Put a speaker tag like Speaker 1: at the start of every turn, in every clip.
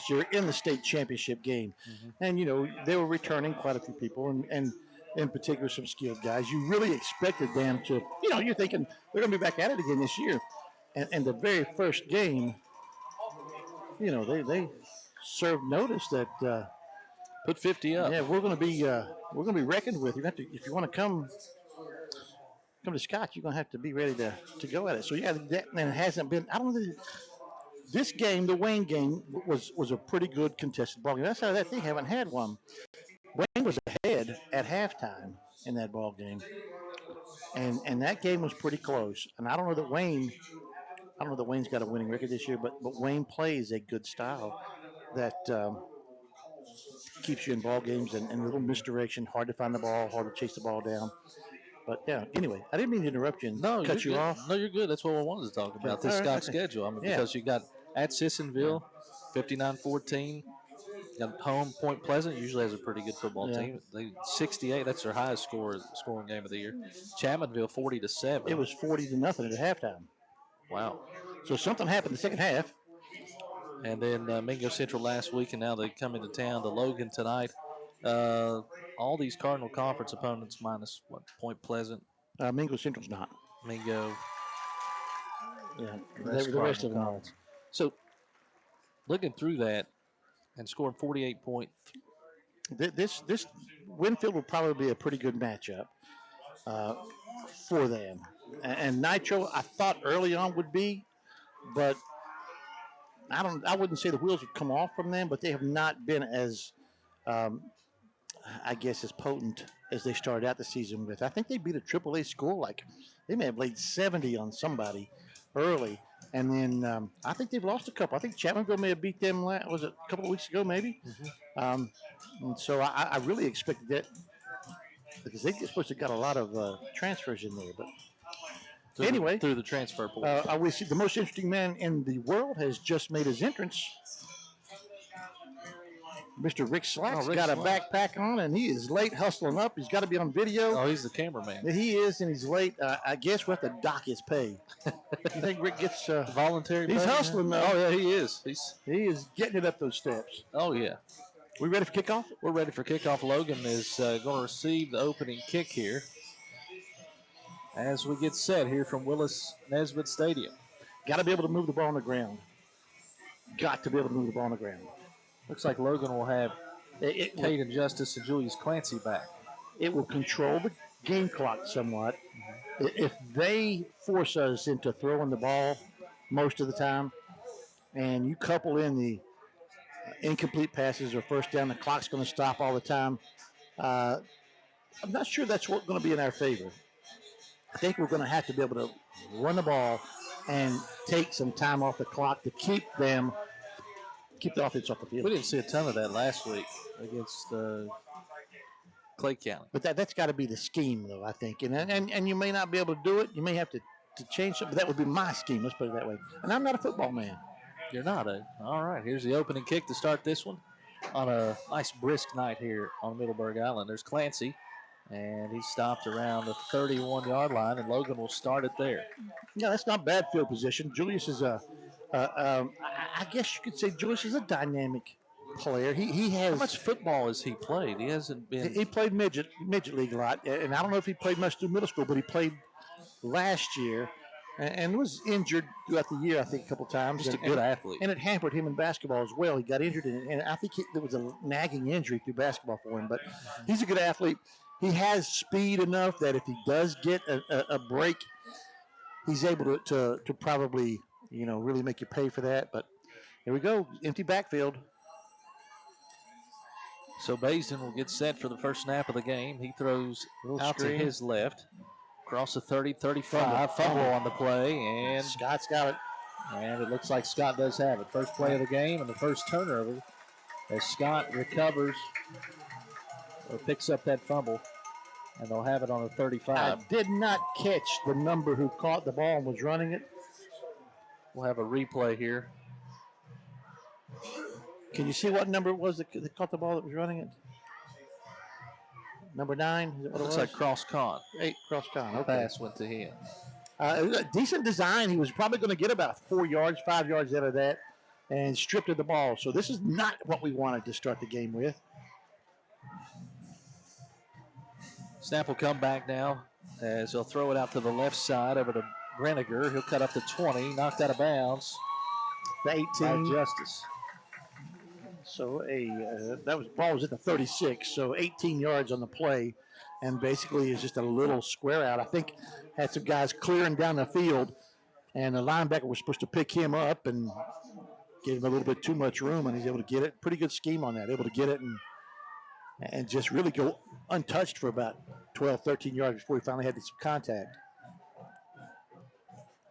Speaker 1: last year in the state championship game. And, you know, they were returning quite a few people, and in particular some skilled guys. You really expected them to, you know, you're thinking they're going to be back at it again this year. And the very first game, you know, they served notice that
Speaker 2: put 50 up.
Speaker 1: Yeah, we're going to be reckoned with. You have to, if you want to come to Scott, you're going to have to be ready to go at it. So yeah, that, and it hasn't been. I don't know. This game, the Wayne game, was a pretty good contested ball game. That's how that they haven't had one. Wayne was ahead at halftime in that ball game, and that game was pretty close. And I don't know that Wayne's got a winning record this year, but Wayne plays a good style that keeps you in ball games and a little misdirection, hard to find the ball, hard to chase the ball down. But yeah, anyway, I didn't mean to interrupt you and cut you off.
Speaker 2: No, you're good. That's what I wanted to talk about. This Scott schedule. I mean, because you got at Sissonville, 59-14. Got home Point Pleasant usually has a pretty good football team. They 68. That's their highest scoring game of the year. Chapmanville 40-7.
Speaker 1: It was 40-0 at halftime.
Speaker 2: Wow.
Speaker 1: So something happened in the second half.
Speaker 2: And then Mingo Central last week, and now they come into town to Logan tonight. All these Cardinal Conference opponents minus Point Pleasant.
Speaker 1: Mingo Central's not.
Speaker 2: Mingo.
Speaker 1: Yeah, the rest of them are.
Speaker 2: So looking through that and scoring 48 points.
Speaker 1: This Winfield will probably be a pretty good matchup for them. And Nitro, I thought early on would be, but I wouldn't say the wheels have come off from them, but they have not been as, I guess, as potent as they started out the season with. I think they beat a AAA school. Like they may have laid 70 on somebody early, and then I think they've lost a couple. I think Chapmanville may have beat them. Was it a couple of weeks ago, maybe? And so I really expected that because they're supposed to have got a lot of transfers in there, but. Anyway,
Speaker 2: through the transfer portal.
Speaker 1: I wish the most interesting man in the world has just made his entrance. Mr. Rick Slack's got a backpack on, and he is late hustling up. He's got to be on video.
Speaker 2: Oh, he's the cameraman.
Speaker 1: He is, and he's late. I guess we have to dock his pay. You think Rick gets
Speaker 2: voluntary pay?
Speaker 1: He's hustling, though.
Speaker 2: Oh, yeah, he is.
Speaker 1: He is getting it up those steps.
Speaker 2: Oh, yeah.
Speaker 1: We ready for kickoff?
Speaker 2: We're ready for kickoff. Logan is going to receive the opening kick here. As we get set here from Willis Nesbitt Stadium.
Speaker 1: Got to be able to move the ball on the ground. Got to be able to move the ball on the ground.
Speaker 2: Looks like Logan will have Caden Justice and Julius Clancy back.
Speaker 1: It will control the game clock somewhat. If they force us into throwing the ball most of the time, and you couple in the incomplete passes or first down, the clock's going to stop all the time. I'm not sure that's what's going to be in our favor. I think we're going to have to be able to run the ball and take some time off the clock to keep the offense off the field.
Speaker 2: We didn't see a ton of that last week against Clay County.
Speaker 1: But that's got to be the scheme, though, I think. And you may not be able to do it. You may have to change something. But that would be my scheme. Let's put it that way. And I'm not a football man.
Speaker 2: You're not, eh? All right. Here's the opening kick to start this one on a nice brisk night here on Middleburg Island. There's Clancy. And he stopped around the 31-yard line, and Logan will start it there.
Speaker 1: Yeah, that's not bad field position. Julius is I guess you could say Julius is a dynamic player. He has.
Speaker 2: How much football has he played? He hasn't been.
Speaker 1: He played midget league a lot, and I don't know if he played much through middle school, but he played last year and was injured throughout the year, I think, a couple times.
Speaker 2: Just a good athlete.
Speaker 1: And it hampered him in basketball as well. He got injured, and I think there was a nagging injury through basketball for him, but he's a good athlete. He has speed enough that if he does get a break, he's able to probably, really make you pay for that. But here we go, empty backfield.
Speaker 2: So Bayston will get set for the first snap of the game. He throws out to his left, across the 30-35, fumble on the play, and
Speaker 1: Scott's got it.
Speaker 2: And it looks like Scott does have it. First play of the game and the first turnover as Scott recovers or picks up that fumble. And they'll have it on the 35.
Speaker 1: I did not catch the number who caught the ball and was running it.
Speaker 2: We'll have a replay here.
Speaker 1: Can you see what number it was that caught the ball that was running it? Number 9? Is that what
Speaker 2: Looks
Speaker 1: it was?
Speaker 2: like Cross-Con.
Speaker 1: 8 Cross-Con. Okay.
Speaker 2: Pass went to him.
Speaker 1: Decent design. He was probably going to get about 4 yards, 5 yards out of that. and stripped of the ball. So this is not what we wanted to start the game with.
Speaker 2: Snap will come back now as they'll throw it out to the left side over to Breniger. He'll cut up to 20, knocked out of bounds.
Speaker 1: The 18.
Speaker 2: By Justice.
Speaker 1: So ball was at the 36, so 18 yards on the play, and basically is just a little square out. I think had some guys clearing down the field, and the linebacker was supposed to pick him up and give him a little bit too much room, and he's able to get it. Pretty good scheme on that, able to get it and just really go untouched for about 12, 13 yards before he finally had some contact.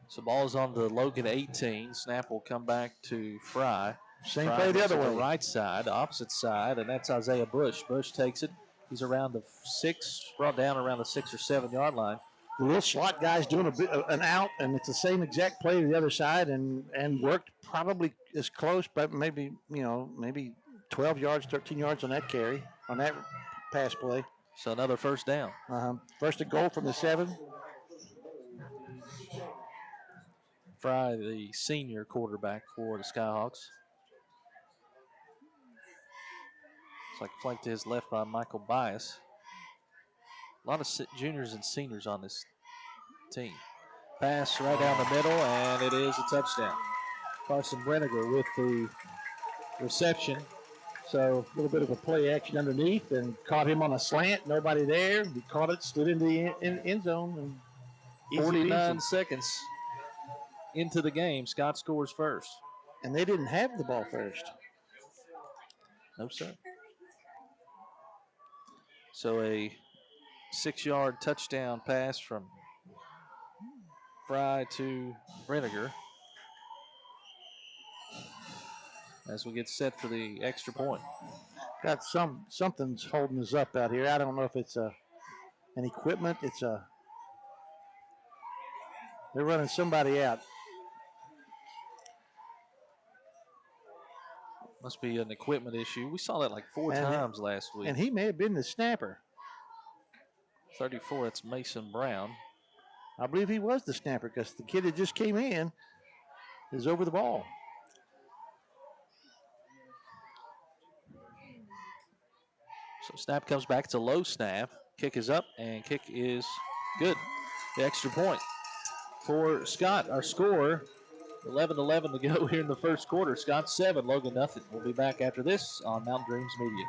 Speaker 2: So ball's on the Logan 18. Snap will come back to Fry.
Speaker 1: Same
Speaker 2: Fry
Speaker 1: play the other way.
Speaker 2: The right side, the opposite side, and that's Isaiah Bush. Bush takes it. He's around the 6, brought down around the 6 or 7 yard line.
Speaker 1: The little slot guy's doing an out, and it's the same exact play to the other side, and worked probably as close, but maybe 12 yards, 13 yards on that carry, on that pass play.
Speaker 2: So another first down.
Speaker 1: First and goal from the 7.
Speaker 2: Fry, the senior quarterback for the Skyhawks. It's like flanked to his left by Michael Bias. A lot of juniors and seniors on this team. Pass right down the middle, and it is a touchdown. Carson Breniger with the reception.
Speaker 1: So a little bit of a play action underneath and caught him on a slant. Nobody there. He caught it, stood in the end zone. And
Speaker 2: 49 seconds into the game. Scott scores first.
Speaker 1: And they didn't have the ball first.
Speaker 2: No, sir. So a 6-yard touchdown pass from Fry to Breniger as we get set for the extra point.
Speaker 1: Got something's holding us up out here. I don't know if it's an equipment. They're running somebody out.
Speaker 2: Must be an equipment issue. We saw that like 4 times last week.
Speaker 1: And he may have been the snapper.
Speaker 2: 34, that's Mason Brown.
Speaker 1: I believe he was the snapper because the kid that just came in is over the ball.
Speaker 2: So snap comes back. It's a low snap. Kick is up, and kick is good. The extra point for Scott. Our score, 11-11 to go here in the first quarter. Scott 7, Logan nothing. We'll be back after this on Mountain Dreams Media.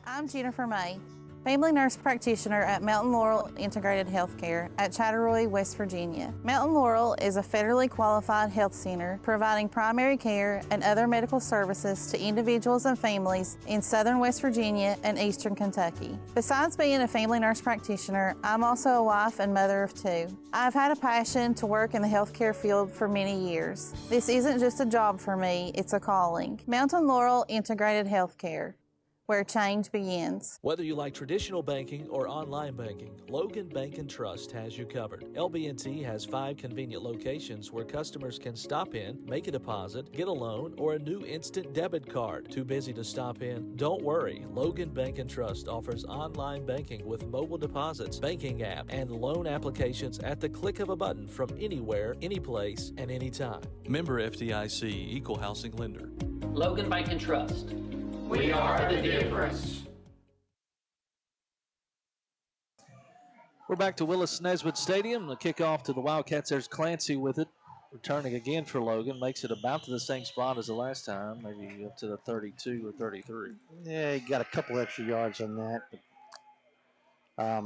Speaker 3: I'm Jennifer May, family nurse practitioner at Mountain Laurel Integrated Healthcare at Chatteroy, West Virginia. Mountain Laurel is a federally qualified health center providing primary care and other medical services to individuals and families in southern West Virginia and eastern Kentucky. Besides being a family nurse practitioner, I'm also a wife and mother of 2. I've had a passion to work in the healthcare field for many years. This isn't just a job for me, it's a calling. Mountain Laurel Integrated Healthcare, where change begins.
Speaker 4: Whether you like traditional banking or online banking, Logan Bank & Trust has you covered. LB&T has 5 convenient locations where customers can stop in, make a deposit, get a loan, or a new instant debit card. Too busy to stop in? Don't worry. Logan Bank & Trust offers online banking with mobile deposits, banking app, and loan applications at the click of a button from anywhere, anyplace, and anytime.
Speaker 5: Member FDIC, Equal Housing Lender.
Speaker 6: Logan Bank & Trust.
Speaker 7: We are the difference.
Speaker 2: We're back to Willis Nesbitt Stadium. The kickoff to the Wildcats. There's Clancy with it. Returning again for Logan. Makes it about to the same spot as the last time. Maybe up to the 32 or 33.
Speaker 1: Yeah, he got a couple extra yards on that. But,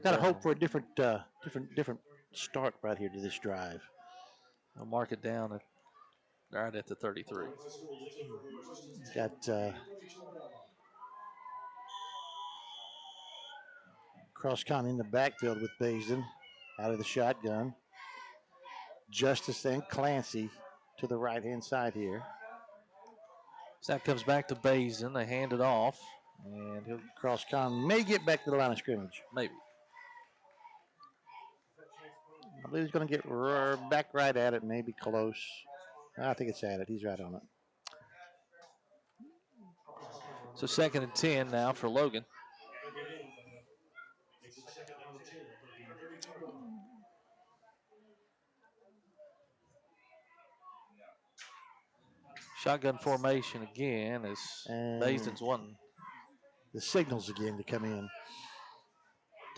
Speaker 1: got to hope for a different start right here to this drive.
Speaker 2: I'll mark it down right at the 33.
Speaker 1: Got Croscon in the backfield with Basin out of the shotgun. Justice and Clancy to the right-hand side here.
Speaker 2: Snap comes back to Basin. They hand it off. And
Speaker 1: Croscon may get back to the line of scrimmage.
Speaker 2: Maybe.
Speaker 1: I believe he's going to get back right at it, maybe close. I think it's at it. He's right on it.
Speaker 2: So 2nd and 10 now for Logan. Shotgun formation again as Basden's one.
Speaker 1: The signals again to come in.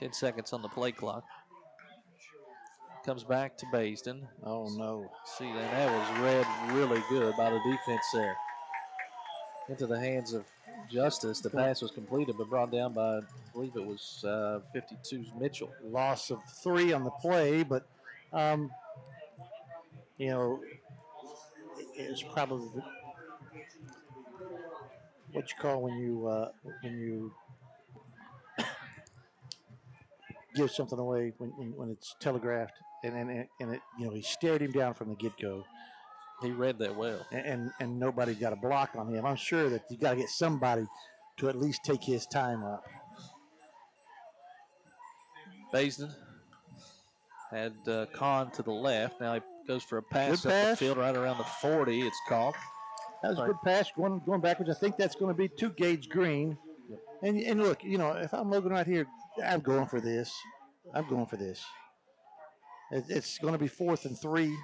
Speaker 2: 10 seconds on the play clock. Comes back to Basden.
Speaker 1: Oh, no.
Speaker 2: See, that was read really good by the defense there. Into the hands of Justice. The pass was completed, but brought down by, I believe it was 52's Mitchell.
Speaker 1: Loss of 3 on the play, but, you know, it's probably what you call when you give something away when it's telegraphed, and it, you know, he stared him down from the get-go.
Speaker 2: He read that well.
Speaker 1: And nobody got a block on him. I'm sure that you got to get somebody to at least take his time up.
Speaker 2: Basden had Kahn to the left. Now he goes for a pass
Speaker 1: Good
Speaker 2: up
Speaker 1: pass.
Speaker 2: the field right around the 40. It's caught.
Speaker 1: That was a good pass going backwards. I think that's going to be to Gage Green.
Speaker 2: Yep.
Speaker 1: And look, you know, if I'm Logan right here, I'm going for this. It's going to be 4th and 3.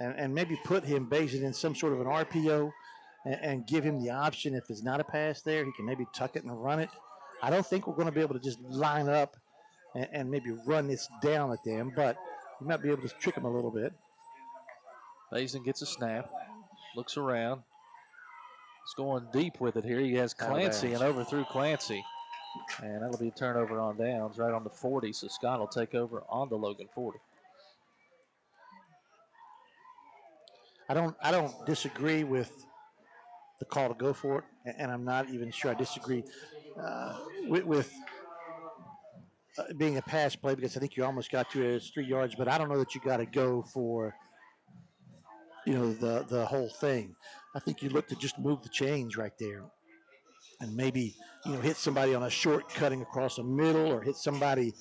Speaker 1: And maybe put him Basden in some sort of an RPO and give him the option. If it's not a pass there, he can maybe tuck it and run it. I don't think we're going to be able to just line up and maybe run this down at them, but you might be able to trick him a little bit.
Speaker 2: Basden gets a snap, looks around. He's going deep with it here. He has Clancy and overthrew Clancy. And that'll be a turnover on downs right on the 40, so Scott will take over on the Logan 40.
Speaker 1: I don't disagree with the call to go for it, and I'm not even sure I disagree with being a pass play, because I think you almost got to it as 3 yards, but I don't know that you got to go for, you know, the whole thing. I think you look to just move the chains right there and maybe, you know, hit somebody on a short cutting across the middle, or hit somebody.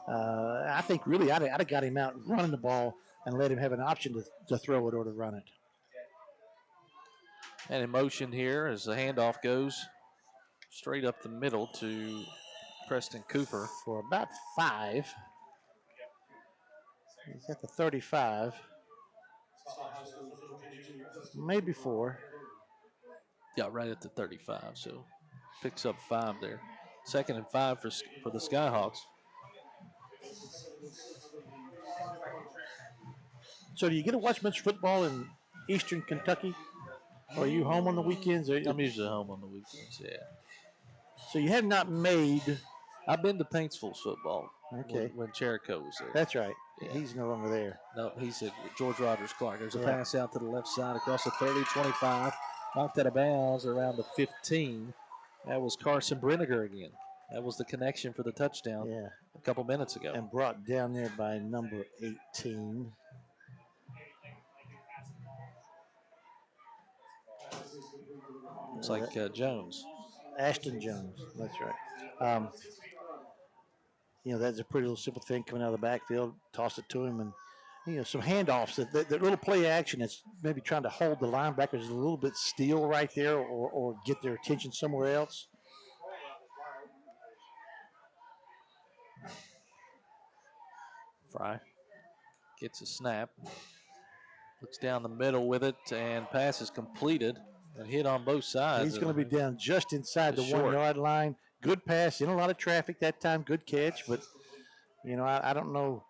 Speaker 1: I think really I'd have got him out running the ball and let him have an option to throw it or to run it.
Speaker 2: And in motion here as the handoff goes straight up the middle to Preston Cooper.
Speaker 1: For about 5. He's at the 35. Maybe 4.
Speaker 2: Yeah, right at the 35, so picks up 5 there. 2nd and 5 for the Skyhawks.
Speaker 1: So do you get to watch much football in Eastern Kentucky? Or are you home on the weekends?
Speaker 2: I'm usually home on the weekends, yeah.
Speaker 1: So you have not made...
Speaker 2: I've been to Paintsville's football.
Speaker 1: Okay.
Speaker 2: When Cherico was there.
Speaker 1: That's right.
Speaker 2: Yeah.
Speaker 1: He's no longer there.
Speaker 2: No, he's at George Rogers Clark. There's a pass out to the left side across the 30, 25. Knocked out of bounds around the 15. That was Carson Brinegar again. That was the connection for the touchdown a couple minutes ago.
Speaker 1: And brought down there by number 18.
Speaker 2: Looks like Jones.
Speaker 1: Ashton Jones. That's right. You know, that's a pretty little simple thing coming out of the backfield. Toss it to him, and, you know, some handoffs. That little play action that's maybe trying to hold the linebackers a little bit still right there, or get their attention somewhere else.
Speaker 2: Fry gets a snap. Looks down the middle with it, and pass is completed. A hit on both sides.
Speaker 1: He's going to be down just inside the 1 yard line. Good pass, in a lot of traffic that time. Good catch, but, you know, I don't know.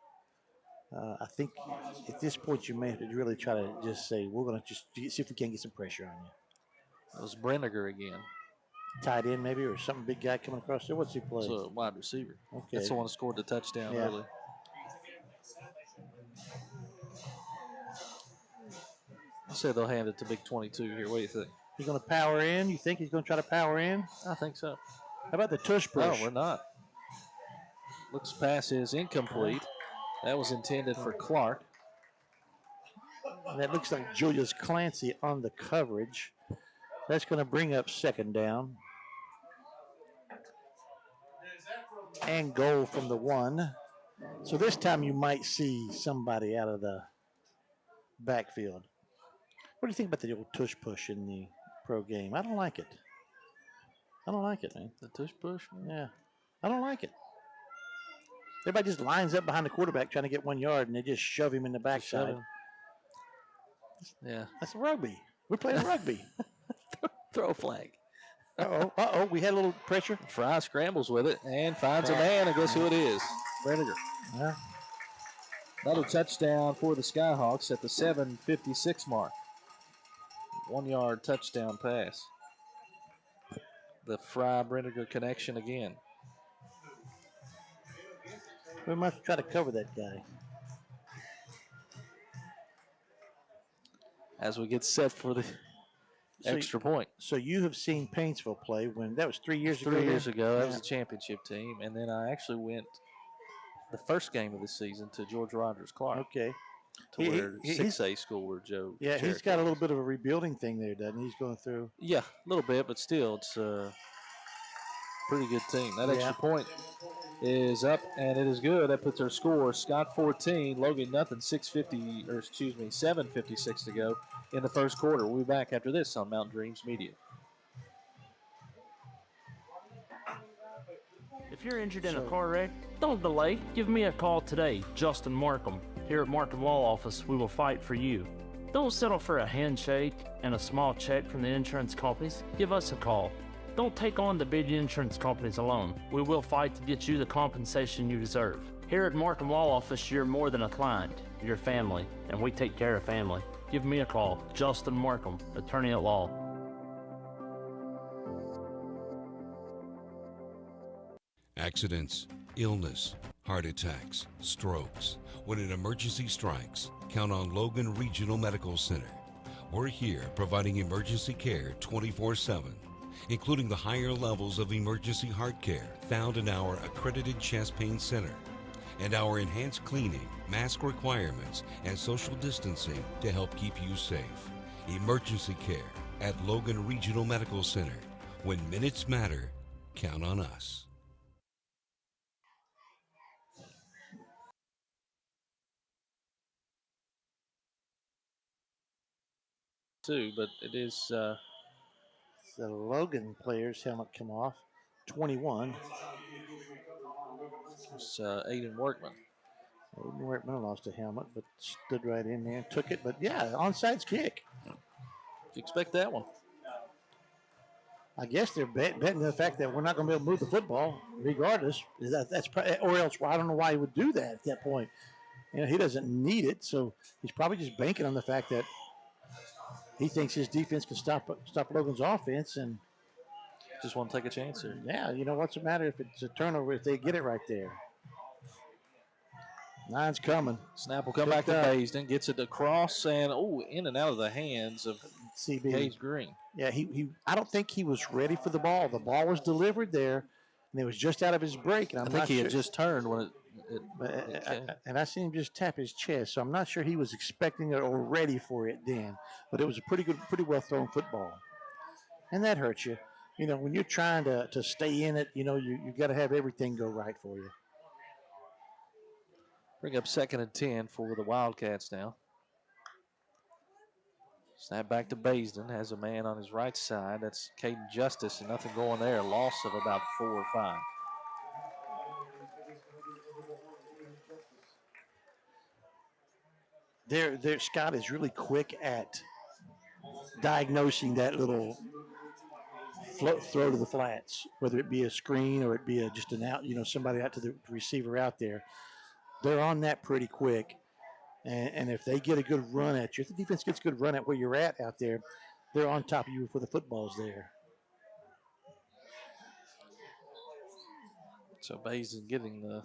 Speaker 1: I think at this point you may have to really try to just say, we're going to just see if we can get some pressure on you.
Speaker 2: That was Brinegar again.
Speaker 1: Tight end maybe, or some big guy coming across there. What's he play?
Speaker 2: It's a wide receiver.
Speaker 1: Okay.
Speaker 2: That's the one who scored the touchdown early. I say they'll hand it to Big 22 here. What do you think?
Speaker 1: He's going to power in. You think he's going to try to power in?
Speaker 2: I think so.
Speaker 1: How about the tush push?
Speaker 2: No, we're not. Looks pass is incomplete. That was intended for Clark.
Speaker 1: And that looks like Julius Clancy on the coverage. That's going to bring up 2nd down. And goal from the 1. So this time you might see somebody out of the backfield. What do you think about the old tush push in the pro game? I don't like it. I don't like it, man.
Speaker 2: The tush push? Man?
Speaker 1: Yeah. I don't like it. Everybody just lines up behind the quarterback trying to get 1 yard, and they just shove him in the backside.
Speaker 2: Yeah.
Speaker 1: That's rugby. We're playing rugby.
Speaker 2: Throw a flag.
Speaker 1: Uh-oh. We had a little pressure.
Speaker 2: Fry scrambles with it and finds a man, and guess who it is? Brenniger.
Speaker 1: Yeah.
Speaker 2: Another touchdown for the Skyhawks at the 7:56 mark. 1 yard touchdown pass. The Fry-Brenniger connection again.
Speaker 1: We must try to cover that guy.
Speaker 2: As we get set for the extra point.
Speaker 1: So you have seen Paintsville play when that was 3 years ago.
Speaker 2: 3 years ago, that was a championship team, and then I actually went the first game of the season to George Rogers Clark.
Speaker 1: Okay.
Speaker 2: To where 6A school where Joe.
Speaker 1: Yeah,
Speaker 2: Cherokee
Speaker 1: he's got a little bit of a rebuilding thing there, doesn't he? He's going through.
Speaker 2: Yeah, a little bit, but still, it's a pretty good team. That extra point is up, and it is good. That puts our score: Scott 14, Logan nothing. 7:56 to go in the first quarter. We'll be back after this on Mountain Dreams Media.
Speaker 8: If you're injured in a car wreck, don't delay. Give me a call today, Justin Markham. Here at Markham Law Office, we will fight for you. Don't settle for a handshake and a small check from the insurance companies. Give us a call. Don't take on the big insurance companies alone. We will fight to get you the compensation you deserve. Here at Markham Law Office, you're more than a client. You're family, and we take care of family. Give me a call, Justin Markham, attorney at law.
Speaker 9: Accidents, illness, heart attacks, strokes. When an emergency strikes, count on Logan Regional Medical Center. We're here providing emergency care 24/7, including the higher levels of emergency heart care found in our accredited chest pain center, and our enhanced cleaning, mask requirements, and social distancing to help keep you safe. Emergency care at Logan Regional Medical Center. When minutes matter, count on us.
Speaker 2: But it is
Speaker 1: the Logan player's helmet come off. 21.
Speaker 2: It's Aiden Workman.
Speaker 1: Aiden Workman lost a helmet, but stood right in there and took it. But yeah, onside kick.
Speaker 2: You expect that one?
Speaker 1: I guess they're betting the fact that we're not going to be able to move the football, regardless. That's probably, or else I don't know why he would do that at that point. You know, he doesn't need it, so he's probably just banking on the fact that he thinks his defense can stop Logan's offense, and
Speaker 2: just want to take a chance here.
Speaker 1: Yeah, you know, what's the matter if it's a turnover if they get it right there? Nine's coming.
Speaker 2: Snap will come back to Baysden, gets it across, and in and out of the hands of
Speaker 1: CB.
Speaker 2: Gage Green.
Speaker 1: Yeah, he. I don't think he was ready for the ball. The ball was delivered there, and it was just out of his break. And
Speaker 2: I think he had just turned when it
Speaker 1: and I seen him just tap his chest, so I'm not sure he was expecting it or ready for it then. But it was a pretty well thrown football, and that hurts you. You know, when you're trying to stay in it, you know, you got to have everything go right for you.
Speaker 2: Bring up 2nd and 10 for the Wildcats now. Snap back to Baysden. Has a man on his right side. That's Caden Justice, and nothing going there. Loss of about 4 or 5.
Speaker 1: Scott is really quick at diagnosing that little throw to the flats, whether it be a screen or it be just an out, you know, somebody out to the receiver out there. They're on that pretty quick. And if they get a good run at you, if the defense gets a good run at where you're at out there, they're on top of you before the football's there.
Speaker 2: So Baysden getting the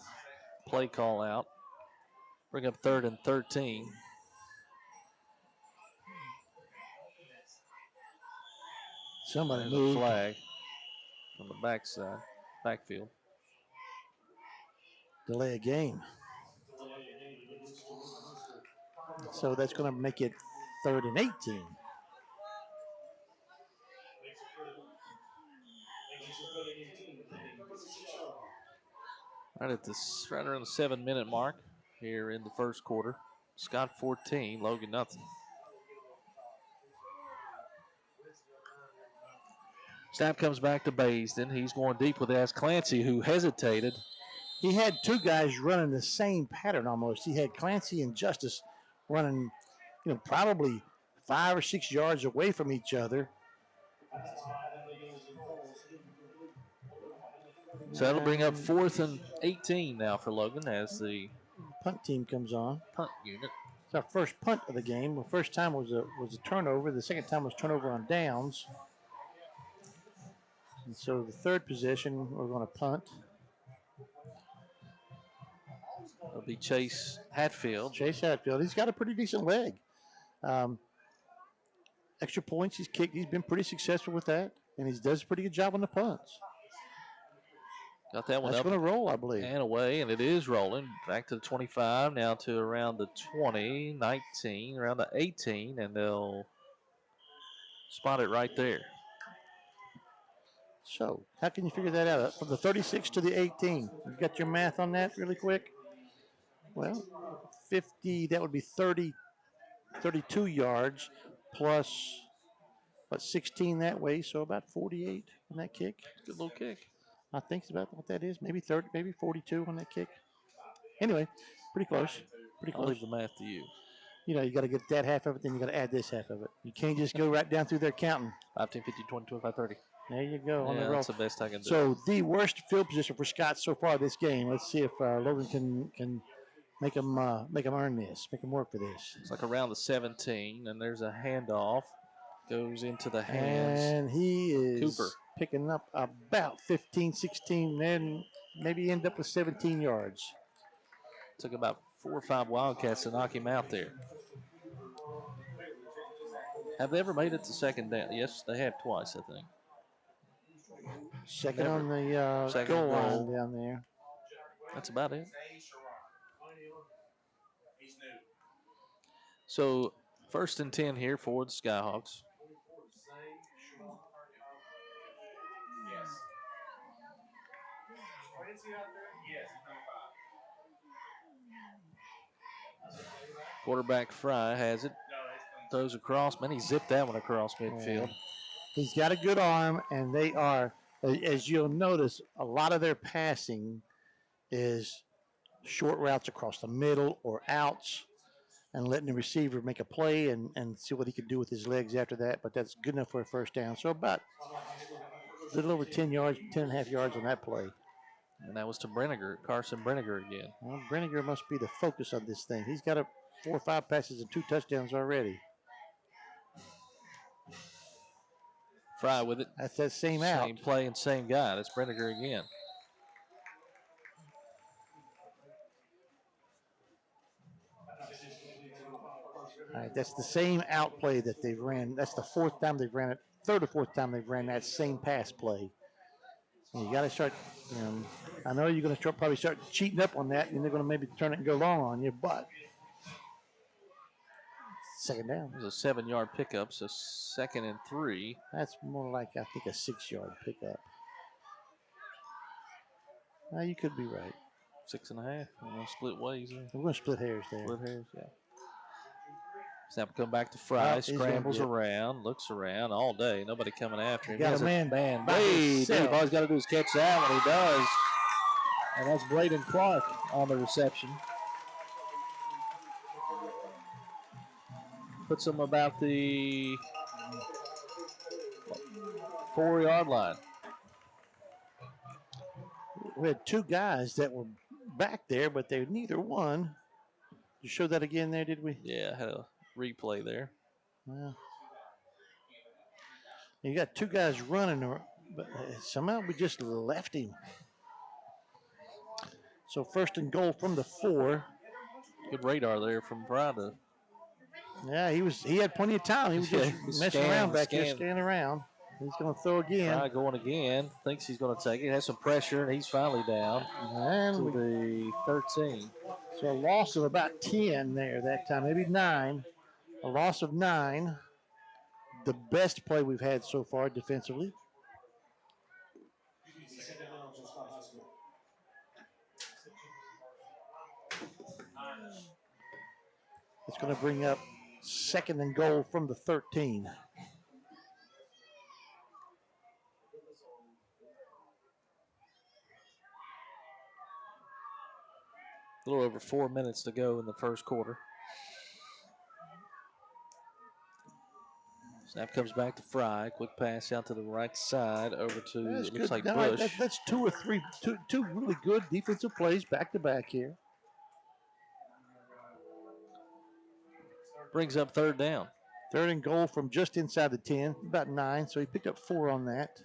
Speaker 2: play call out. Bring up 3rd and 13.
Speaker 1: Somebody moved.
Speaker 2: Flag on the backfield.
Speaker 1: Delay a game. So that's going to make it 3rd and 18.
Speaker 2: Right around the 7-minute mark here in the first quarter. Scott 14, Logan nothing. Snap comes back to Baysden. He's going deep with Ask Clancy, who hesitated.
Speaker 1: He had two guys running the same pattern almost. He had Clancy and Justice running, you know, probably 5 or 6 yards away from each other.
Speaker 2: So that'll bring up 4th and 18 now for Logan as the
Speaker 1: punt team comes on.
Speaker 2: Punt unit.
Speaker 1: It's our first punt of the game. The first time was a turnover. The second time was turnover on downs. And so the third possession, we're going to punt.
Speaker 2: It'll be Chase Hatfield.
Speaker 1: Chase Hatfield. He's got a pretty decent leg. Extra points he's kicked. He's been pretty successful with that, and he does a pretty good job on the punts.
Speaker 2: Got that one
Speaker 1: That's
Speaker 2: up.
Speaker 1: going to roll, I believe.
Speaker 2: And away, and it is rolling. Back to the 25, now to around the 20, 19, around the 18, and they'll spot it right there.
Speaker 1: So, how can you figure that out? From the 36 to the 18. You got your math on that really quick? Well, 50, that would be 32 yards plus, 16 that way, so about 48 on that kick.
Speaker 2: Good little kick.
Speaker 1: I think it's about what that is. Maybe 30, maybe 42 on that kick. Anyway, pretty close.
Speaker 2: I'll leave the math to you.
Speaker 1: You know, you got to get that half of it, then you got to add this half of it. You can't just go right down through there counting.
Speaker 2: 15, 50, 20, 25, 30.
Speaker 1: There you go on the roll.
Speaker 2: That's the best I can do.
Speaker 1: So the worst field position for Scott so far this game. Let's see if Logan can make him earn this, make him work for this.
Speaker 2: It's like around the 17, and there's a handoff. Goes into the hands.
Speaker 1: And he is
Speaker 2: Cooper
Speaker 1: picking up about 15, 16, then maybe end up with 17 yards.
Speaker 2: Took about 4 or 5 Wildcats to knock him out there. Have they ever made it to second down? Yes, they have twice, I think.
Speaker 1: Second on the goal line down there.
Speaker 2: That's about it. So 1st and 10 here for the Skyhawks. Quarterback Fry has it. Throws across. Man, he zipped that one across midfield.
Speaker 1: He's got a good arm, and they are, as you'll notice, a lot of their passing is short routes across the middle or outs and letting the receiver make a play and see what he can do with his legs after that. But that's good enough for a first down. So about a little over 10 yards, 10 and a half yards on that play.
Speaker 2: And that was to Brenniger, Carson Brenniger again.
Speaker 1: Well, Brenniger must be the focus of this thing. He's got 4 or 5 passes and 2 touchdowns already.
Speaker 2: Fry with it.
Speaker 1: That's that same out.
Speaker 2: Same play and same guy. That's Brenniger again.
Speaker 1: All right, that's the same out play that they've ran. That's the 4th time they've ran it, 3rd or 4th time they've ran that same pass play. And you got to start, I know you're going to probably start cheating up on that, and they're going to maybe turn it and go long on you, but second down.
Speaker 2: It was a 7-yard pickup, so 2nd and 3.
Speaker 1: That's more like, I think, a 6-yard pickup. You could be right.
Speaker 2: 6.5. We're going to split ways there.
Speaker 1: We're going to split hairs there.
Speaker 2: Split hairs, yeah. Snap come back to Fry, scrambles around, looks around all day. Nobody coming after him.
Speaker 1: Got a man.
Speaker 2: Wade. All he's got to do is catch that when he does. And that's Braden Clark on the reception. Puts him about the 4-yard line.
Speaker 1: We had 2 guys that were back there, but they neither one. You showed that again there, did we?
Speaker 2: Yeah, I had a replay there.
Speaker 1: Well, you got 2 guys running, but somehow we just left him. So 1st and goal from the 4.
Speaker 2: Good radar there from Prada.
Speaker 1: Yeah, he had plenty of time. He was just messing around back here, scanning around. He's going to throw again.
Speaker 2: Prada going again. Thinks he's going to take it. Has some pressure, and he's finally down
Speaker 1: and
Speaker 2: to the 13.
Speaker 1: So a loss of about 10 there that time, maybe 9. A loss of 9. The best play we've had so far defensively. It's going to bring up 2nd and goal from the 13.
Speaker 2: A little over 4 minutes to go in the first quarter. Snap comes back to Fry. Quick pass out to the right side over to,
Speaker 1: That's
Speaker 2: it looks
Speaker 1: good.
Speaker 2: like
Speaker 1: Now,
Speaker 2: Bush.
Speaker 1: That's two really good defensive plays back to back here.
Speaker 2: Brings up third down.
Speaker 1: 3rd and goal from just inside the 10, about 9, so he picked up 4 on that.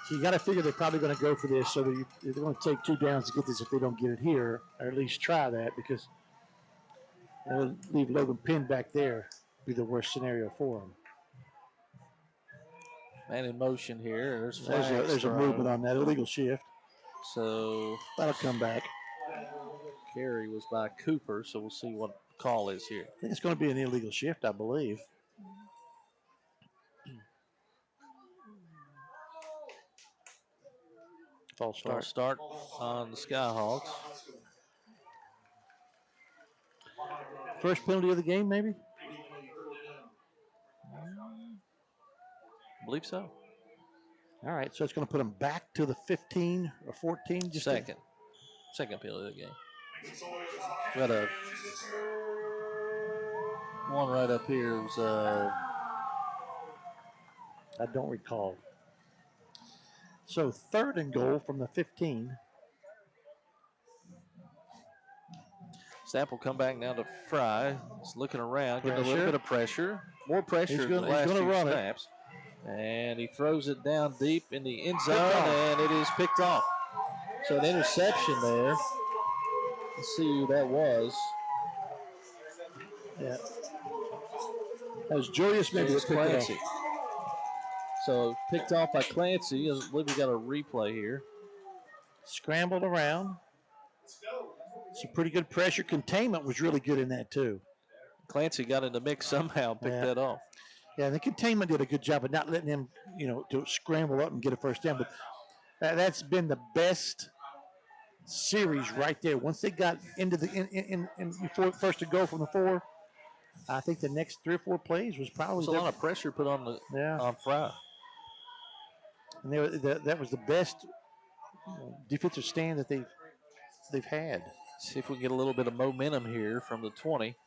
Speaker 1: So you got to figure they're probably going to go for this, so that they're going to take 2 downs to get this if they don't get it here, or at least try that, because they'll leave Logan pinned back there. Be the worst scenario for him.
Speaker 2: Man in motion here.
Speaker 1: There's a movement on that illegal shift.
Speaker 2: So
Speaker 1: that'll come back.
Speaker 2: Carry was by Cooper, so we'll see what the call is here.
Speaker 1: I think it's going to be an illegal shift, I believe. False start
Speaker 2: on the Skyhawks.
Speaker 1: First penalty of the game, maybe?
Speaker 2: I believe so.
Speaker 1: All right, so it's going to put them back to the 15 or 14. Just
Speaker 2: second penalty of the game. We got one right up here. It was,
Speaker 1: I don't recall. So 3rd and goal from the 15.
Speaker 2: Snap will come back now to Fry. He's looking around, getting a little bit of pressure. More pressure than the last few snaps. And he throws it down deep in the end zone, and it is picked off. So an interception there. Let's see who that was.
Speaker 1: Yeah. That was Julius maybe.
Speaker 2: Clancy. So picked off by Clancy. I believe we got a replay here.
Speaker 1: Scrambled around. Some pretty good pressure. Containment was really good in that too.
Speaker 2: Clancy got in the mix somehow, picked that off.
Speaker 1: Yeah, the containment did a good job of not letting him, to scramble up and get a first down. But that's been the best series right there. Once they got into the before first to go from the 4, I think the next 3 or 4 plays was probably
Speaker 2: a lot of pressure put on on Fry.
Speaker 1: And that was the best defensive stand that they've had.
Speaker 2: See if we can get a little bit of momentum here from the 20.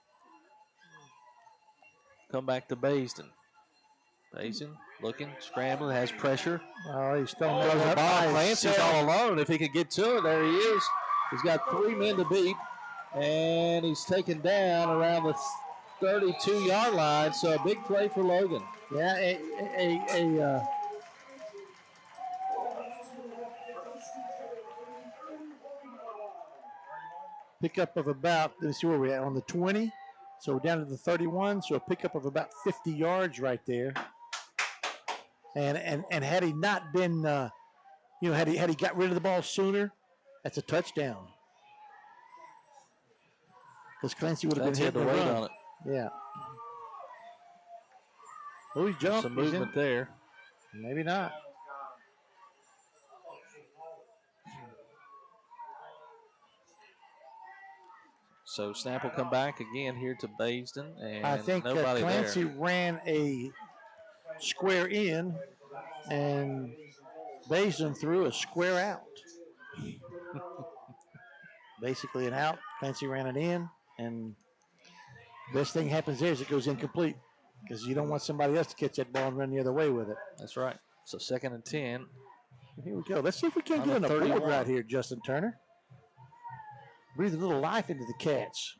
Speaker 2: Come back to Bayston. Bayston looking, scrambling, has pressure.
Speaker 1: Oh, he's still
Speaker 2: Clancy's all alone. If he could get to it, there he is. He's got 3 men to beat, and he's taken down around the 32-yard line. So a big play for Logan.
Speaker 1: Yeah, a pickup of about, let's see where we're at, on the 20. So we're down to the 31, so a pickup of about 50 yards right there. And had he not been, had he got rid of the ball sooner, that's a touchdown. Because Clancy would have been hitting the run
Speaker 2: on it.
Speaker 1: Yeah. Oh, he jumped.
Speaker 2: Some movement there.
Speaker 1: Maybe not.
Speaker 2: So snap will come back again here to Bayston, and
Speaker 1: I think Clancy ran a square in, and Bayston threw a square out. Basically an out. Clancy ran it in, and best thing happens there is it goes incomplete because you don't want somebody else to catch that ball and run the other way with it.
Speaker 2: That's right. So 2nd and 10.
Speaker 1: Here we go. Let's see if we can't get on the board right here, Justin Turner. Breathe a little life into the catch.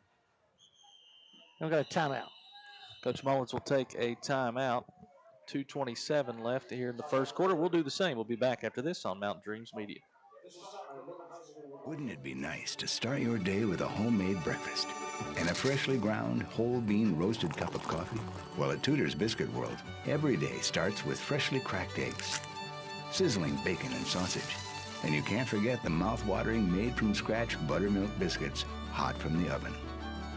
Speaker 1: I've got a timeout.
Speaker 2: Coach Mullins will take a timeout. 2:27 left here in the first quarter. We'll do the same. We'll be back after this on Mountain Dreams Media.
Speaker 10: Wouldn't it be nice to start your day with a homemade breakfast and a freshly ground whole bean roasted cup of coffee? Well, at Tudor's Biscuit World, every day starts with freshly cracked eggs, sizzling bacon and sausage, and you can't forget the mouth-watering made-from-scratch buttermilk biscuits hot from the oven.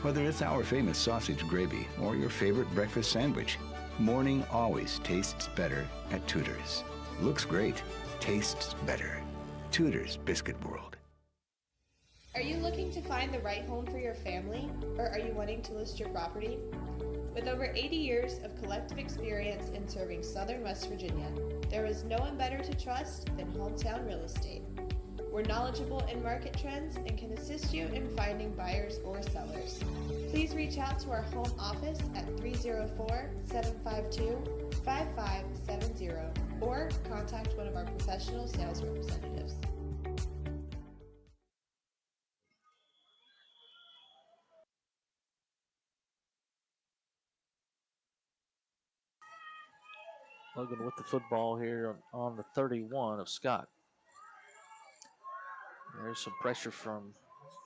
Speaker 10: Whether it's our famous sausage gravy or your favorite breakfast sandwich, morning always tastes better at Tudor's. Looks great, tastes better. Tudor's Biscuit World.
Speaker 11: Are you looking to find the right home for your family, or are you wanting to list your property? With over 80 years of collective experience in serving Southern West Virginia, there is no one better to trust than Hometown Real Estate. We're knowledgeable in market trends and can assist you in finding buyers or sellers. Please reach out to our home office at 304-752-5570 or contact one of our professional sales representatives.
Speaker 2: Logan with the football here on the 31 of Scott. There's some pressure from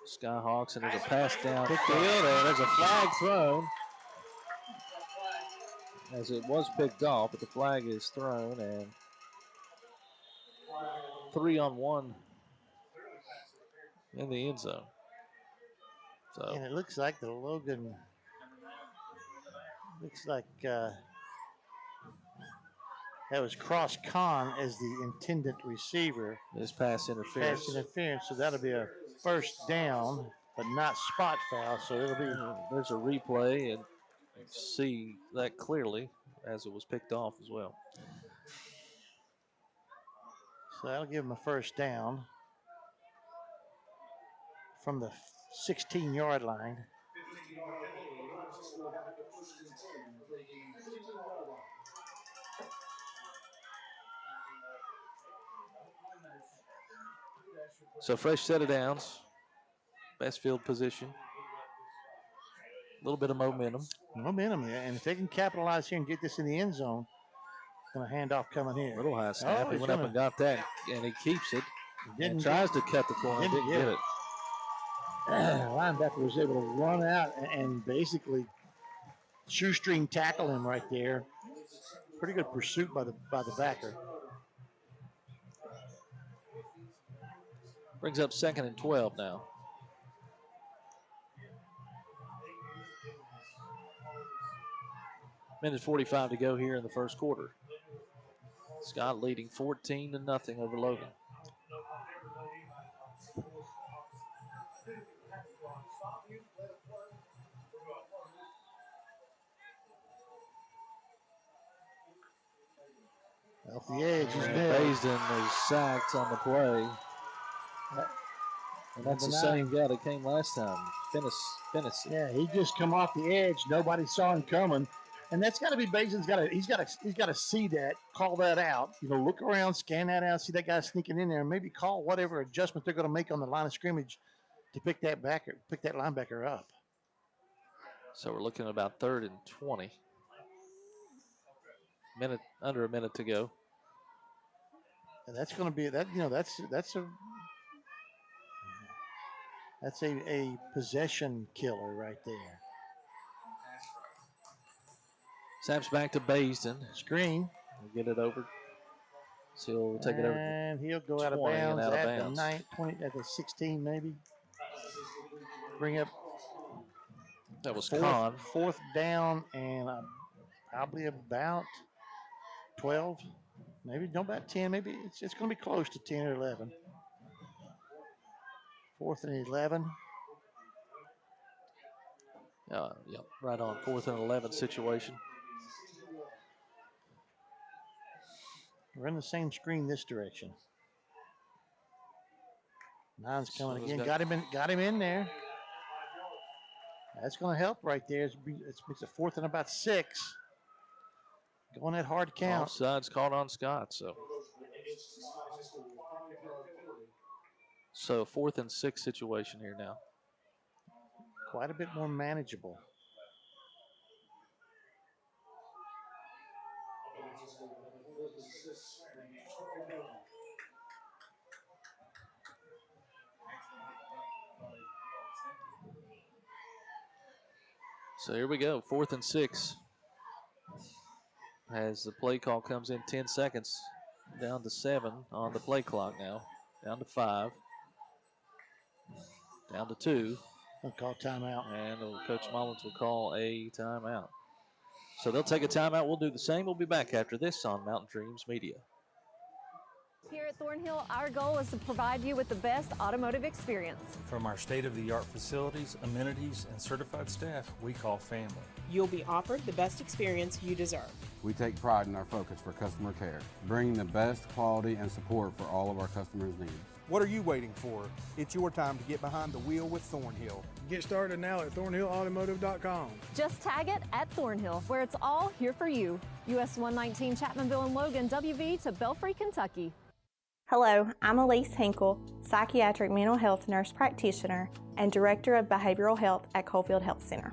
Speaker 2: Skyhawks, and there's a pass downfield, and there's a flag thrown. As it was picked off, but the flag is thrown, and 3-on-1 in the end zone. So,
Speaker 1: and it looks like the Logan, that was Cross Con as the intended receiver.
Speaker 2: It's pass interference.
Speaker 1: Pass interference, so that'll be a first down, but not spot foul, so it'll be.
Speaker 2: There's a replay, and you see that clearly as it was picked off as well.
Speaker 1: So that'll give him a first down from the 16-yard line.
Speaker 2: So fresh set of downs, best field position. A little bit of momentum.
Speaker 1: Momentum, yeah. And if they can capitalize here and get this in the end zone, going to hand off coming here.
Speaker 2: Little high snap. He went up and got that, and he keeps it. And tries to cut the corner, didn't get it.
Speaker 1: Linebacker was able to run out and basically shoestring tackle him right there. Pretty good pursuit by the backer.
Speaker 2: Brings up 2nd and 12 now. Minute 45 to go here in the first quarter. Scott leading 14-0 over Logan.
Speaker 1: Off the edge, he's
Speaker 2: Baysden is sacked on the play. And that's the same guy that came last time, Finness.
Speaker 1: Yeah, he just come off the edge. Nobody saw him coming. And that's got to be Baysden's got to see that, call that out. Look around, scan that out, see that guy sneaking in there, and maybe call whatever adjustment they're going to make on the line of scrimmage to pick that linebacker up.
Speaker 2: So we're looking at about 3rd and 20. Under a minute to go.
Speaker 1: And that's going to be that. That's a possession killer right there.
Speaker 2: Snaps back to Baysden.
Speaker 1: Screen.
Speaker 2: We'll get it over. So he'll take it over.
Speaker 1: And he'll go out of bounds at the 16 maybe. Bring up.
Speaker 2: That was Con.
Speaker 1: 4th down and probably about 12. Maybe no, about 10. Maybe it's going to be close to 10 or 11. 4th and 11.
Speaker 2: Yep, right on 4th and 11 situation.
Speaker 1: We're in the same screen this direction. Nine's coming again. Got him in there. That's going to help right there. It's a 4th and about 6. Going that hard count.
Speaker 2: Offside's called on Scott. So 4th and 6 situation here now.
Speaker 1: Quite a bit more manageable.
Speaker 2: So here we go, 4th and 6. As the play call comes in 10 seconds, down to 7 on the play clock now. Down to 5. Down to 2.
Speaker 1: They'll call timeout.
Speaker 2: And Coach Mullins will call a timeout. So they'll take a timeout. We'll do the same. We'll be back after this on Mountain Dreams Media.
Speaker 12: Here at Thornhill, our goal is to provide you with the best automotive experience.
Speaker 13: From our state-of-the-art facilities, amenities, and certified staff we call family.
Speaker 14: You'll be offered the best experience you deserve.
Speaker 15: We take pride in our focus for customer care, bringing the best quality and support for all of our customers' needs.
Speaker 16: What are you waiting for? It's your time to get behind the wheel with Thornhill.
Speaker 17: Get started now at thornhillautomotive.com.
Speaker 12: Just tag it at Thornhill, where it's all here for you. US 119 Chapmanville and Logan, WV to Belfry, Kentucky.
Speaker 18: Hello, I'm Elise Hinkle, psychiatric mental health nurse practitioner and director of behavioral health at Coalfield Health Center.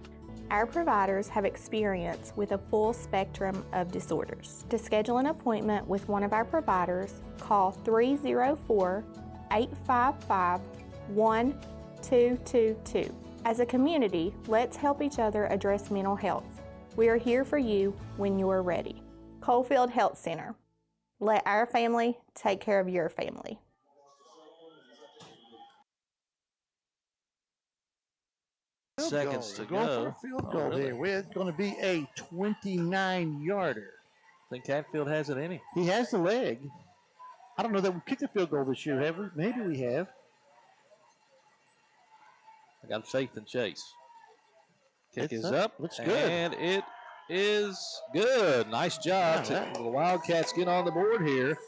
Speaker 18: Our providers have experience with a full spectrum of disorders. To schedule an appointment with one of our providers, call 304-855-1222. As a community, let's help each other address mental health. We are here for you when you are ready. Coalfield Health Center. Let our family take care of your family.
Speaker 2: Seconds to
Speaker 1: Going for
Speaker 2: go.
Speaker 1: a field goal there. It's going to be a 29-yarder.
Speaker 2: I think Hatfield has it in him.
Speaker 1: He has the leg. I don't know that we kicked a field goal this year, have we? Maybe we have.
Speaker 2: I got faith in Chase. Kick is up.
Speaker 1: Looks good.
Speaker 2: And it is good. Nice job. The Wildcats get on the board here.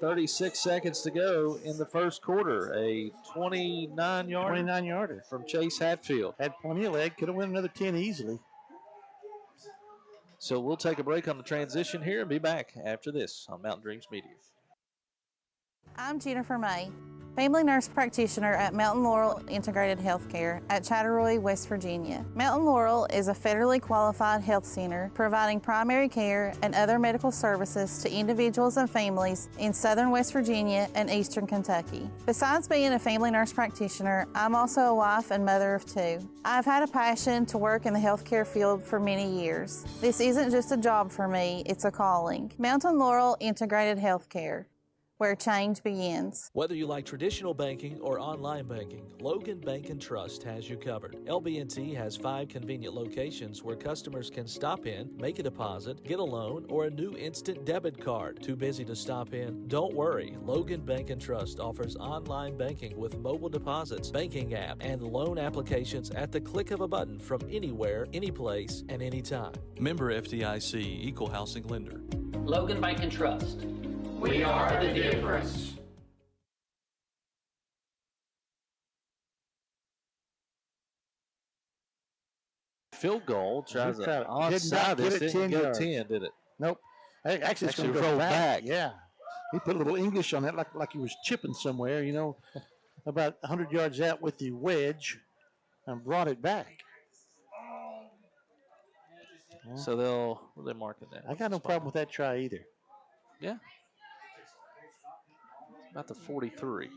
Speaker 2: 36 seconds to go in the first quarter. A 29-yarder.
Speaker 1: 29-yarder.
Speaker 2: From Chase Hatfield.
Speaker 1: Had plenty of leg. Could have won another 10 easily.
Speaker 2: So we'll take a break on the transition here and be back after this on Mountain Dreams Media.
Speaker 3: I'm Jennifer May, family nurse practitioner at Mountain Laurel Integrated Healthcare at Chatteroy, West Virginia. Mountain Laurel is a federally qualified health center providing primary care and other medical services to individuals and families in southern West Virginia and eastern Kentucky. Besides being a family nurse practitioner, I'm also a wife and mother of two. I've had a passion to work in the healthcare field for many years. This isn't just a job for me, it's a calling. Mountain Laurel Integrated Healthcare, where change begins.
Speaker 4: Whether you like traditional banking or online banking, Logan Bank and Trust has you covered. LB&T has 5 convenient locations where customers can stop in, make a deposit, get a loan, or a new instant debit card. Too busy to stop in? Don't worry. Logan Bank and Trust offers online banking with mobile deposits, banking app, and loan applications at the click of a button from anywhere, anyplace, and anytime.
Speaker 5: Member FDIC, Equal Housing Lender.
Speaker 6: Logan Bank and Trust.
Speaker 7: We are the difference.
Speaker 2: Field goal. Tries
Speaker 1: Did
Speaker 2: to
Speaker 1: not
Speaker 2: onside.
Speaker 1: get
Speaker 2: This
Speaker 1: it
Speaker 2: didn't
Speaker 1: 10
Speaker 2: go
Speaker 1: yards.
Speaker 2: 10, did it?
Speaker 1: Nope. Actually, it's going to
Speaker 2: roll
Speaker 1: go back.
Speaker 2: back.
Speaker 1: Yeah. He put a little English on that like he was chipping somewhere, about 100 yards out with the wedge and brought it back.
Speaker 2: So what are they marking that?
Speaker 1: I got no problem with that try either.
Speaker 2: Yeah. About the 43.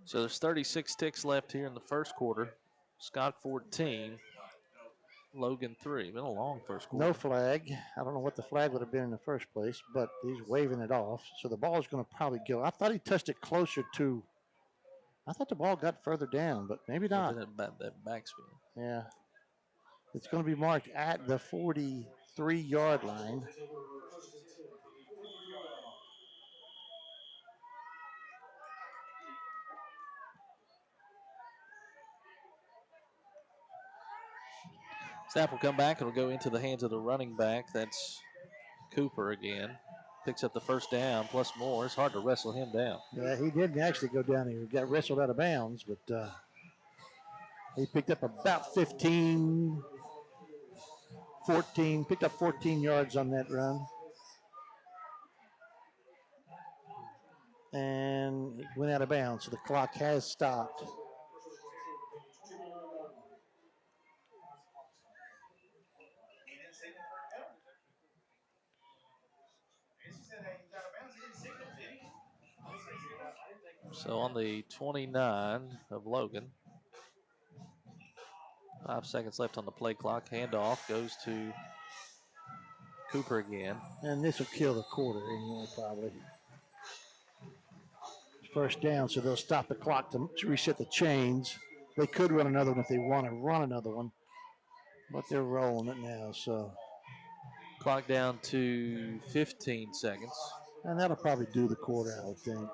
Speaker 2: So there's 36 ticks left here in the first quarter. Scott 14, Logan 3. Been a long first quarter.
Speaker 1: No flag. I don't know what the flag would have been in the first place, but he's waving it off. So the ball is going to probably go. I thought he touched it closer to. I thought the ball got further down, but maybe not.
Speaker 2: That backspin.
Speaker 1: Yeah. It's going to be marked at the 43-yard line.
Speaker 2: Snap will come back. It'll go into the hands of the running back. That's Cooper again. Picks up the first down plus more. It's hard to wrestle him down.
Speaker 1: Yeah, he didn't actually go down. He got wrestled out of bounds, but he picked up about 15, 14, picked up 14 yards on that run. And he went out of bounds, so the clock has stopped.
Speaker 2: So on the 29 of Logan, 5 seconds left on the play clock. Handoff goes to Cooper again.
Speaker 1: And this will kill the quarter anyway, probably. First down, so they'll stop the clock to reset the chains. They could run another one if they want to run another one, but they're rolling it now. So
Speaker 2: clock down to 15 seconds.
Speaker 1: And that'll probably do the quarter, I would think.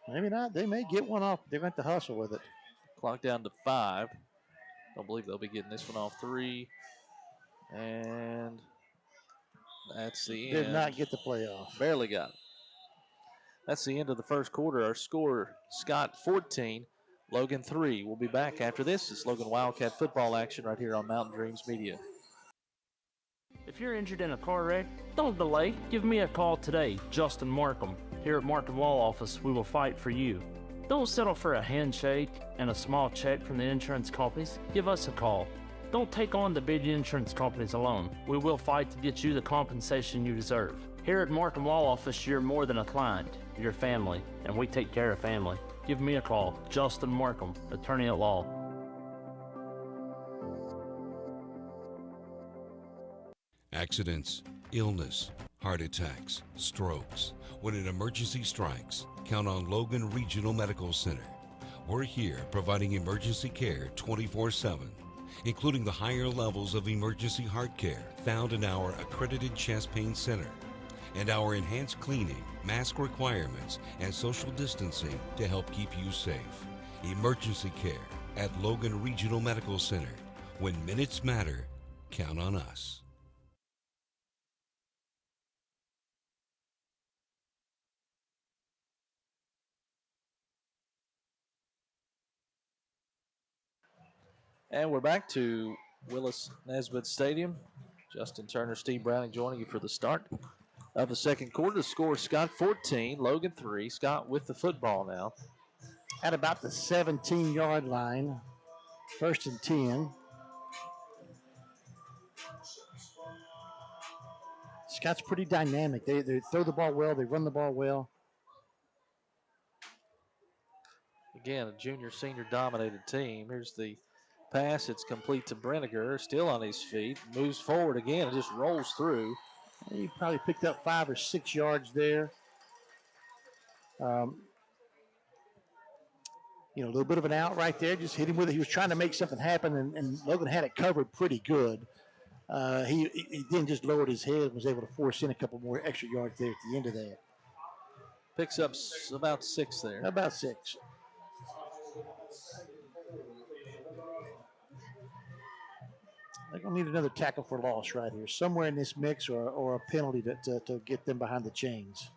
Speaker 1: Maybe not. They may get one off. They're going to have to hustle with it.
Speaker 2: Clock down to 5. Don't believe they'll be getting this one off 3. And that's the end.
Speaker 1: Did not get the playoff.
Speaker 2: Barely got it. That's the end of the first quarter. Our score, Scott 14, Logan 3. We'll be back after this. It's Logan Wildcat football action right here on Mountain Dreams Media.
Speaker 8: If you're injured in a car wreck, don't delay. Give me a call today, Justin Markham. Here at Markham Law Office, we will fight for you. Don't settle for a handshake and a small check from the insurance companies. Give us a call. Don't take on the big insurance companies alone. We will fight to get you the compensation you deserve. Here at Markham Law Office, you're more than a client. You're family, and we take care of family. Give me a call, Justin Markham, attorney at law.
Speaker 9: Accidents, illness, heart attacks, strokes. When an emergency strikes, count on Logan Regional Medical Center. We're here providing emergency care 24/7, including the higher levels of emergency heart care found in our accredited chest pain center, and our enhanced cleaning, mask requirements, and social distancing to help keep you safe. Emergency care at Logan Regional Medical Center. When minutes matter, count on us.
Speaker 2: And we're back to Willis Nesbitt Stadium. Justin Turner, Steve Browning joining you for the start of the second quarter. The score, Scott 14, Logan 3. Scott with the football now.
Speaker 1: At about the 17-yard line, 1st and 10. Scott's pretty dynamic. They throw the ball well. They run the ball well.
Speaker 2: Again, a junior-senior dominated team. Here's the pass. It's complete to Brenniger, still on his feet. Moves forward again and just rolls through.
Speaker 1: He probably picked up 5 or 6 yards there. A little bit of an out right there. Just hit him with it. He was trying to make something happen, and Logan had it covered pretty good. He then just lowered his head and was able to force in a couple more extra yards there at the end of that.
Speaker 2: Picks up about 6 there.
Speaker 1: About 6. They're going to need another tackle for loss right here, somewhere in this mix, or a penalty to get them behind the chains.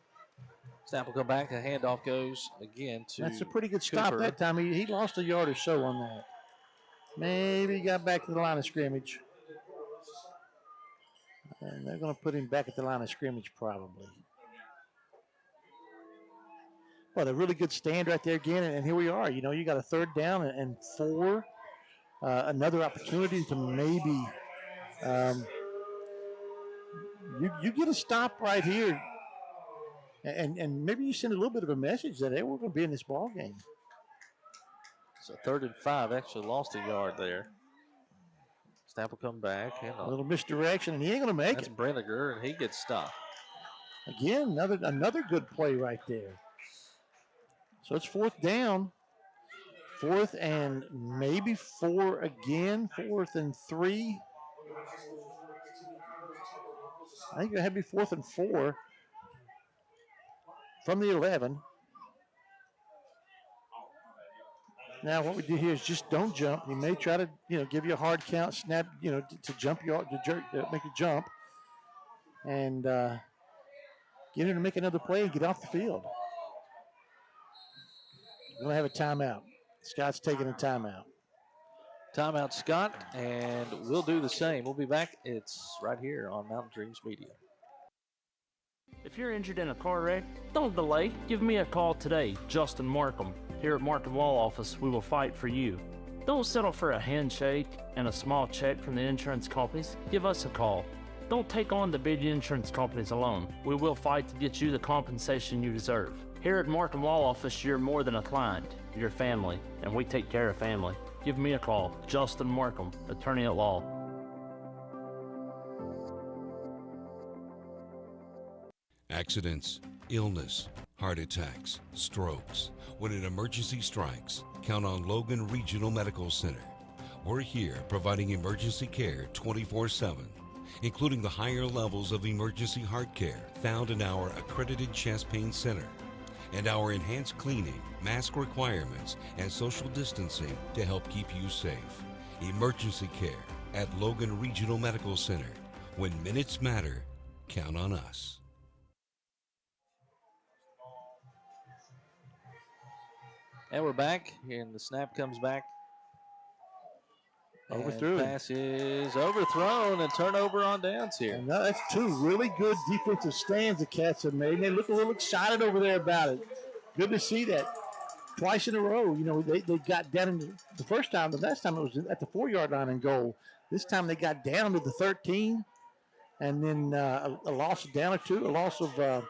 Speaker 2: Snap will go back. The handoff goes again to
Speaker 1: That's a pretty good stop
Speaker 2: Cooper.
Speaker 1: that time. He lost a yard or so on that. Maybe he got back to the line of scrimmage. And they're going to put him back at the line of scrimmage probably. Well, a really good stand right there again, and here we are. You got a 3rd down and 4. Another opportunity to maybe you get a stop right here, and maybe you send a little bit of a message that, hey, we're going to be in this ball game.
Speaker 2: So 3rd and 5, actually lost a yard there. Snap will come back. And
Speaker 1: a little misdirection, and he ain't going to make
Speaker 2: That's
Speaker 1: it.
Speaker 2: Brenniger, and he gets stopped.
Speaker 1: Again, another good play right there. So it's 4th down. 4th and maybe 4 again. 4th and 3. I think it had to be 4th and 4 from the 11. Now what we do here is just don't jump. He may try to, give you a hard count, snap, to jump you, to jerk, make a jump, and get him to make another play and get off the field. We're going to have a timeout. Scott's taking a timeout.
Speaker 2: Timeout, Scott, and we'll do the same. We'll be back. It's right here on Mountain Dreams Media.
Speaker 8: If you're injured in a car wreck, don't delay. Give me a call today, Justin Markham. Here at Markham Law Office, we will fight for you. Don't settle for a handshake and a small check from the insurance companies. Give us a call. Don't take on the big insurance companies alone. We will fight to get you the compensation you deserve. Here at Markham Law Office, you're more than a client. You're family, and we take care of family. Give me a call, Justin Markham, attorney at law.
Speaker 9: Accidents, illness, heart attacks, strokes. When an emergency strikes, count on Logan Regional Medical Center. We're here providing emergency care 24/7, including the higher levels of emergency heart care found in our accredited chest pain center, and our enhanced cleaning, mask requirements, and social distancing to help keep you safe. Emergency care at Logan Regional Medical Center. When minutes matter, count on us.
Speaker 2: And we're back, and the snap comes back.
Speaker 1: Overthrew.
Speaker 2: Pass is overthrown and turnover on downs here.
Speaker 1: And that's two really good defensive stands the Cats have made. And they look a little excited over there about it. Good to see that. Twice in a row, you know, they got down in the first time. The last time it was at the 4-yard line and goal. This time they got down to the 13, and then a loss of down or two, a loss of, no,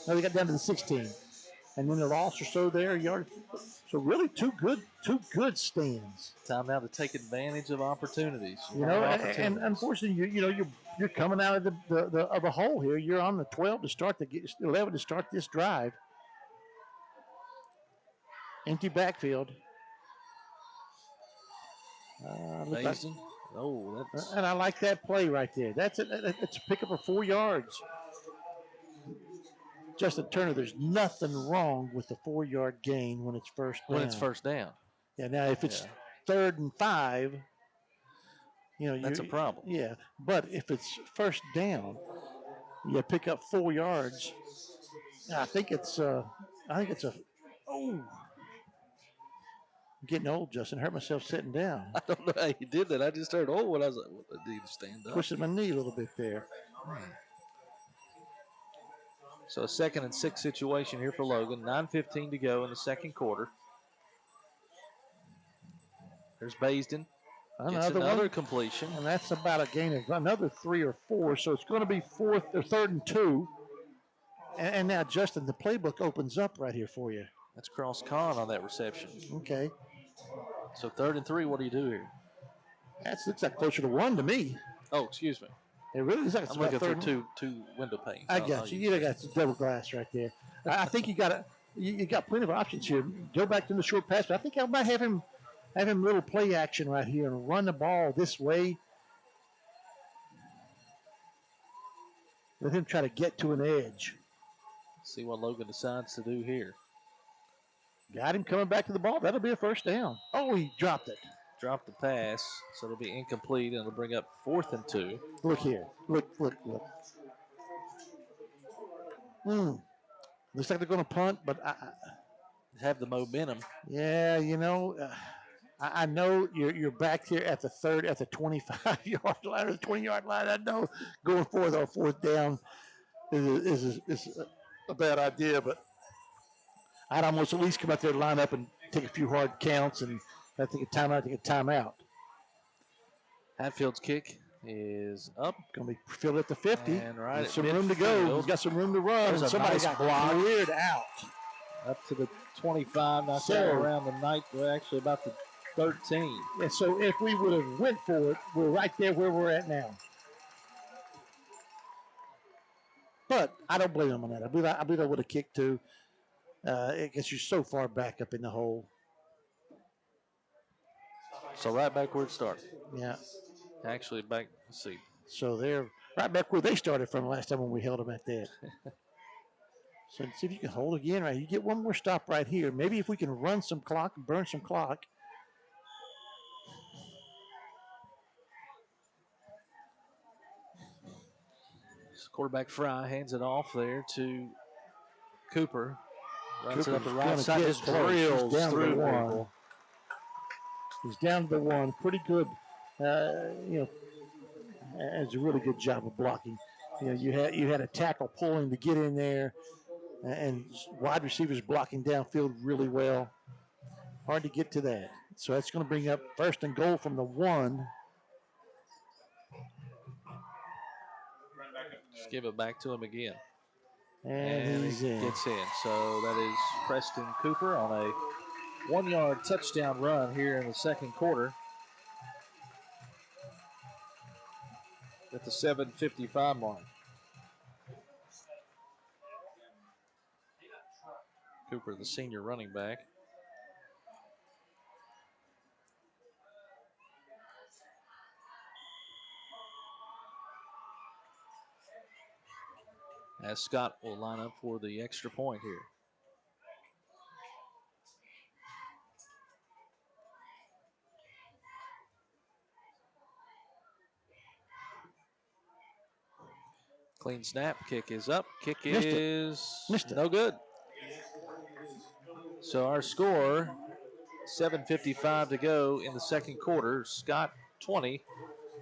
Speaker 1: they got down to the 16. And then a loss or so there, a yard. So really two good stands.
Speaker 2: Time now to take advantage of opportunities.
Speaker 1: You know, and unfortunately, you're coming out of the hole here. You're on the 12 to start 11 to start this drive. Empty backfield. And I like that play right there. That's a pickup of 4 yards. Justin Turner, there's nothing wrong with the 4-yard gain when it's first down.
Speaker 2: When it's first down.
Speaker 1: Yeah, now if it's 3rd and 5, you know,
Speaker 2: that's a problem.
Speaker 1: Yeah, but if it's first down, you pick up 4 yards. I think it's I'm getting old, Justin. Hurt myself sitting down.
Speaker 2: I don't know how you did that. I just heard when I was like, what, I need to stand up.
Speaker 1: Twisted my knee a little bit there.
Speaker 2: So a 2nd and 6 situation here for Logan. 9:15 to go in the second quarter. There's Baysden. Another completion.
Speaker 1: And that's about a gain of another 3 or 4. So it's going to be 3rd and 2. And now, Justin, the playbook opens up right here for you.
Speaker 2: That's Cross Con on that reception.
Speaker 1: Okay.
Speaker 2: So 3rd and 3, what do you do here?
Speaker 1: That looks like closer to 1 to me.
Speaker 2: Oh, excuse me.
Speaker 1: It really is like
Speaker 2: I'm looking for two window panes.
Speaker 1: I got you. You got double glass right there. I think you got plenty of options here. Go back to the short pass, but I think I might have him little play action right here and run the ball this way. Let him try to get to an edge.
Speaker 2: See what Logan decides to do here.
Speaker 1: Got him coming back to the ball. That'll be a first down. Oh, he dropped it.
Speaker 2: Dropped the pass, so it'll be incomplete, and it'll bring up 4th and 2.
Speaker 1: Look here. Look. Looks like they're going to punt, but
Speaker 2: have the momentum.
Speaker 1: Yeah, you know, I know you're back here at the 25-yard line or the 20-yard line. I know going forward on 4th down is a bad idea, but I'd almost at least come out there, line up, and take a few hard counts, and I take a timeout.
Speaker 2: Hatfield's kick is up.
Speaker 1: Going to be filled at the 50.
Speaker 2: And right
Speaker 1: some room to go. He's got some room to run.
Speaker 2: There's
Speaker 1: somebody
Speaker 2: nice
Speaker 1: got cleared out.
Speaker 2: Up to the 25. Now around the night. We're actually about the 13.
Speaker 1: Yeah, so if we would have went for it, we're right there where we're at now. But I don't blame him on that. I believe I would have kicked too. I guess you're so far back up in the hole.
Speaker 2: So right back where it started.
Speaker 1: Yeah.
Speaker 2: Actually back, let's see.
Speaker 1: So they're right back where they started from last time when we held them at that. So see if you can hold again right. You get one more stop right here. Maybe if we can run some clock and burn some clock.
Speaker 2: Quarterback Fry hands it off there to Cooper. Runs it up the
Speaker 1: Cooper's
Speaker 2: right side, just drills through people.
Speaker 1: He's down to the 1. Pretty good. It's a really good job of blocking. You know, you had a tackle pulling to get in there, and wide receivers blocking downfield really well. Hard to get to that. So that's going to bring up 1st and goal from the 1.
Speaker 2: Just give it back to him again.
Speaker 1: And he's in.
Speaker 2: Gets in. So that is Preston Cooper on a 1-yard touchdown run here in the second quarter. At the 7:55 mark. Harper, the senior running back. As Scott will line up for the extra point here. Clean snap, kick is up, kick is no good. So our score, 7:55 to go in the second quarter. Scott 20,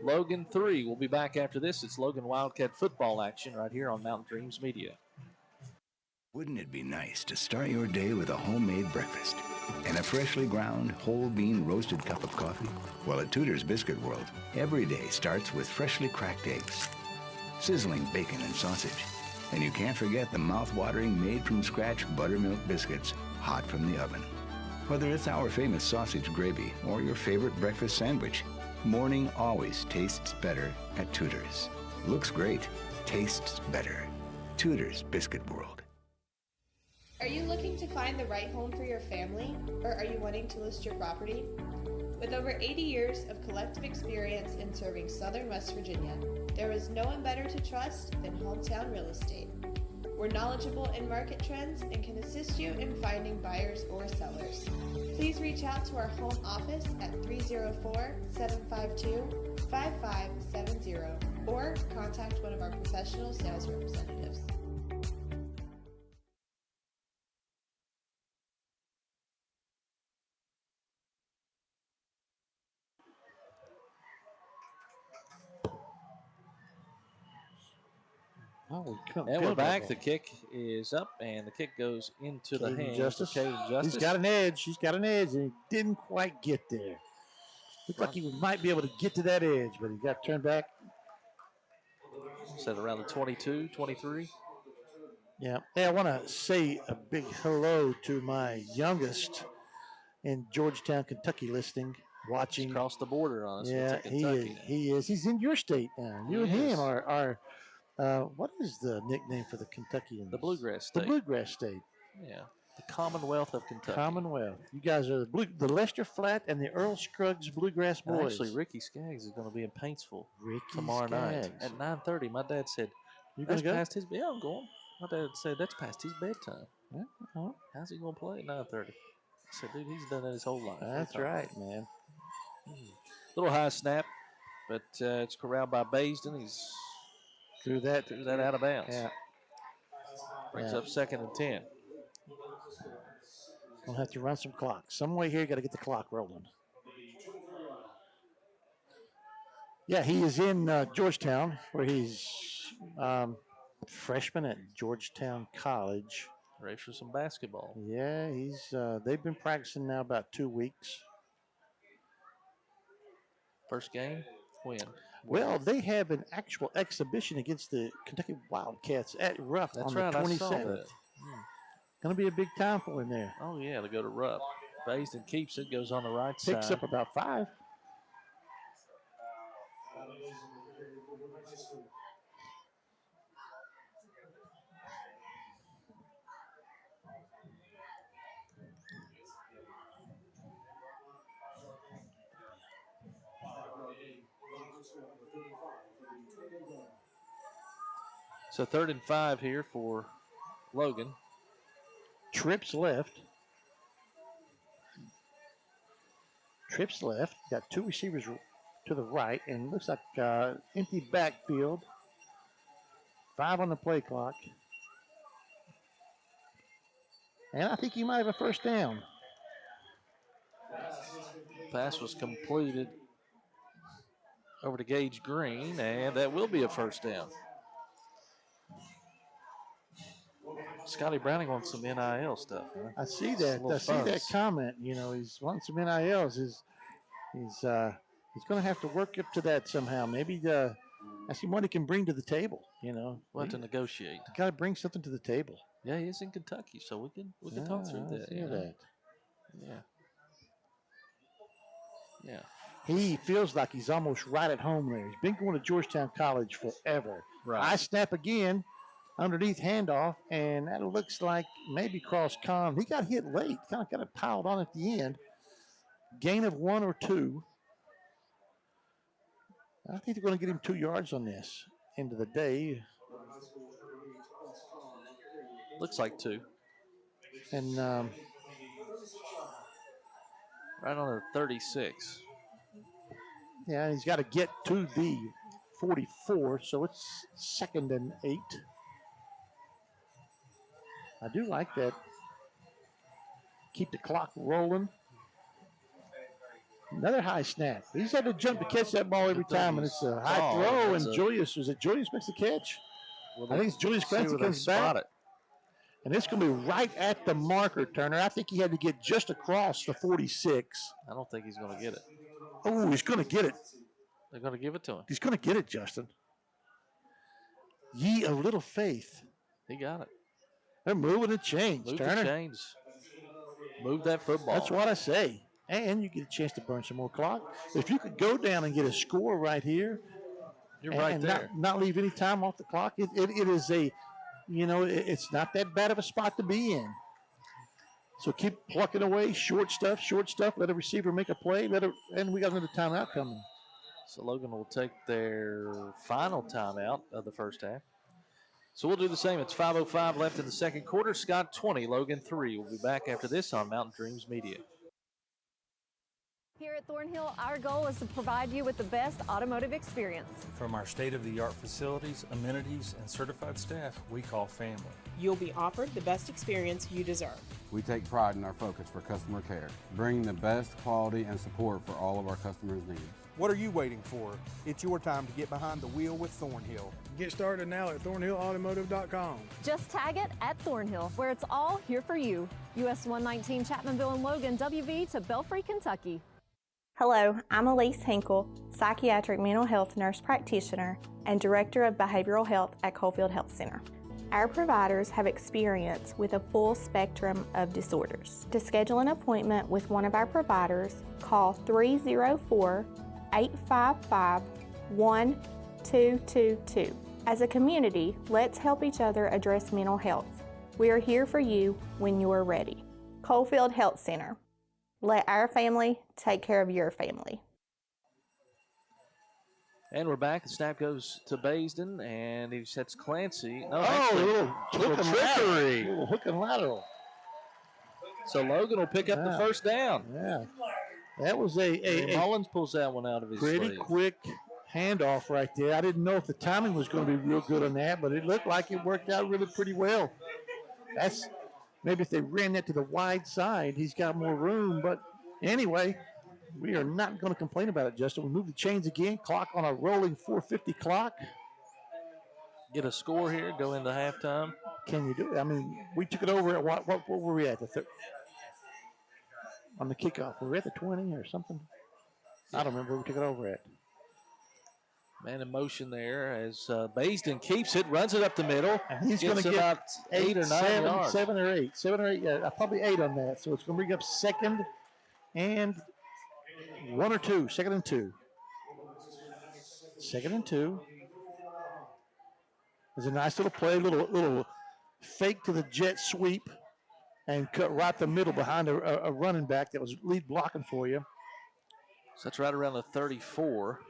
Speaker 2: Logan 3. We'll be back after this. It's Logan Wildcat football action right here on Mountain Dreams Media.
Speaker 10: Wouldn't it be nice to start your day with a homemade breakfast and a freshly ground whole bean roasted cup of coffee? Well, at Tudor's Biscuit World, every day starts with freshly cracked eggs, sizzling bacon and sausage, and you can't forget the mouth-watering made-from-scratch buttermilk biscuits hot from the oven. Whether it's our famous sausage gravy or your favorite breakfast sandwich, morning always tastes better at Tudor's. Looks great, tastes better. Tudor's Biscuit World.
Speaker 11: Are you looking to find the right home for your family, or are you wanting to list your property? With over 80 years of collective experience in serving Southern West Virginia, there is no one better to trust than Hometown Real Estate. We're knowledgeable in market trends and can assist you in finding buyers or sellers. Please reach out to our home office at 304-752-5570 or contact one of our professional sales representatives.
Speaker 2: And we're back. The kick is up, and the kick goes into the hands of Caden Justice.
Speaker 1: He's got an edge. He's got an edge, and he didn't quite get there. Looked like he might be able to get to that edge, but he got turned back.
Speaker 2: Said around the 22, 23.
Speaker 1: Yeah. Hey, I want to say a big hello to my youngest in Georgetown, Kentucky listening, watching.
Speaker 2: He's across the border on us.
Speaker 1: Yeah, he is. He's in your state now. You and him are what is the nickname for the Kentuckians?
Speaker 2: The Bluegrass State.
Speaker 1: The Bluegrass State.
Speaker 2: Yeah. The Commonwealth of Kentucky.
Speaker 1: Commonwealth. You guys are the Lester Flatt and the Earl Scruggs Bluegrass Boys.
Speaker 2: Actually, Ricky Skaggs is going to be in Paintsville tomorrow night at 9:30. My dad said,
Speaker 1: "You going to go?"
Speaker 2: Past his, yeah, I'm going. My dad said that's past his bedtime.
Speaker 1: Yeah. Uh-huh.
Speaker 2: How's he going to play at 9:30? I said, dude, he's done that his whole life.
Speaker 1: That's right, man.
Speaker 2: Little high snap, but it's corralled by Baysden. He's threw that out of bounds.
Speaker 1: Yeah.
Speaker 2: Brings up 2nd and 10.
Speaker 1: We'll have to run some clock. Some way here, you got to get the clock rolling. Yeah, he is in Georgetown, where he's freshman at Georgetown College.
Speaker 2: Ready for some basketball.
Speaker 1: Yeah, he's. They've been practicing now about 2 weeks.
Speaker 2: First game, win.
Speaker 1: Well, they have an actual exhibition against the Kentucky Wildcats at Rupp on the 27th. Going to be a big time for him there.
Speaker 2: Oh, yeah, to go to Rupp. Baysden keeps it, goes on the right side.
Speaker 1: Picks up about 5.
Speaker 2: So 3rd and 5 here for Logan.
Speaker 1: Trips left. Got 2 receivers to the right, and looks like empty backfield. 5 on the play clock. And I think he might have a first down.
Speaker 2: Pass was completed over to Gage Green, and that will be a first down. Scotty Browning wants some NIL stuff. Huh?
Speaker 1: I see that. I see that comment. You know, he's wanting some NILs. He's going to have to work up to that somehow. Maybe I see what he can bring to the table. You know,
Speaker 2: we'll have to negotiate.
Speaker 1: Got to bring something to the table.
Speaker 2: Yeah, he's in Kentucky, so we can talk through that. Yeah.
Speaker 1: He feels like he's almost right at home there. He's been going to Georgetown College forever.
Speaker 2: Right.
Speaker 1: I snap again. underneath handoff, and that looks like maybe cross con. He got hit late, kind of got it piled on at the end. Gain of 1 or 2. I think they're going to get him 2 yards on this. End of the day.
Speaker 2: Looks like 2.
Speaker 1: And
Speaker 2: right on the 36.
Speaker 1: Yeah, he's got to get to the 44, so it's 2nd and 8. I do like that. Keep the clock rolling. Another high snap. He's had to jump to catch that ball every time, and it's a high throw. And Julius, was it Julius makes the catch?
Speaker 2: Well,
Speaker 1: I think it's Julius Clancy comes back. And it's going to be right at the marker, Turner. I think he had to get just across the 46.
Speaker 2: I don't think he's going to get it.
Speaker 1: Oh, he's going to get it.
Speaker 2: They're going to give it to him.
Speaker 1: He's going to get it, Justin. Ye of little faith.
Speaker 2: He got it.
Speaker 1: They're moving the chains,
Speaker 2: Move
Speaker 1: Turner.
Speaker 2: the chains. Move that football.
Speaker 1: That's what I say. And you get a chance to burn some more clock. If you could go down and get a score right here.
Speaker 2: You're right
Speaker 1: and
Speaker 2: there.
Speaker 1: Not leave any time off the clock. It is a, it's not that bad of a spot to be in. So keep plucking away, short stuff. Let a receiver make a play. And we got another timeout coming.
Speaker 2: So Logan will take their final timeout of the first half. So we'll do the same. It's 5:05 left in the second quarter. Scott 20, Logan 3. We'll be back after this on Mountain Dreams Media.
Speaker 12: Here at Thornhill, our goal is to provide you with the best automotive experience.
Speaker 13: From our state-of-the-art facilities, amenities, and certified staff we call family.
Speaker 14: You'll be offered the best experience you deserve.
Speaker 15: We take pride in our focus for customer care, bringing the best quality and support for all of our customers' needs.
Speaker 16: What are you waiting for? It's your time to get behind the wheel with Thornhill.
Speaker 17: Get started now at thornhillautomotive.com.
Speaker 12: Just tag it at Thornhill, where it's all here for you. US 119 Chapmanville and Logan, WV to Belfry, Kentucky.
Speaker 18: Hello, I'm Elise Hinkle, psychiatric mental health nurse practitioner and director of behavioral health at Coalfield Health Center. Our providers have experience with a full spectrum of disorders. To schedule an appointment with one of our providers, call 304-855-1222. As a community, let's help each other address mental health. We are here for you when you are ready. Coalfield Health Center. Let our family take care of your family.
Speaker 2: And we're back. The snap goes to Baysden, and he sets Clancy. No,
Speaker 1: little trickery. Little hook and lateral.
Speaker 2: So Logan will pick up the first down.
Speaker 1: Yeah. That was a
Speaker 2: Mullins pulls that one out of his
Speaker 1: pretty
Speaker 2: sleeve.
Speaker 1: Quick handoff right there. I didn't know if the timing was going to be real good on that, but it looked like it worked out really pretty well. That's maybe if they ran that to the wide side, he's got more room. But anyway, we are not going to complain about it, Justin. We move the chains again. Clock on a rolling 4:50 clock.
Speaker 2: Get a score here, go into halftime.
Speaker 1: Can you do it? I mean, we took it over at what were we at? On the kickoff. Were we at the 20 or something? I don't remember where we took it over at.
Speaker 2: Man in motion there as Baysden keeps it, runs it up the middle.
Speaker 1: And he's going to get
Speaker 2: about 8 or 9 yards.
Speaker 1: 7 or 8. 7 or 8, yeah, probably 8 on that. So it's going to bring up 2nd and 1 or 2. 2nd and 2. 2nd and 2. There's a nice little play, little fake to the jet sweep, and cut right the middle behind a running back that was lead blocking for you.
Speaker 2: So that's right around the 34.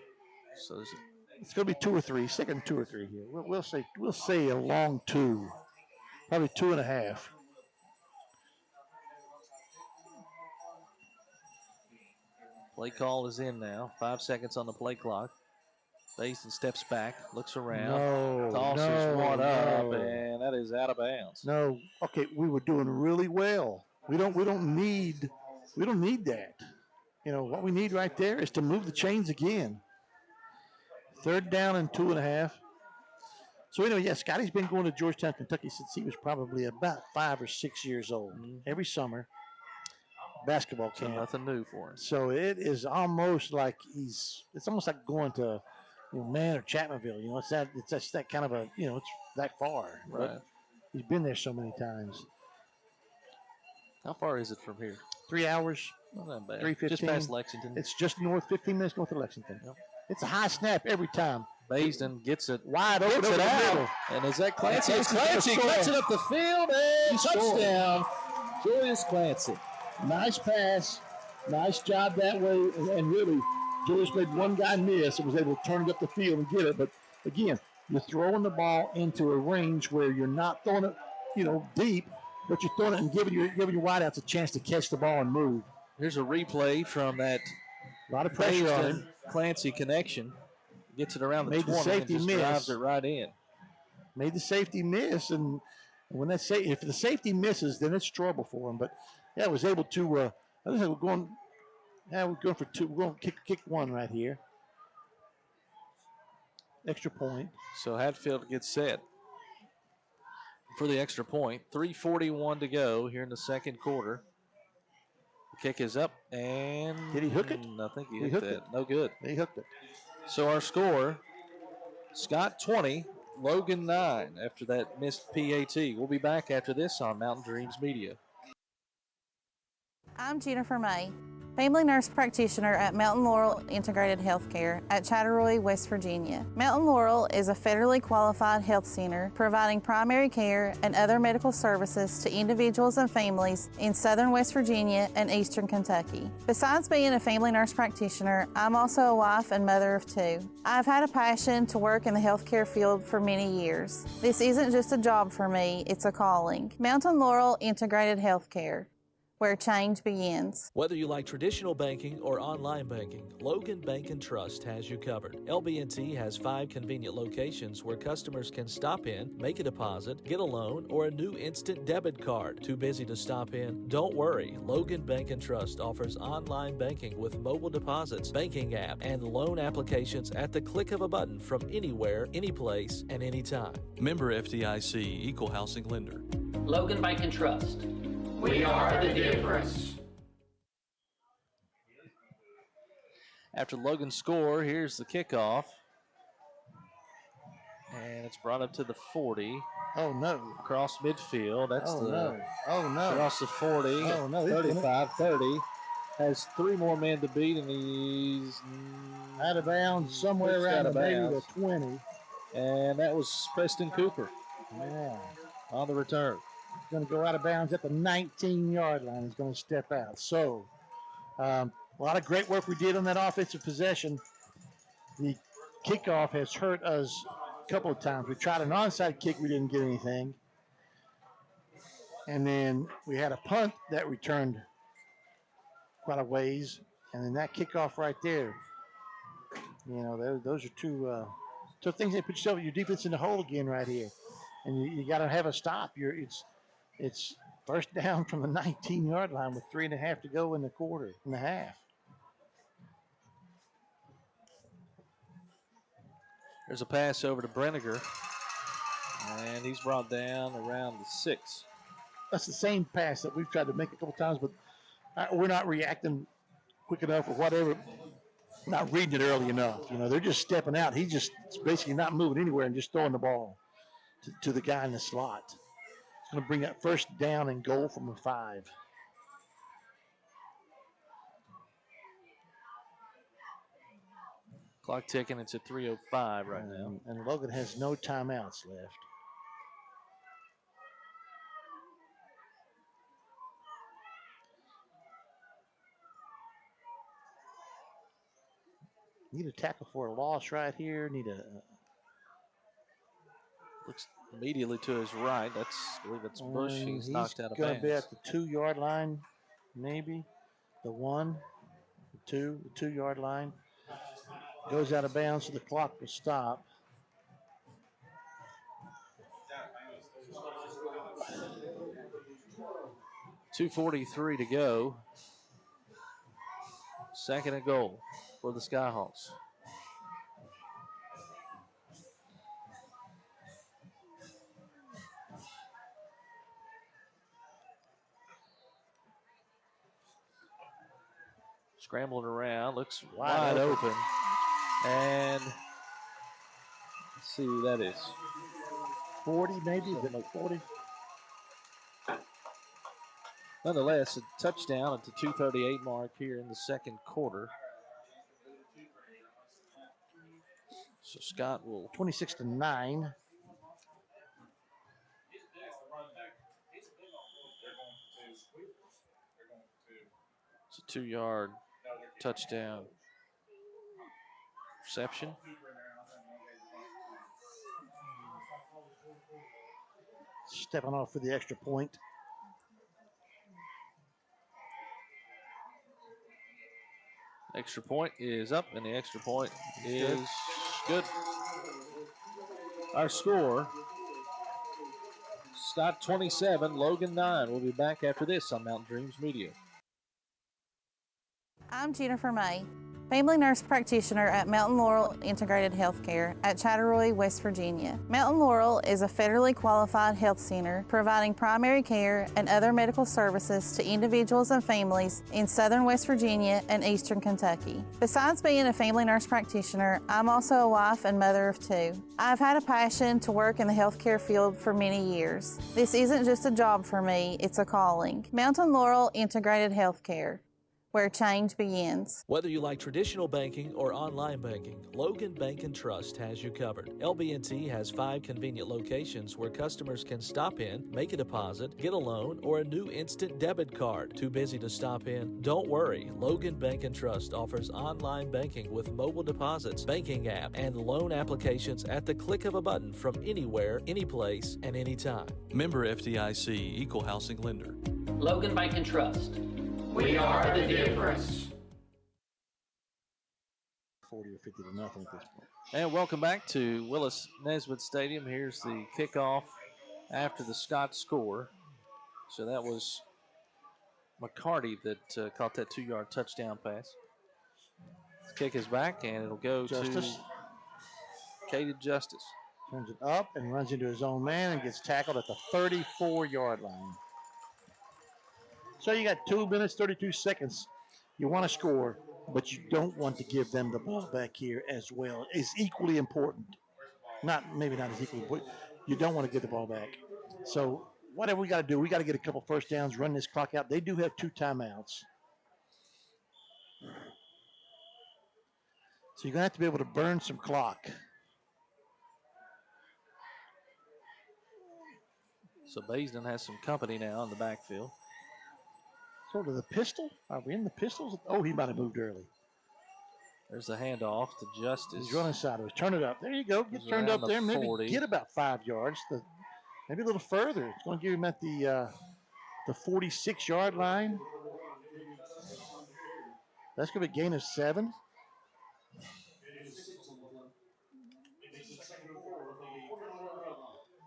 Speaker 2: So
Speaker 1: it's going to be 2 or 3, 2nd 2 or 3 here. We'll say a long 2, probably 2.5.
Speaker 2: Play call is in now. 5 seconds on the play clock. Baysden steps back, looks around, tosses one up, and that is out of bounds.
Speaker 1: No, okay, we were doing really well. We don't need that. You know what we need right there is to move the chains again. 3rd down and 2.5. So anyway, yeah, Scotty's been going to Georgetown, Kentucky since he was probably about 5 or 6 years old. Every summer, basketball camp.
Speaker 2: So nothing new for him.
Speaker 1: So it is almost like it's almost like going to, Man or Chapmanville. It's just that kind of a, it's that far.
Speaker 2: Right.
Speaker 1: But he's been there so many times.
Speaker 2: How far is it from here?
Speaker 1: 3 hours.
Speaker 2: Not that bad.
Speaker 1: 3:15.
Speaker 2: Just past Lexington.
Speaker 1: It's just 15 minutes north of Lexington. Yep. It's a high snap every time.
Speaker 2: Baysden gets it.
Speaker 1: Wide open
Speaker 2: Gets it
Speaker 1: over the
Speaker 2: out.
Speaker 1: middle.
Speaker 2: And is that Clancy?
Speaker 1: And
Speaker 2: It's Clancy. Cuts it up the field and
Speaker 1: He scored.
Speaker 2: touchdown. Julius Clancy.
Speaker 1: Nice pass. Nice job that way. And really, Julius made one guy miss and was able to turn it up the field and get it. But again, you're throwing the ball into a range where you're not throwing it, deep, but you're throwing it and giving your wideouts a chance to catch the ball and move.
Speaker 2: Here's a replay from that
Speaker 1: A lot of pressure on him.
Speaker 2: Clancy connection. Gets it around the
Speaker 1: Made the
Speaker 2: 20
Speaker 1: safety
Speaker 2: and just
Speaker 1: miss.
Speaker 2: drives it right in.
Speaker 1: Made the safety miss, and when if the safety misses, then it's trouble for him. But yeah, was able to. I think we're going. Yeah, we're going for two. We're going to kick one right here. Extra point.
Speaker 2: So Hatfield gets set for the extra point. 3:41 to go here in the second quarter. The kick is up, and
Speaker 1: did he hook it?
Speaker 2: I think he hooked it. No good.
Speaker 1: He hooked it.
Speaker 2: So our score: Scott 20, Logan 9. After that missed PAT, we'll be back after this on Mountain Dreams Media.
Speaker 3: I'm Jennifer May, family nurse practitioner at Mountain Laurel Integrated Healthcare at Chatteroy, West Virginia. Mountain Laurel is a federally qualified health center providing primary care and other medical services to individuals and families in southern West Virginia and eastern Kentucky. Besides being a family nurse practitioner, I'm also a wife and mother of two. I've had a passion to work in the healthcare field for many years. This isn't just a job for me, it's a calling. Mountain Laurel Integrated Healthcare, where change begins.
Speaker 4: Whether you like traditional banking or online banking, Logan Bank and Trust has you covered. LB&T has 5 convenient locations where customers can stop in, make a deposit, get a loan, or a new instant debit card. Too busy to stop in? Don't worry. Logan Bank and Trust offers online banking with mobile deposits, banking app, and loan applications at the click of a button from anywhere, anyplace, and anytime.
Speaker 5: Member FDIC, Equal Housing Lender.
Speaker 6: Logan Bank and Trust.
Speaker 7: We are the difference.
Speaker 2: After Logan's score, here's the kickoff. And it's brought up to the 40.
Speaker 1: Oh, no.
Speaker 2: Across midfield. That's
Speaker 1: no. Oh, no.
Speaker 2: Across the 40.
Speaker 1: Oh, no.
Speaker 2: 35, 30. Has 3 more men to beat, and he's
Speaker 1: out of bounds somewhere around maybe the 20.
Speaker 2: And that was Preston Cooper.
Speaker 1: Yeah.
Speaker 2: On the return.
Speaker 1: He's going to go out of bounds at the 19-yard line. He's going to step out. So, a lot of great work we did on that offensive possession. The kickoff has hurt us a couple of times. We tried an onside kick. We didn't get anything. And then we had a punt that returned quite a ways. And then that kickoff right there. Those are two things that put your defense in the hole again right here. And you got to have a stop. It's first down from the 19-yard line with 3.5 to go in the quarter and a half.
Speaker 2: There's a pass over to Brenniger, and he's brought down around the 6.
Speaker 1: That's the same pass that we've tried to make a couple times, but we're not reacting quick enough or whatever. Not reading it early enough. They're just stepping out. He's just basically not moving anywhere and just throwing the ball to the guy in the slot. It's going to bring up first down and goal from a 5.
Speaker 2: Clock ticking. It's at 3:05 right now.
Speaker 1: And Logan has no timeouts left. Need a tackle for a loss right here.
Speaker 2: Looks immediately to his right. I believe that's Bush. He's knocked out of bounds.
Speaker 1: He's going to be at the 2-yard line, maybe. The 1, the 2-yard line. Goes out of bounds, so the clock will stop.
Speaker 2: .243 to go. Second and goal for the Skyhawks. Scrambling around, looks wide open. And let's see who that is.
Speaker 1: 40 maybe, is it like 40?
Speaker 2: Nonetheless, a touchdown at the 2:38 mark here in the second quarter. So Scott will
Speaker 1: 26-9.
Speaker 2: It's a 2-yard touchdown reception.
Speaker 1: Stepping off for the extra point.
Speaker 2: Extra point is up, and the extra point is good. Our score, Scott 27, Logan 9. We'll be back after this on Mountain Dreams Media.
Speaker 3: I'm Jennifer May, family nurse practitioner at Mountain Laurel Integrated Healthcare at Chatteroy, West Virginia. Mountain Laurel is a federally qualified health center providing primary care and other medical services to individuals and families in southern West Virginia and eastern Kentucky. Besides being a family nurse practitioner, I'm also a wife and mother of 2. I've had a passion to work in the healthcare field for many years. This isn't just a job for me, it's a calling. Mountain Laurel Integrated Healthcare, where change begins.
Speaker 4: Whether you like traditional banking or online banking, Logan Bank and Trust has you covered. LB&T has 5 convenient locations where customers can stop in, make a deposit, get a loan, or a new instant debit card. Too busy to stop in? Don't worry. Logan Bank and Trust offers online banking with mobile deposits, banking app, and loan applications at the click of a button from anywhere, anyplace, and anytime.
Speaker 5: Member FDIC, Equal Housing Lender.
Speaker 6: Logan Bank and Trust.
Speaker 7: We are the difference.
Speaker 1: 40 or 50 to nothing at this point.
Speaker 2: And welcome back to Willis Nesbitt Stadium. Here's the kickoff after the Scott score. So that was McCarty that caught that 2-yard touchdown pass. The kick is back, and it'll go
Speaker 1: Justice.
Speaker 2: to Caden Justice.
Speaker 1: Turns it up and runs into his own man and gets tackled at the 34-yard line. So you got 2 minutes, 32 seconds. You want to score, but you don't want to give them the ball back here as well. It's equally important. Maybe not as equally, but you don't want to get the ball back. So whatever we got to do, we got to get a couple first downs, run this clock out. They do have 2 timeouts. So you're going to have to be able to burn some clock.
Speaker 2: So Baysden has some company now in the backfield.
Speaker 1: Sort of the pistol? Are we in the pistols? Oh, he might have moved early.
Speaker 2: There's the handoff to Justice.
Speaker 1: He's running sideways. Turn it up. There you go. Get turned up there. Maybe get about 5 yards. Maybe a little further. It's going to give him at the 46-yard line. That's going to be a gain of 7.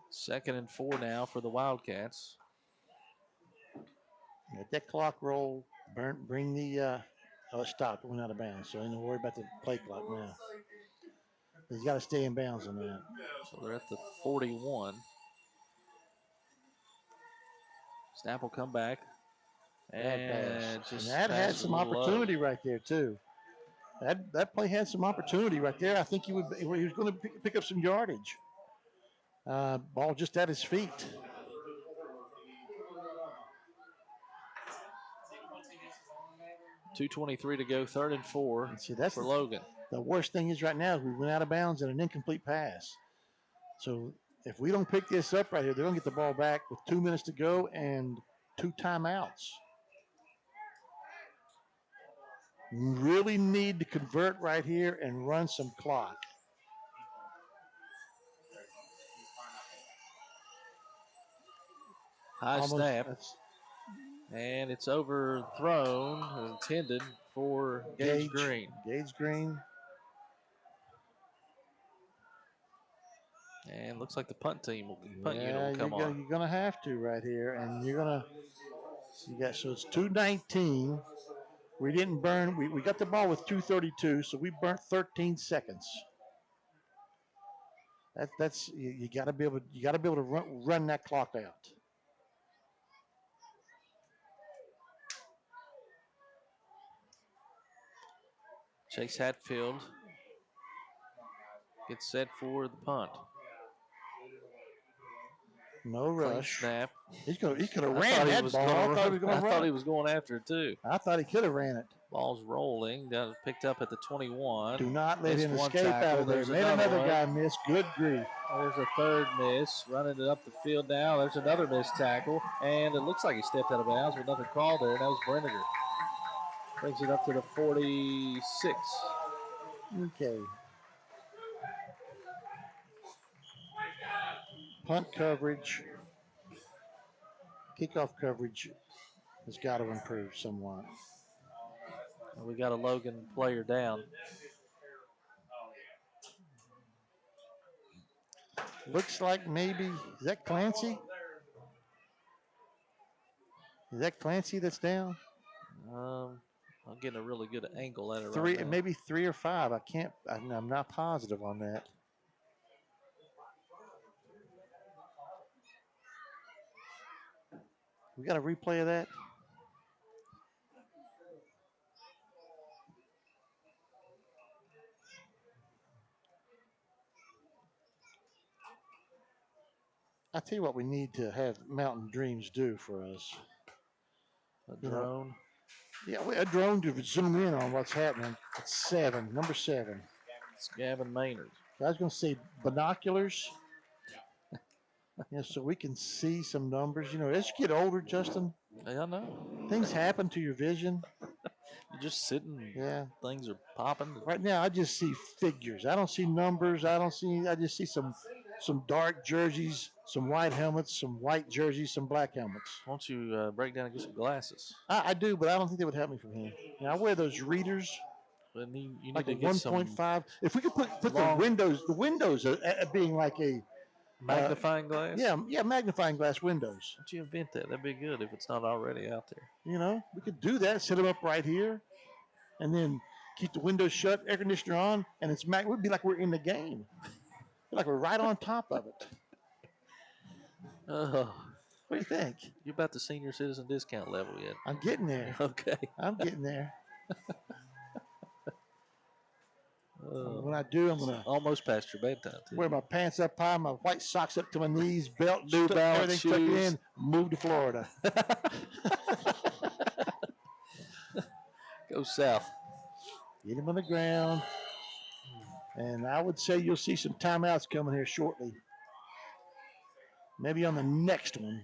Speaker 2: Second and 4 now for the Wildcats.
Speaker 1: Let that clock roll. Bring the it stopped. It went out of bounds. So ain't no worry about the play clock now. He's got to stay in bounds on that.
Speaker 2: So they're at the 41. Snap will come back. And
Speaker 1: that had some opportunity right there too. That play had some opportunity right there. I think he was going to pick up some yardage. Ball just at his feet.
Speaker 2: .223 to go, 3rd and 4 for Logan.
Speaker 1: The worst thing is right now is we went out of bounds and an incomplete pass. So if we don't pick this up right here, they're going to get the ball back with 2 minutes to go and 2 timeouts. Really need to convert right here and run some clock.
Speaker 2: High snap. And it's overthrown, intended for Gage Green.
Speaker 1: Gage Green.
Speaker 2: And looks like the punt unit will come on.
Speaker 1: You're going to have to right here. And you're going to, so it's 2:19. We didn't burn, we got the ball with 2:32, so we burnt 13 seconds. That's you got to be able to run that clock out.
Speaker 2: Chase Hatfield gets set for the punt.
Speaker 1: No rush.
Speaker 2: Snap.
Speaker 1: He could have ran that ball.
Speaker 2: I thought he was going after it too.
Speaker 1: I thought he could have ran it.
Speaker 2: Ball's rolling. Got picked up at the 21.
Speaker 1: Do not let him escape
Speaker 2: tackle.
Speaker 1: out of there.
Speaker 2: There's
Speaker 1: Made another guy miss. Good grief.
Speaker 2: There's a third miss. Running it up the field now. There's another missed tackle. And it looks like he stepped out of bounds with nothing called there. And that was Brenniger. Brings it up to the 46.
Speaker 1: Okay. Punt coverage. Kickoff coverage has got to improve somewhat.
Speaker 2: We got a Logan player down.
Speaker 1: Looks like maybe, is that Clancy? Is that Clancy that's down?
Speaker 2: I'm getting a really good angle at it.
Speaker 1: Three,
Speaker 2: right now.
Speaker 1: maybe 3 or 5. I'm not positive on that. We got a replay of that? I tell you what we need to have Mountain Dreams do for us.
Speaker 2: A drone?
Speaker 1: Yeah, a drone to zoom in on what's happening. It's 7, number 7.
Speaker 2: It's Gavin Maynard.
Speaker 1: I was going to say binoculars. So we can see some numbers. As you get older, Justin.
Speaker 2: Yeah, I know.
Speaker 1: Things happen to your vision.
Speaker 2: You're just sitting.
Speaker 1: Yeah.
Speaker 2: Things are popping.
Speaker 1: Right now, I just see figures. I don't see numbers. I just see some dark jerseys, some white helmets, some white jerseys, some black helmets.
Speaker 2: Why don't you break down and get some glasses?
Speaker 1: I do, but I don't think they would help me from here. I wear those readers.
Speaker 2: You need
Speaker 1: like
Speaker 2: to
Speaker 1: a
Speaker 2: get
Speaker 1: 1.5. If we could put the windows being like a
Speaker 2: magnifying glass.
Speaker 1: Yeah, magnifying glass windows.
Speaker 2: Why don't you invent that? That'd be good if it's not already out there.
Speaker 1: We could do that. Set them up right here, and then keep the windows shut, air conditioner on, and it would be like we're in the game, like we're right on top of it. What do you think?
Speaker 2: You about the senior citizen discount level yet?
Speaker 1: I'm getting there.
Speaker 2: Okay.
Speaker 1: I'm getting there. When I do, I'm going to
Speaker 2: almost past your bedtime.
Speaker 1: Wear my pants up high, my white socks up to my knees, belt,
Speaker 2: New Balance
Speaker 1: everything tucked
Speaker 2: shoes.
Speaker 1: in, move to Florida.
Speaker 2: Go south.
Speaker 1: Get him on the ground. And I would say you'll see some timeouts coming here shortly. Maybe on the next one,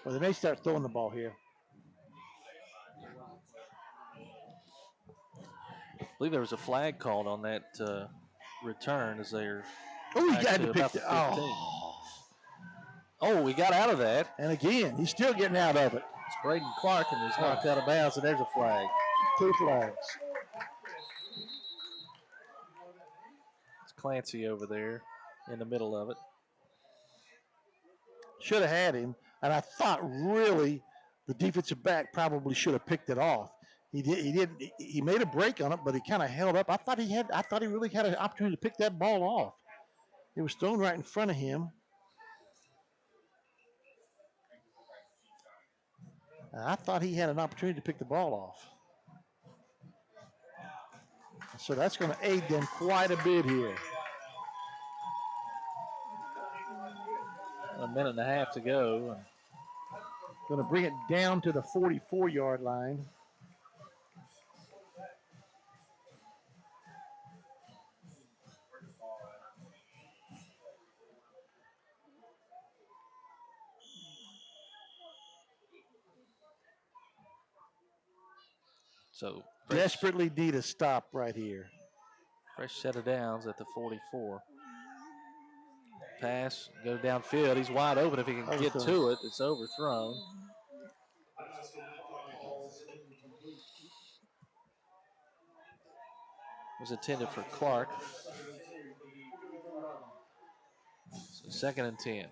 Speaker 1: or they may start throwing the ball here.
Speaker 2: I believe there was a flag called on that return as they're.
Speaker 1: Oh, he got to pick it.
Speaker 2: Oh, we got out of that.
Speaker 1: And again, he's still getting out of it.
Speaker 2: It's Braden Clark, and he's knocked out of bounds, and there's a flag.
Speaker 1: 2 flags.
Speaker 2: It's Clancy over there in the middle of it.
Speaker 1: Should have had him, and I thought really the defensive back probably should have picked it off. He didn't. He made a break on it, but he kind of held up. I thought he really had an opportunity to pick that ball off. It was thrown right in front of him. And I thought he had an opportunity to pick the ball off. So that's going to aid them quite a bit here.
Speaker 2: A minute and a half to go.
Speaker 1: Going to bring it down to the 44-yard line.
Speaker 2: So
Speaker 1: desperately need a stop right here.
Speaker 2: Fresh set of downs at the 44. Pass, go downfield. He's wide open if he can get to it. It's overthrown. It was intended for Clark. So 2nd and 10.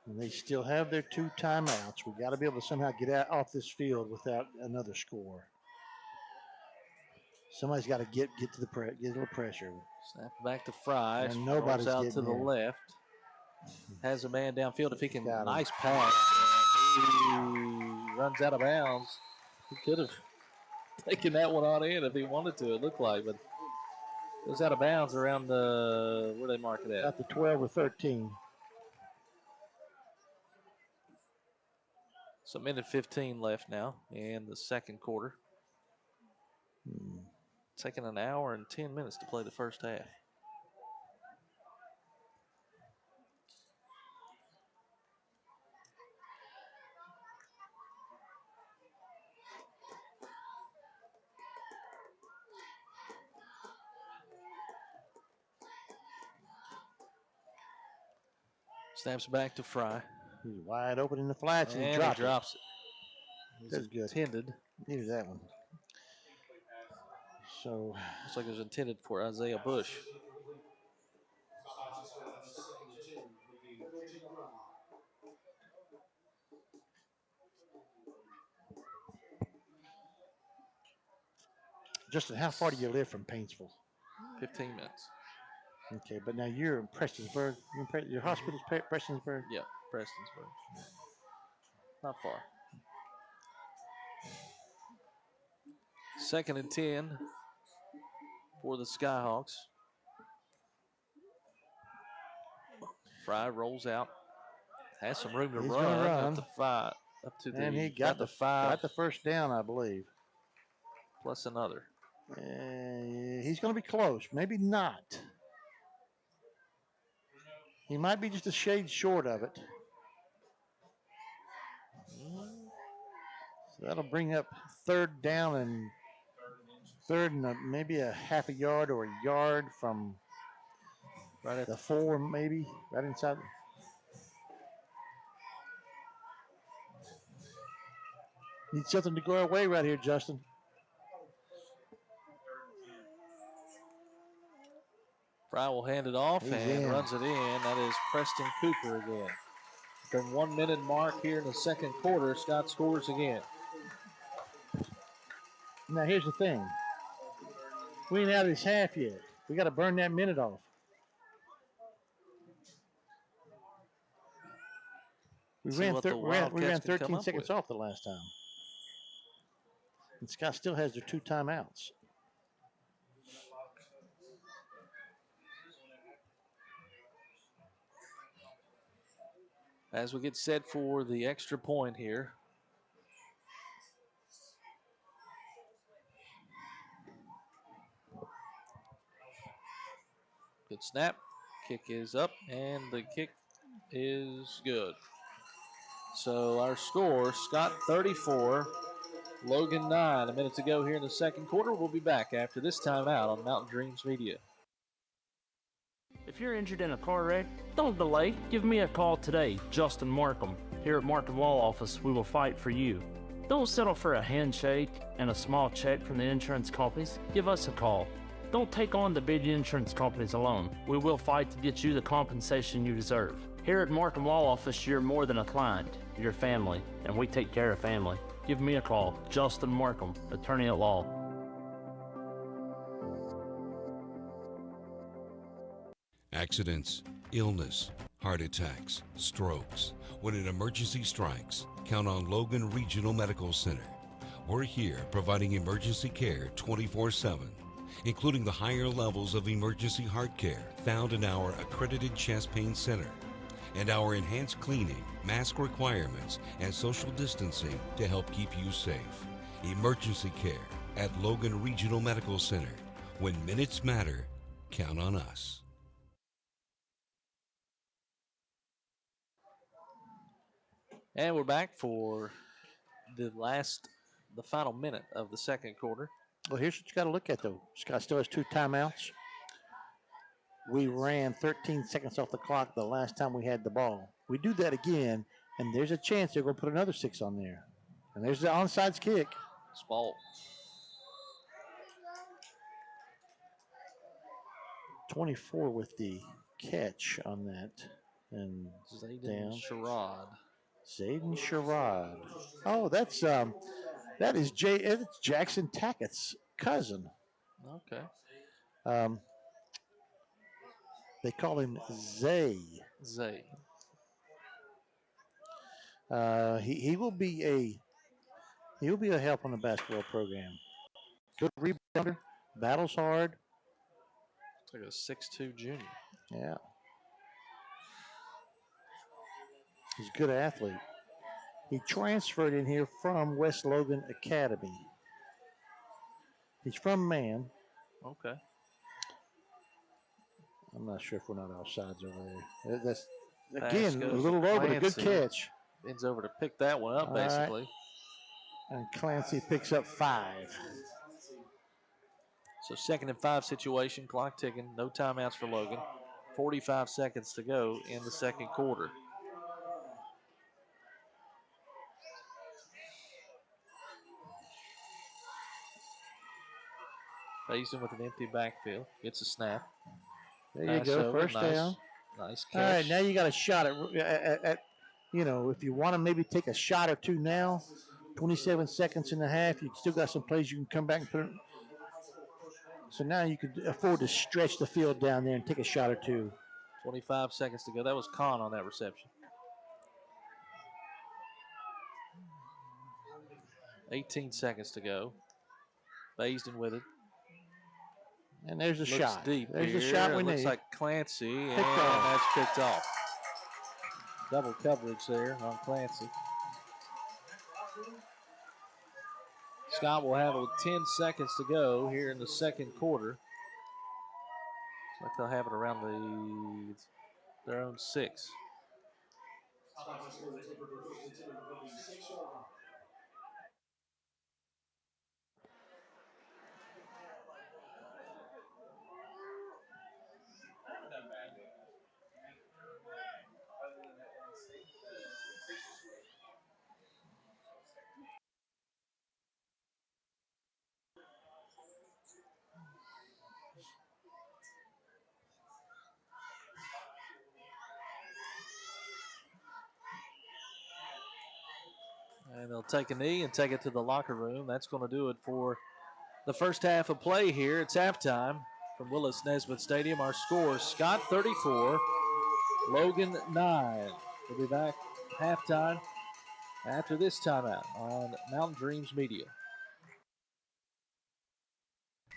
Speaker 1: And they still have their 2 timeouts. We've got to be able to somehow get off this field without another score. Somebody's got to get to the get a little pressure.
Speaker 2: Snap back to Fry.
Speaker 1: And nobody's
Speaker 2: out
Speaker 1: getting
Speaker 2: to the
Speaker 1: there.
Speaker 2: left. Has a man downfield. If he can,
Speaker 1: Got him.
Speaker 2: nice pass. And he runs out of bounds. He could have taken that one on in if he wanted to, it looked like, but it was out of bounds around the, where they mark it at?
Speaker 1: At the 12 or 13.
Speaker 2: So minute 15 left now in the second quarter. Taking an hour and 10 minutes to play the first half. Snaps back to Fry.
Speaker 1: He's wide open in the flats and he
Speaker 2: drops it.
Speaker 1: That's good.
Speaker 2: Intended.
Speaker 1: Needed that one. So
Speaker 2: looks like it was intended for Isaiah Bush.
Speaker 1: Justin, how far do you live from Paintsville?
Speaker 2: 15 minutes.
Speaker 1: Okay, but now you're in Prestonsburg. Your hospital's Prestonsburg?
Speaker 2: Yep, Prestonsburg. Not far. 2nd and 10 for the Skyhawks. Fry rolls out. Has some room to
Speaker 1: He's
Speaker 2: run.
Speaker 1: Gonna run.
Speaker 2: Up to 5. Up to
Speaker 1: and
Speaker 2: the,
Speaker 1: he got the
Speaker 2: 5.
Speaker 1: Got the first down, I believe.
Speaker 2: Plus another.
Speaker 1: He's going to be close. Maybe not. He might be just a shade short of it. So that'll bring up 3rd down and maybe a half a yard or a yard from
Speaker 2: right at
Speaker 1: the 4, maybe right inside. Need something to go our way right here, Justin.
Speaker 2: Fry will hand it off runs it in. That is Preston Cooper again. The 1 minute mark here in the second quarter, Scott scores again.
Speaker 1: Now here's the thing. We ain't out of this half yet. We got to burn that minute off. We ran 13 seconds off the last time. And Scott still has their 2 timeouts.
Speaker 2: As we get set for the extra point here. Good snap. Kick is up, and the kick is good. So our score, Scott 34, Logan 9. A minute to go here in the second quarter. We'll be back after this timeout on Mountain Dreams Media.
Speaker 8: If you're injured in a car wreck, don't delay. Give me a call today, Justin Markham. Here at Markham Law Office, we will fight for you. Don't settle for a handshake and a small check from the insurance companies. Give us a call. Don't take on the big insurance companies alone. We will fight to get you the compensation you deserve. Here at Markham Law Office, you're more than a client. You're family, and we take care of family. Give me a call, Justin Markham, attorney at law.
Speaker 9: Accidents, illness, heart attacks, strokes. When an emergency strikes, count on Logan Regional Medical Center. We're here providing emergency care 24/7, including the higher levels of emergency heart care found in our accredited chest pain center, and our enhanced cleaning, mask requirements, and social distancing to help keep you safe. Emergency care at Logan Regional Medical Center. When minutes matter, count on us.
Speaker 2: And we're back for the final minute of the second quarter.
Speaker 1: Well, here's what you got to look at, though. Scott still has 2 timeouts. We ran 13 seconds off the clock the last time we had the ball. We do that again, and there's a chance they're going to put another 6 on there. And there's the onside kick.
Speaker 2: It's ball.
Speaker 1: 24 with the catch on that. And
Speaker 2: Zayden Sherrod.
Speaker 1: Zayden Sherrod. Oh, that is Jackson Tackett's cousin.
Speaker 2: Okay.
Speaker 1: They call him Zay.
Speaker 2: Zay.
Speaker 1: He will be a help on the basketball program. Good rebounder, battles hard.
Speaker 2: It's like a 6'2" junior.
Speaker 1: Yeah. He's a good athlete. He transferred in here from West Logan Academy. He's from Man.
Speaker 2: Okay.
Speaker 1: I'm not sure if we're not offsides over there. That's again a little low, but a good
Speaker 2: Clancy.
Speaker 1: catch.
Speaker 2: Bends over to pick that one up, basically.
Speaker 1: Right. And Clancy picks up 5.
Speaker 2: So 2nd and 5 situation, clock ticking, no timeouts for Logan. 45 seconds to go in the second quarter. Basin with an empty backfield. Gets a snap.
Speaker 1: There you go, first down.
Speaker 2: Nice catch.
Speaker 1: All right, now you got a shot at if you want to maybe take a shot or two now, 27 seconds and a half, you still got some plays you can come back and put it. So now you could afford to stretch the field down there and take a shot or two.
Speaker 2: 25 seconds to go. That was Kahn on that reception. 18 seconds to go. Basin with it.
Speaker 1: And there's a shot.
Speaker 2: Deep
Speaker 1: there's
Speaker 2: here.
Speaker 1: the shot we
Speaker 2: Looks
Speaker 1: need.
Speaker 2: like Clancy, and
Speaker 1: off.
Speaker 2: that's picked off. Double coverage there on Clancy. Scott will have 10 seconds to go here in the second quarter. Looks like they'll have it around their own 6. And they'll take a knee and take it to the locker room. That's going to do it for the first half of play here. It's halftime from Willis Nesbitt Stadium. Our score, Scott 34, Logan 9. We'll be back halftime after this timeout on Mountain Dreams Media.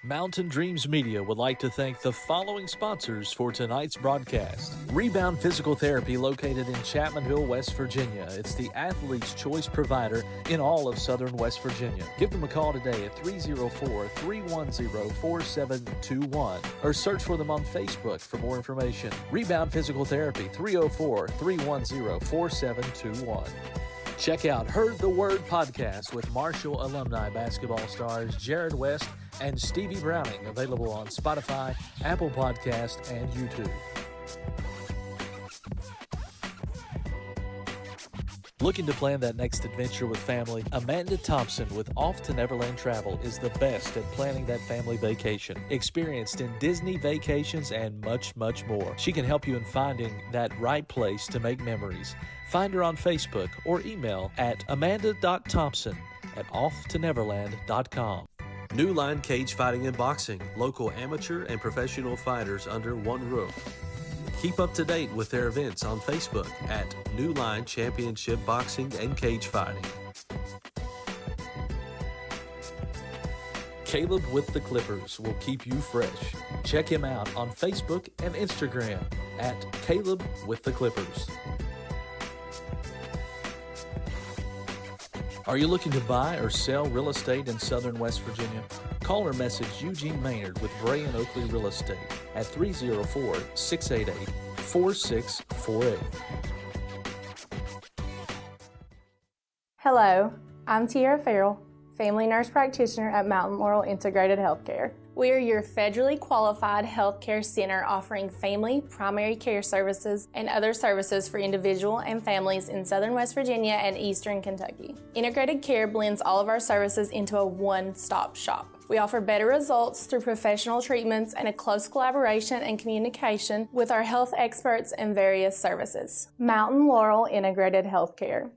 Speaker 4: Mountain Dreams Media would like to thank the following sponsors for tonight's broadcast. Rebound Physical Therapy, located in Chapmanville, West Virginia. It's the athlete's choice provider in all of southern West Virginia. Give them a call today at 304-310-4721 or search for them on Facebook for more information. Rebound Physical Therapy, 304-310-4721. Check out Heard the Word podcast with Marshall alumni basketball stars Jared West and Stevie Browning, available on Spotify, Apple Podcast, and YouTube. Looking to plan that next adventure with family? Amanda Thompson with Off to Neverland Travel is the best at planning that family vacation. Experienced in Disney vacations and much, much more. She can help you in finding that right place to make memories. Find her on Facebook or email at amanda.thompson@offtoneverland.com.
Speaker 5: New Line Cage Fighting and Boxing, local amateur and professional fighters under one roof. Keep up to date with their events on Facebook at New Line Championship Boxing and Cage Fighting.
Speaker 4: Caleb with the Clippers will keep you fresh. Check him out on Facebook and Instagram at Caleb with the Clippers. Are you looking to buy or sell real estate in southern West Virginia? Call or message Eugene Maynard with Bray & Oakley Real Estate at 304-688-4648.
Speaker 18: Hello, I'm Tiara Farrell, family nurse practitioner at Mountain Laurel Integrated Healthcare. We are your federally qualified healthcare center offering family, primary care services, and other services for individual and families in southern West Virginia and eastern Kentucky. Integrated Care blends all of our services into a one-stop shop. We offer better results through professional treatments and a close collaboration and communication with our health experts and various services. Mountain Laurel Integrated Healthcare.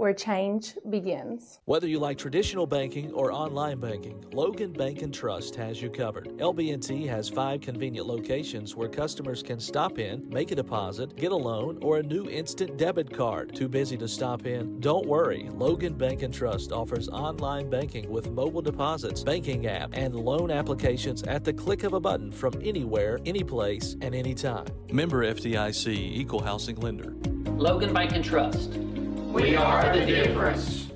Speaker 14: where change begins.
Speaker 4: Whether you like traditional banking or online banking, Logan Bank and Trust has you covered. LB&T has 5 convenient locations where customers can stop in, make a deposit, get a loan, or a new instant debit card. Too busy to stop in? Don't worry. Logan Bank and Trust offers online banking with mobile deposits, banking app, and loan applications at the click of a button from anywhere, anyplace, and anytime.
Speaker 5: Member FDIC, Equal Housing Lender.
Speaker 6: Logan Bank and Trust.
Speaker 7: We are the difference.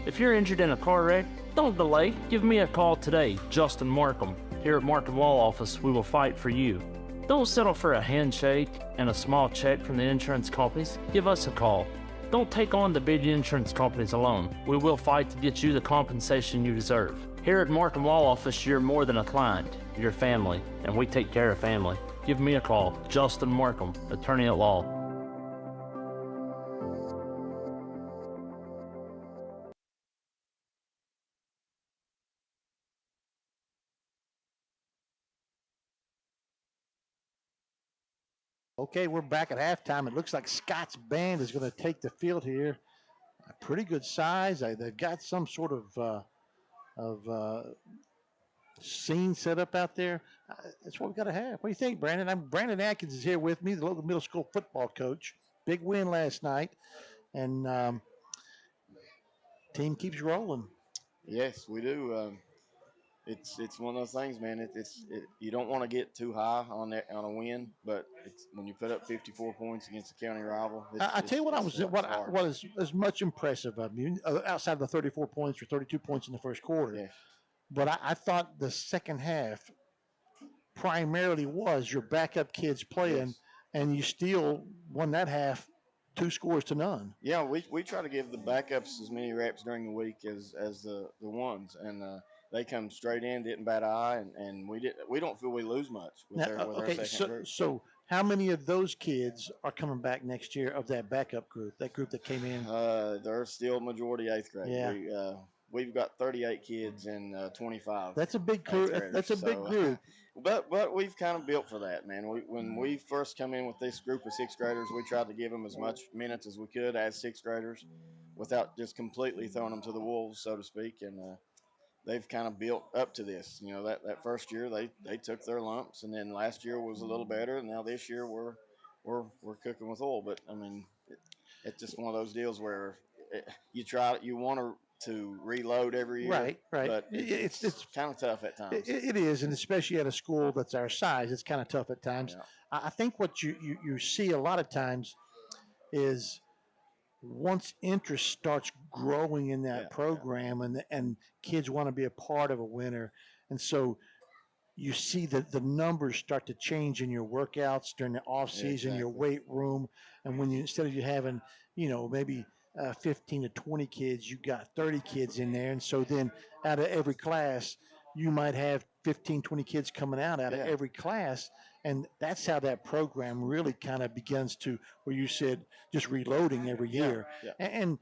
Speaker 8: If you're injured in a car wreck, don't delay. Give me a call today, Justin Markham. Here at Markham Law Office, we will fight for you. Don't settle for a handshake and a small check from the insurance companies. Give us a call. Don't take on the big insurance companies alone. We will fight to get you the compensation you deserve. Here at Markham Law Office, you're more than a client. You're family, and we take care of family. Give me a call, Justin Markham, attorney at law.
Speaker 1: Okay, we're back at halftime. It looks like Scott's band is going to take the field here. A pretty good size. They've got some sort of scene set up out there. That's what we've got to have. What do you think, Brandon? Brandon Atkins is here with me, the local middle school football coach. Big win last night, and team keeps rolling.
Speaker 19: Yes, we do. It's one of those things, man. You don't want to get too high on a win, but when you put up 54 points against a county rival.
Speaker 1: I tell you what is much impressive of you outside of the 34 points or 32 points in the first quarter.
Speaker 19: Yes.
Speaker 1: But I thought the second half primarily was your backup kids playing,
Speaker 19: Yes.
Speaker 1: and you still won that half 2-0.
Speaker 19: Yeah, we try to give the backups as many reps during the week as the ones, and they come straight in, didn't bat an eye, and we don't feel we lose much with our second group.
Speaker 1: So how many of those kids are coming back next year of that backup group, that group that came in?
Speaker 19: They're still majority 8th grade.
Speaker 1: Yeah.
Speaker 19: We've got 38 kids and 25.
Speaker 1: That's a big group. That's a big group.
Speaker 19: But we've kind of built for that, man. When we first come in with this group of 6th graders, we tried to give them as much minutes as we could as 6th graders without just completely throwing them to the wolves, so to speak. And they've kind of built up to this. You know, that first year they took their lumps, and then last year was a little better, and now this year we're cooking with oil. But I mean, it's just one of those deals where you want to reload every year.
Speaker 1: Right.
Speaker 19: But it's kind of tough at times.
Speaker 1: It is, and especially at a school that's our size, it's kind of tough at times.
Speaker 19: Yeah.
Speaker 1: I think what you see a lot of times is once interest starts growing in that program and kids want to be a part of a winner, and so you see that the numbers start to change in your workouts during the off season, your weight room, and when instead of you having maybe 15 to 20 kids, you got 30 kids in there, and so then out of every class you might have 15, 20 kids coming out of every class, and that's how that program really kind of begins to, where you said just reloading every year. And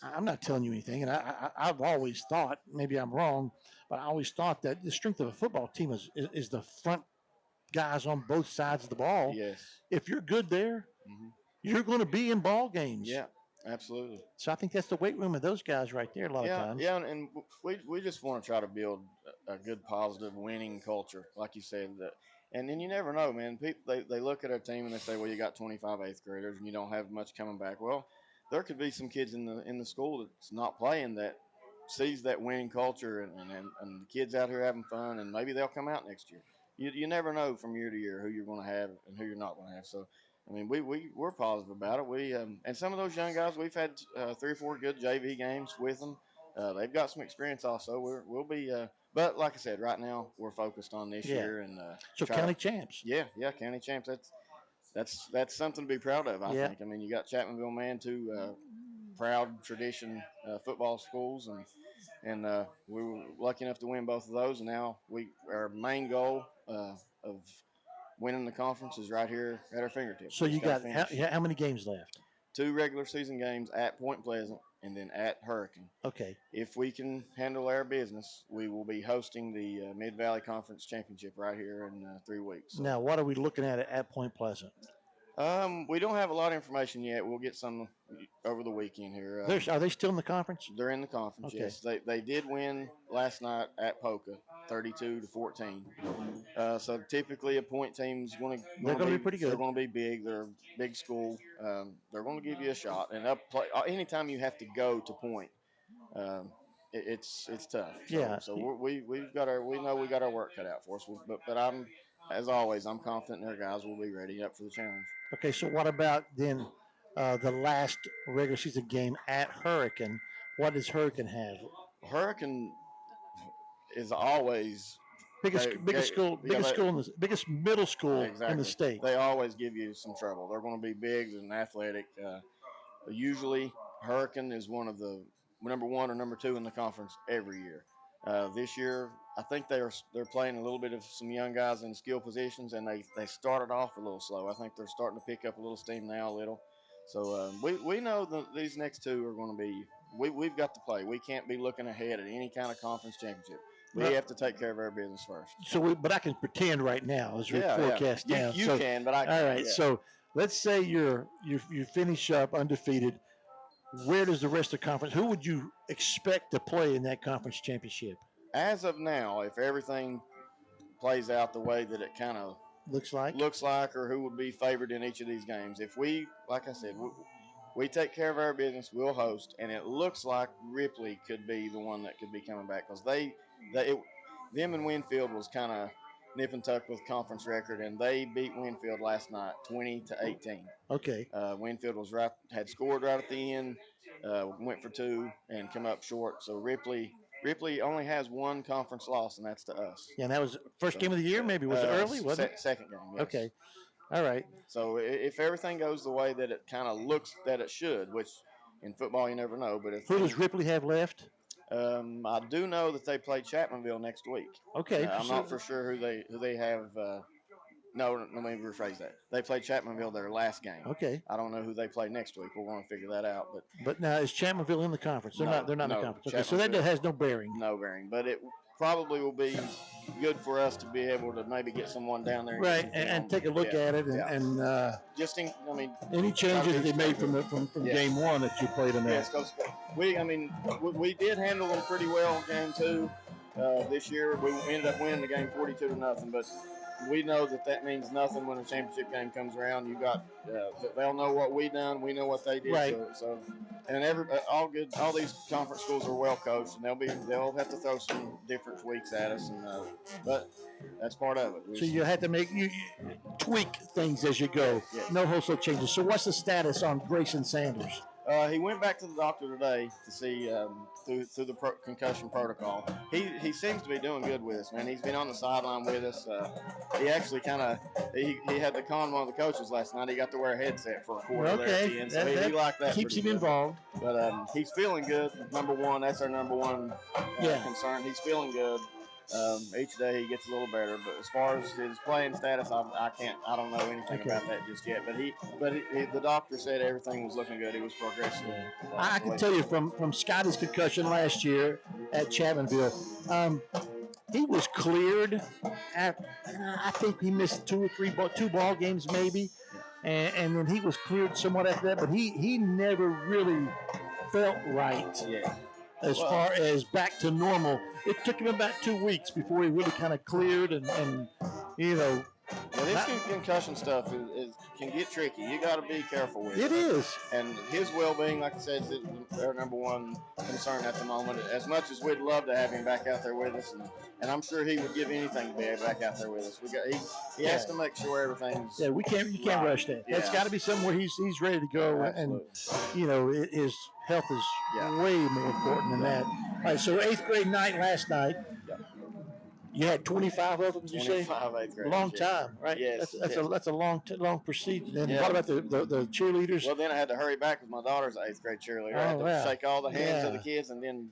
Speaker 1: I'm not telling you anything, and I've always thought, maybe I'm wrong, but I always thought that the strength of a football team is the front guys on both sides of the ball.
Speaker 19: Yes.
Speaker 1: If you're good there, you're going to be in ball games.
Speaker 19: Yeah, absolutely.
Speaker 1: So I think that's the weight room of those guys right there a lot of times.
Speaker 19: Yeah, and we just want to try to build a good, positive, winning culture, like you said. And then you never know, man. People, they look at our team and they say, well, you got 25 8th graders and you don't have much coming back. Well, there could be some kids in the school that's not playing that sees that winning culture and the kids out here having fun, and maybe they'll come out next year. You never know from year to year who you're going to have and who you're not going to have. So, I mean, we're positive about it. We and some of those young guys, we've had 3 or 4 good JV games with them. They've got some experience also. We'll be, but like I said, right now we're focused on this year and
Speaker 1: so county champs.
Speaker 19: Yeah, county champs. That's something to be proud of. I think. I mean, you got Chapmanville Man, 2 proud tradition football schools, and we were lucky enough to win both of those. And now our main goal of winning the conference is right here at our fingertips.
Speaker 1: So you got how many games left?
Speaker 19: 2 regular season games at Point Pleasant and then at Hurricane.
Speaker 1: Okay.
Speaker 19: If we can handle our business, we will be hosting the Mid-Valley Conference Championship right here in 3 weeks. So.
Speaker 1: Now, what are we looking at Point Pleasant?
Speaker 19: We don't have a lot of information yet. We'll get some over the weekend here.
Speaker 1: Are they still in the conference?
Speaker 19: They're in the conference.
Speaker 1: Okay.
Speaker 19: Yes, they did win last night at Poca, 32-14. So typically a point team's going to
Speaker 1: be pretty good.
Speaker 19: They're going to be big. They're a big school. They're going to give you a shot. And anytime you have to go to point, it's tough. So we know we got our work cut out for us. But I'm, as always, I'm confident their guys will be ready up for the challenge.
Speaker 1: Okay, so what about then the last regular season game at Hurricane? What does Hurricane have?
Speaker 19: Hurricane is always
Speaker 1: biggest school in the biggest middle school in the state.
Speaker 19: They always give you some trouble. They're going to be big and athletic. Usually, Hurricane is one of the number 1 or number 2 in the conference every year. This year, I think they're playing a little bit of some young guys in skill positions, and they started off a little slow. I think they're starting to pick up a little steam now, a little. So we know that these next 2 are going to be. We've got to play. We can't be looking ahead at any kind of conference championship. We have to take care of our business first.
Speaker 1: So, but I can pretend right now as we forecast down.
Speaker 19: You can, but I can't.
Speaker 1: All right. Yeah. So let's say you finish up undefeated. Where does the rest of the conference? Who would you expect to play in that conference championship?
Speaker 19: As of now, if everything plays out the way that it kind of
Speaker 1: looks like,
Speaker 19: or who would be favored in each of these games, if we, like I said, we take care of our business, we'll host, and it looks like Ripley could be the one that could be coming back because them and Winfield was kind of nip and tuck with conference record, and they beat Winfield last night 20-18.
Speaker 1: Okay.
Speaker 19: Winfield had scored right at the end, went for 2 and come up short. So Ripley only has 1 conference loss, and that's to us.
Speaker 1: Yeah, and that was first game of the year. Maybe was it early? Was it
Speaker 19: second game? Yes.
Speaker 1: Okay. All right.
Speaker 19: So if everything goes the way that it kind of looks that it should, which in football you never know, but
Speaker 1: who does Ripley have left?
Speaker 19: I do know that they play Chapmanville next week.
Speaker 1: Okay.
Speaker 19: I'm not for sure who they have. No, let me rephrase that. They played Chapmanville their last game.
Speaker 1: Okay.
Speaker 19: I don't know who they play next week. We're going to figure that out. But
Speaker 1: now is Chapmanville in the conference? They're not in the conference. Okay, so that has no bearing.
Speaker 19: No bearing, but it probably will be good for us to be able to maybe get someone down there.
Speaker 1: Right, and take a look at it and any changes that they made from game 1 that you played in there.
Speaker 19: Yes, because we did handle them pretty well in game 2 this year. We ended up winning the game 42-0, but we know that means nothing when a championship game comes around. You got they'll know what we done. We know what they did.
Speaker 1: Right.
Speaker 19: So all these conference schools are well coached, and they'll have to throw some different tweaks at us, but that's part of it.
Speaker 1: So you have to you tweak things as you go.
Speaker 19: Yes.
Speaker 1: No wholesale changes. So what's the status on Grayson Sanders?
Speaker 19: He went back to the doctor today to see through the concussion protocol. He seems to be doing good with us, man. He's been on the sideline with us. He actually he had to con one of the coaches last night. He got to wear a headset for a quarter there at the end, so he liked that.
Speaker 1: Keeps him involved.
Speaker 19: But he's feeling good. Number 1, that's our number 1 concern. He's feeling good. Each day he gets a little better, but as far as his playing status, I don't know anything about that just yet. But the doctor said everything was looking good. He was progressing.
Speaker 1: I can tell you from Scotty's concussion last year at Chapmanville, he was cleared. I think he missed 2 or 3 ball games maybe, and then he was cleared somewhat after that. But he never really felt right.
Speaker 19: Yeah.
Speaker 1: As far as back to normal, it took him about 2 weeks before he really kind of cleared and
Speaker 19: this concussion stuff can get tricky. You got to be careful with it.
Speaker 1: It is.
Speaker 19: And his well-being, like I said, is our number 1 concern at the moment. As much as we'd love to have him back out there with us, and I'm sure he would give anything to be back out there with us. He has to make sure everything's.
Speaker 1: Yeah, you can't rush that.
Speaker 19: Yeah.
Speaker 1: That's got to be somewhere he's ready to go,
Speaker 19: Absolutely.
Speaker 1: And his health is way more important than that. All right, so 8th grade night last night.
Speaker 19: Yep.
Speaker 1: You had 25 of them, did you say?
Speaker 19: 25 8th graders.
Speaker 1: Long time, right?
Speaker 19: Yes.
Speaker 1: That's a long procedure. And what about the cheerleaders?
Speaker 19: Well, then I had to hurry back with my daughter's 8th grade cheerleader. I had to shake all the hands of the kids and then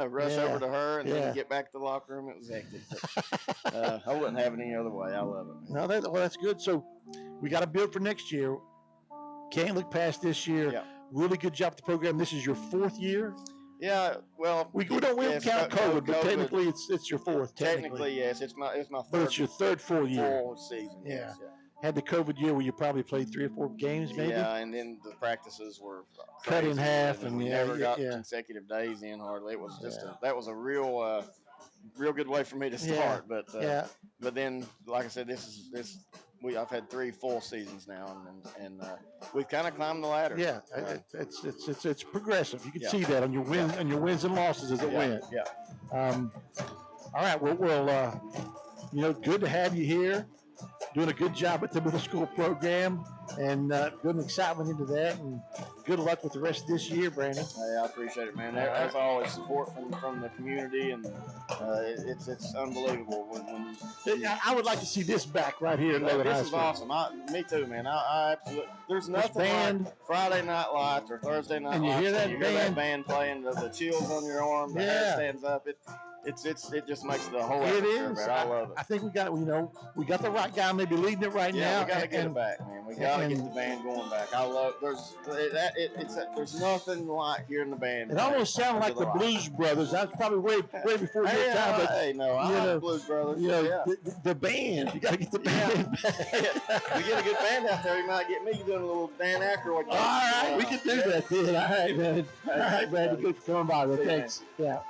Speaker 19: rush over to her and then get back to the locker room. It was hectic. But, I wouldn't have it any other way. I love it.
Speaker 1: No, that's good. So we got to build for next year. Can't look past this year.
Speaker 19: Yeah.
Speaker 1: Really good job with the program. This is your 4th year.
Speaker 19: Yeah, well,
Speaker 1: we don't count COVID, but technically it's your 4th.
Speaker 19: Technically, yes, it's my third.
Speaker 1: But it's your third full year.
Speaker 19: Full season.
Speaker 1: Yeah.
Speaker 19: Yes,
Speaker 1: had the COVID year where you probably played 3 or 4 games, maybe.
Speaker 19: Yeah, and then the practices were
Speaker 1: cut in half, and
Speaker 19: we never got consecutive days in hardly. It was just that was a real good way for me to start. But then, like I said, I've had 3 full seasons now, and we've kind of climbed the ladder.
Speaker 1: Yeah, it's progressive. You can see that on your wins and losses as it went.
Speaker 19: Yeah.
Speaker 1: All right. Well, good to have you here. Doing a good job at the middle school program, and building excitement into that. And good luck with the rest of this year, Brandon.
Speaker 19: Hey, I appreciate it, man. As always, support from the community, and it's unbelievable. When
Speaker 1: I would like to see this back right here.
Speaker 19: This is awesome. Me too, man. I absolutely. There's nothing like Friday Night Lights or Thursday Night
Speaker 1: and
Speaker 19: Lights.
Speaker 1: Hear that
Speaker 19: band playing, the chills on your arm, the hair stands up. It just makes the whole atmosphere better. I love it.
Speaker 1: I think we got the right guy maybe leading it right now.
Speaker 19: Yeah, we got to get it back, man. We got to get the band going back. I love. There's nothing like hearing the band.
Speaker 1: It almost sounded like the Blues Brothers. That's probably way before your time. But
Speaker 19: I like the Blues Brothers.
Speaker 1: The band. You got to get the band back.
Speaker 19: We get a good band out there. You might get me doing a little Dan Aykroyd.
Speaker 1: All right, we can do that then. All right, man. All right, Brandon. Good for coming by. Thanks. Yeah.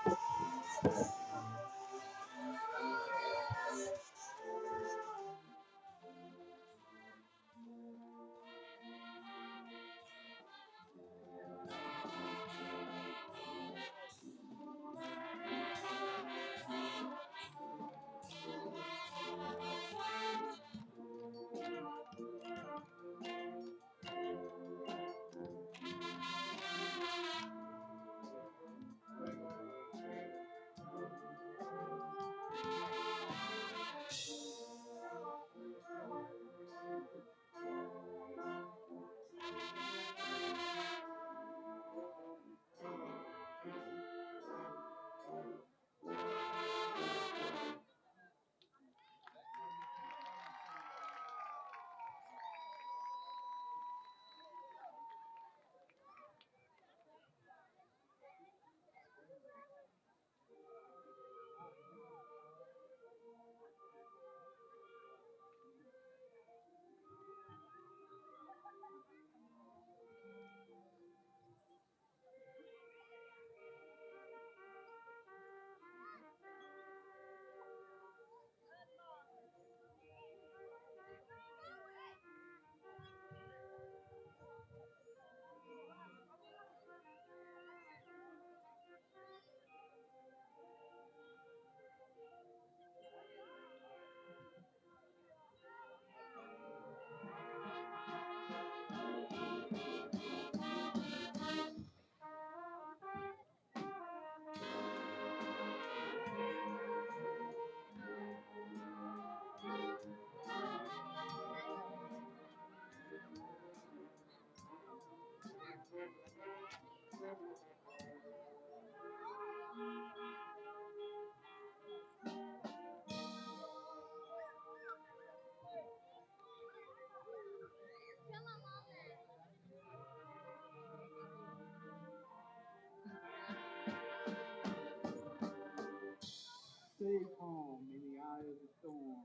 Speaker 20: Stay calm in the eye of the storm.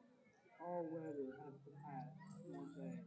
Speaker 20: All weather has to pass one day.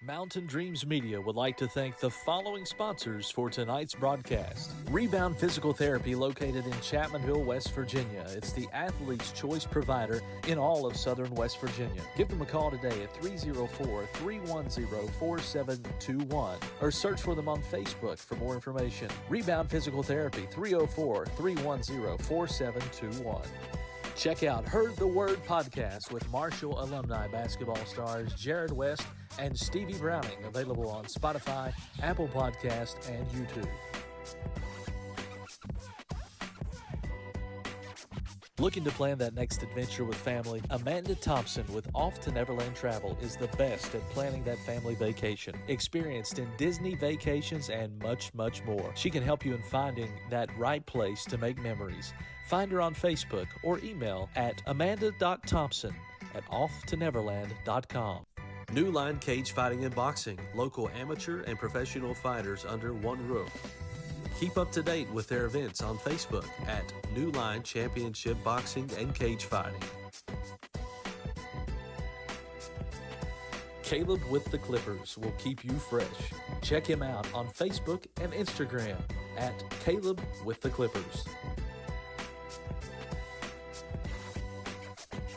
Speaker 4: Mountain Dreams Media would like to thank the following sponsors for tonight's broadcast. Rebound Physical Therapy, located in Chapmanville, West Virginia. It's the athlete's choice provider in all of southern West Virginia. Give them a call today at 304-310-4721 or search for them on Facebook for more information. Rebound Physical Therapy, 304-310-4721. Check out Heard the Word podcast with Marshall alumni basketball stars Jared West and Stevie Browning, available on Spotify, Apple Podcast, and YouTube. Looking to plan that next adventure with family? Amanda Thompson with Off to Neverland Travel is the best at planning that family vacation. Experienced in Disney vacations and much, much more. She can help you in finding that right place to make memories. Find her on Facebook or email at amanda.thompson@offtoneverland.com.
Speaker 5: New Line Cage Fighting and Boxing, local amateur and professional fighters under one roof. Keep up to date with their events on Facebook at New Line Championship Boxing and Cage Fighting. Caleb with the Clippers will keep you fresh. Check him out on Facebook and Instagram at Caleb with the Clippers.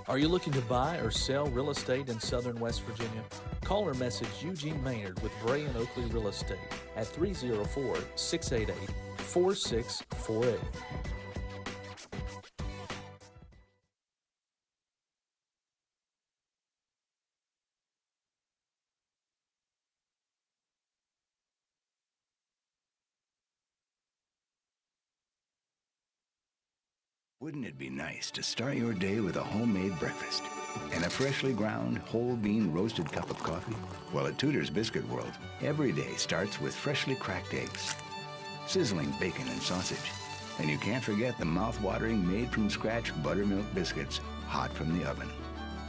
Speaker 5: Are you looking to buy or sell real estate in southern West Virginia? Call or message Eugene Maynard with Bray & Oakley Real Estate at 304-688-4648.
Speaker 10: Wouldn't it be nice to start your day with a homemade breakfast and a freshly ground whole bean roasted cup of coffee? Well, at Tudor's Biscuit World, every day starts with freshly cracked eggs, sizzling bacon and sausage, and you can't forget the mouth-watering made-from-scratch buttermilk biscuits hot from the oven.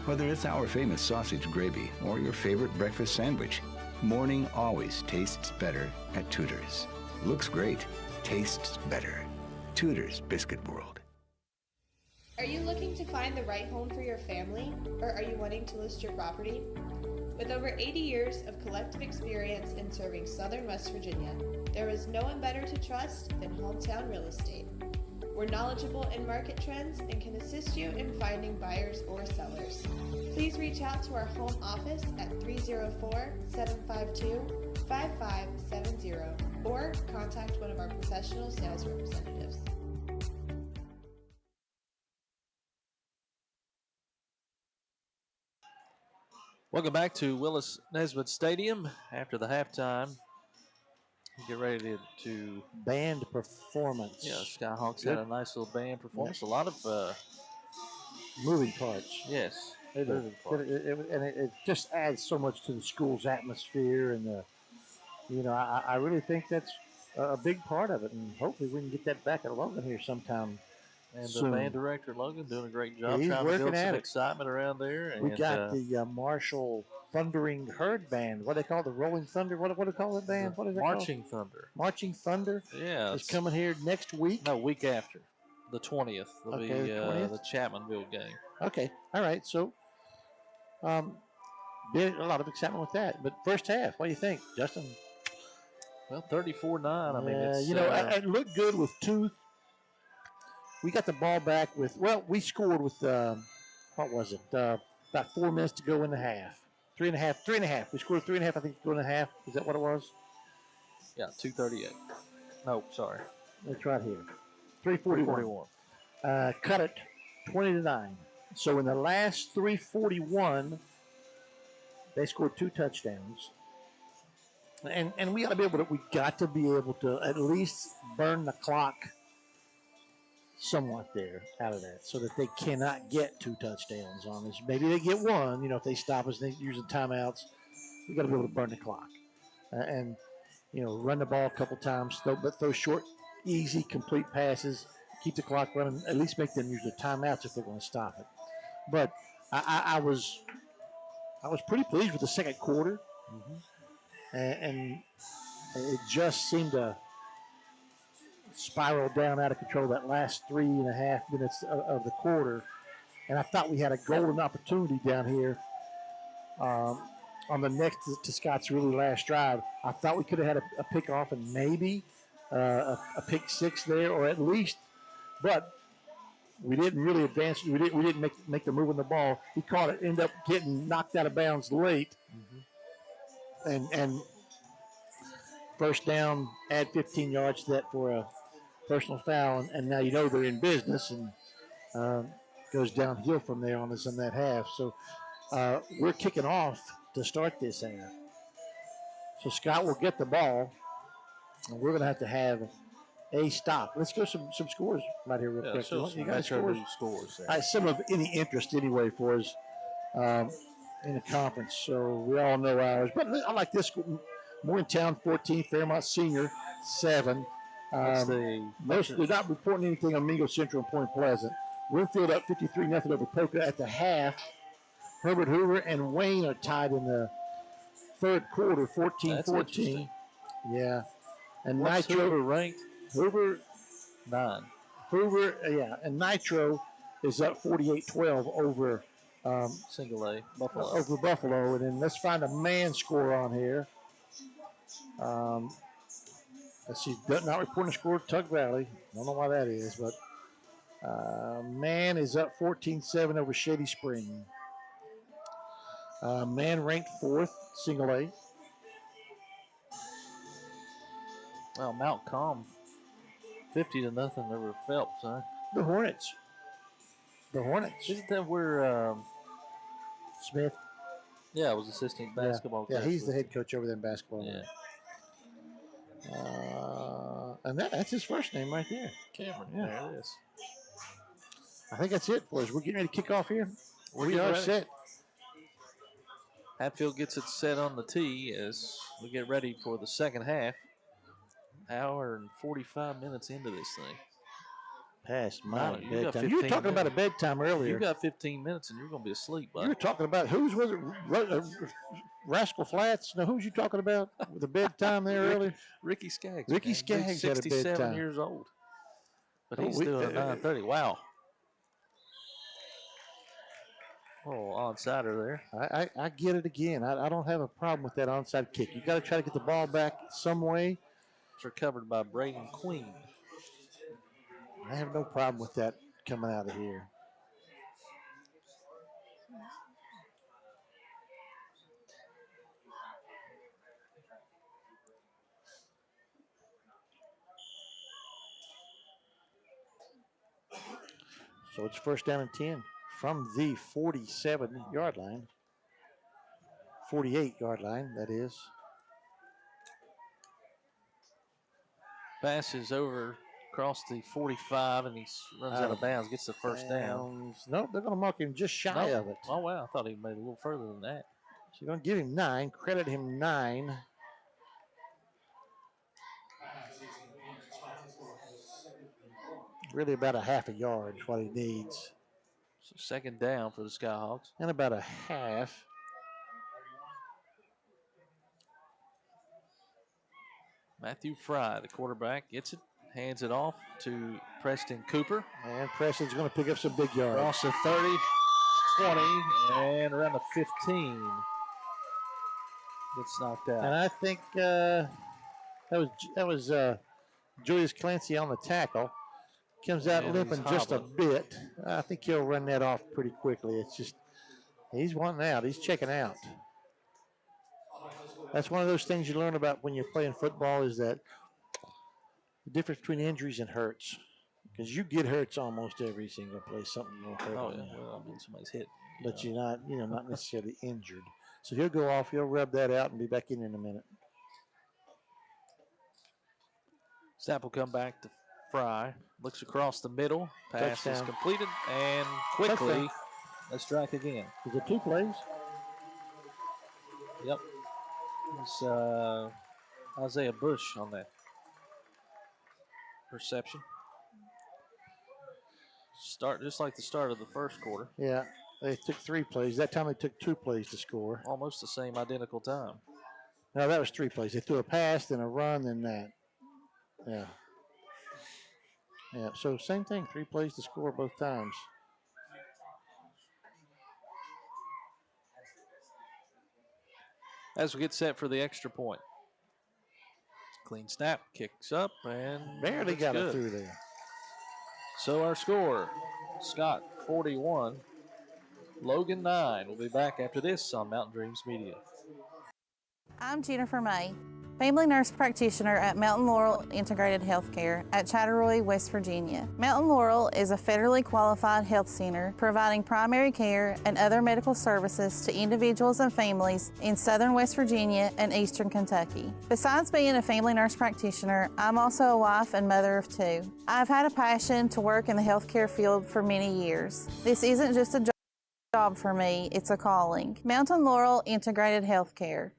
Speaker 10: Whether it's our famous sausage gravy or your favorite breakfast sandwich, morning always tastes better at Tudor's. Looks great, tastes better. Tudor's Biscuit World.
Speaker 11: Are you looking to find the right home for your family, or are you wanting to list your property? With over 80 years of collective experience in serving southern West Virginia, there is no one better to trust than Hometown Real Estate. We're knowledgeable in market trends and can assist you in finding buyers or sellers. Please reach out to our home office at 304-752-5570 or contact one of our professional sales representatives.
Speaker 2: Welcome back to Willis Nesbitt Stadium after the halftime. Get ready to
Speaker 1: band performance.
Speaker 2: Yeah, Skyhawks had a nice little band performance.
Speaker 1: Yeah.
Speaker 2: A lot of
Speaker 1: moving parts.
Speaker 2: Yes,
Speaker 1: moving parts. It just adds so much to the school's atmosphere, and I really think that's a big part of it, and hopefully we can get that back at Logan here sometime.
Speaker 2: And
Speaker 1: soon.
Speaker 2: The band director, Logan, doing a great job
Speaker 1: He's
Speaker 2: trying to build some
Speaker 1: it.
Speaker 2: excitement around there. And
Speaker 1: we got the Marshall Thundering Herd Band. What do they call the Rolling Thunder? What do they call that band? What is it
Speaker 2: Marching
Speaker 1: called?
Speaker 2: Thunder.
Speaker 1: Marching Thunder?
Speaker 2: Yeah.
Speaker 1: It's coming here next week?
Speaker 2: No, week after. The 20th. It'll be the Chapmanville game.
Speaker 1: Okay. All right. So, a lot of excitement with that. But first half, what do you think, Justin?
Speaker 2: Well, 34-9. I mean, it's...
Speaker 1: it looked good with two. We got the ball back with, we scored with, what was it? About 4 minutes to go in the half. 3.5. We scored 3.5, I think, to go in the half. Is that what it was?
Speaker 2: Yeah, 2:38. No, sorry.
Speaker 1: It's right here. 3:41. Cut it 20-9. So in the last 3:41, they scored 2 touchdowns. And we got to be able to at least burn the clock somewhat there out of that, so that they cannot get 2 touchdowns on us. Maybe they get 1, if they stop us and they use the timeouts. We got to be able to burn the clock and run the ball a couple times, throw short, easy, complete passes, keep the clock running, at least make them use their timeouts if they're going to stop it. But I was pretty pleased with the second quarter, and it just seemed to spiral down out of control that last 3.5 minutes of the quarter. And I thought we had a golden opportunity down here on the next to Scott's really last drive. I thought we could have had a pick off and maybe a pick six there, or at least, but we didn't really advance. We didn't make the move on the ball. He caught it, ended up getting knocked out of bounds late, and first down, add 15 yards to that for a personal foul, and now you know they're in business, and goes downhill from there on us in that half. So we're kicking off to start this half. So Scott will get the ball, and we're going to have a stop. Let's go some scores right here real quick. You got scores? Some of any interest anyway for us in the conference. So we all know ours. But I like this. Morgantown 14, Fairmont Senior 7. They're not reporting anything on Mingo Central and Point Pleasant. Winfield up 53-0 over Poca at the half. Herbert Hoover and Wayne are tied in the third quarter, 14-14. Yeah. And
Speaker 2: what's
Speaker 1: Nitro
Speaker 2: Hoover ranked?
Speaker 1: Hoover
Speaker 2: 9.
Speaker 1: Hoover, and Nitro is up 48-12 over
Speaker 2: Single A Buffalo.
Speaker 1: Over Buffalo. And then let's find a man score on here. Let's see, not reporting a score, Tug Valley. Don't know why that is, but man is up 14-7 over Shady Spring. Man ranked 4th, Single A.
Speaker 2: Well, Mount Calm, 50-0 over Phelps, huh?
Speaker 1: The Hornets.
Speaker 2: Isn't that where
Speaker 1: Smith?
Speaker 2: Yeah, was assistant basketball coach.
Speaker 1: Yeah, he's the head coach over there in basketball.
Speaker 2: Yeah.
Speaker 1: And that's his first name right there.
Speaker 2: Cameron.
Speaker 1: Yeah.
Speaker 2: There it is.
Speaker 1: I think that's it for us. We're getting ready to kick off here. We are
Speaker 2: ready.
Speaker 1: set.
Speaker 2: Hatfield gets it set on the tee as we get ready for the second half. Hour and 45 minutes into this thing.
Speaker 1: Past my
Speaker 2: you
Speaker 1: bedtime. You were talking about a bedtime earlier.
Speaker 2: You got 15 minutes and you're going to be asleep, bud.
Speaker 1: You were talking about whose was it? Rascal Flats? No, who's you talking about with the bedtime there earlier?
Speaker 2: Ricky Skaggs.
Speaker 1: Ricky Skaggs had a bedtime.
Speaker 2: 67 years old. But he's doing a 9:30. Wow. Oh, onside there.
Speaker 1: I get it again. I don't have a problem with that onside kick. You got to try to get the ball back some way.
Speaker 2: It's recovered by Braden Queen.
Speaker 1: I have no problem with that coming out of here. So it's first down and 10 from the 47-yard line. 48-yard line, that is.
Speaker 2: Passes over across the 45, and he runs out of bounds, gets the first down.
Speaker 1: Nope, they're going to mark him just shy of it.
Speaker 2: Oh, wow. I thought he made it a little further than that.
Speaker 1: So you're going to give him 9, credit him 9. Really about a half a yard is what he needs.
Speaker 2: So second down for the Skyhawks.
Speaker 1: And about a half.
Speaker 2: Matthew Fry, the quarterback, gets it, hands it off to Preston Cooper.
Speaker 1: And Preston's going to pick up some big yards.
Speaker 2: Across the 30, 20, and around the 15. Gets knocked out.
Speaker 1: And I think that was Julius Clancy on the tackle. Comes out limping just a bit. I think he'll run that off pretty quickly. It's just, he's wanting out. He's checking out. That's one of those things you learn about when you're playing football is that the difference between injuries and hurts. Because you get hurts almost every single place. Something will hurt.
Speaker 2: Oh, yeah. Well, I mean, somebody's hit.
Speaker 1: But you're not, not necessarily injured. So he'll go off. He'll rub that out and be back in a minute.
Speaker 2: Snap will come back to Fry. Looks across the middle. Pass is completed. And quickly, let's strike again.
Speaker 1: Is it 2 plays?
Speaker 2: Yep. It's Isaiah Bush on that reception. Start just like the start of the first quarter.
Speaker 1: Yeah, they took 3 plays. That time they took 2 plays to score.
Speaker 2: Almost the same identical time.
Speaker 1: No, that was 3 plays. They threw a pass, then a run, then that. Yeah. Yeah, so same thing, 3 plays to score both times.
Speaker 2: as we get set for the extra point. Clean snap, kicks up, and
Speaker 1: barely got
Speaker 2: good.
Speaker 1: it through there.
Speaker 2: So our score, Scott 41, Logan 9. We'll be back after this on Mountain Dreams Media.
Speaker 3: I'm Jennifer May, family nurse practitioner at Mountain Laurel Integrated Healthcare at Chatteroy, West Virginia. Mountain Laurel is a federally qualified health center providing primary care and other medical services to individuals and families in southern West Virginia and eastern Kentucky. Besides being a family nurse practitioner, I'm also a wife and mother of 2. I've had a passion to work in the healthcare field for many years. This isn't just a job for me, it's a calling. Mountain Laurel Integrated Healthcare,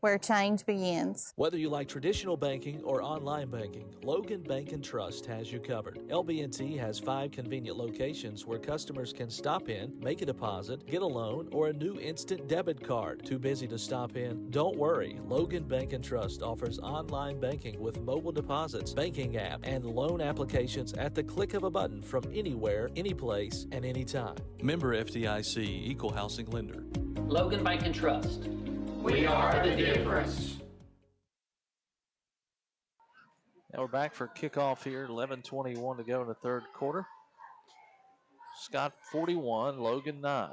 Speaker 3: where change begins.
Speaker 4: Whether you like traditional banking or online banking, Logan Bank and Trust has you covered. LB&T has 5 convenient locations where customers can stop in, make a deposit, get a loan, or a new instant debit card. Too busy to stop in? Don't worry. Logan Bank and Trust offers online banking with mobile deposits, banking app, and loan applications at the click of a button from anywhere, anyplace, and anytime.
Speaker 5: Member FDIC, Equal Housing Lender.
Speaker 6: Logan Bank and Trust.
Speaker 7: We are the difference.
Speaker 2: Now we're back for kickoff here. 11:21 to go in the third quarter. Scott 41, Logan 9.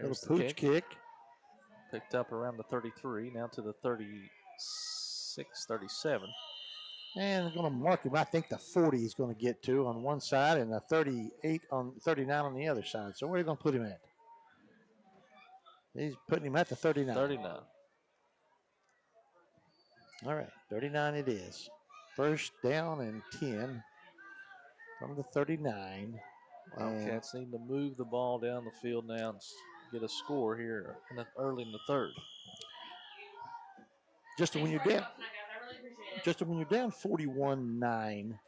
Speaker 2: There's
Speaker 1: Little pooch kick.
Speaker 2: Picked up around the 33, now to the 36, 37.
Speaker 1: And going to mark him. I think the 40 he's going to get to on one side and the 38 on 39 on the other side. So where are you going to put him at? He's putting him at the 39.
Speaker 2: 39.
Speaker 1: All right, 39 it is. First down and 10 from the 39.
Speaker 2: Wildcats need to move the ball down the field now and get a score here early in the third.
Speaker 1: Just when you're down 41-9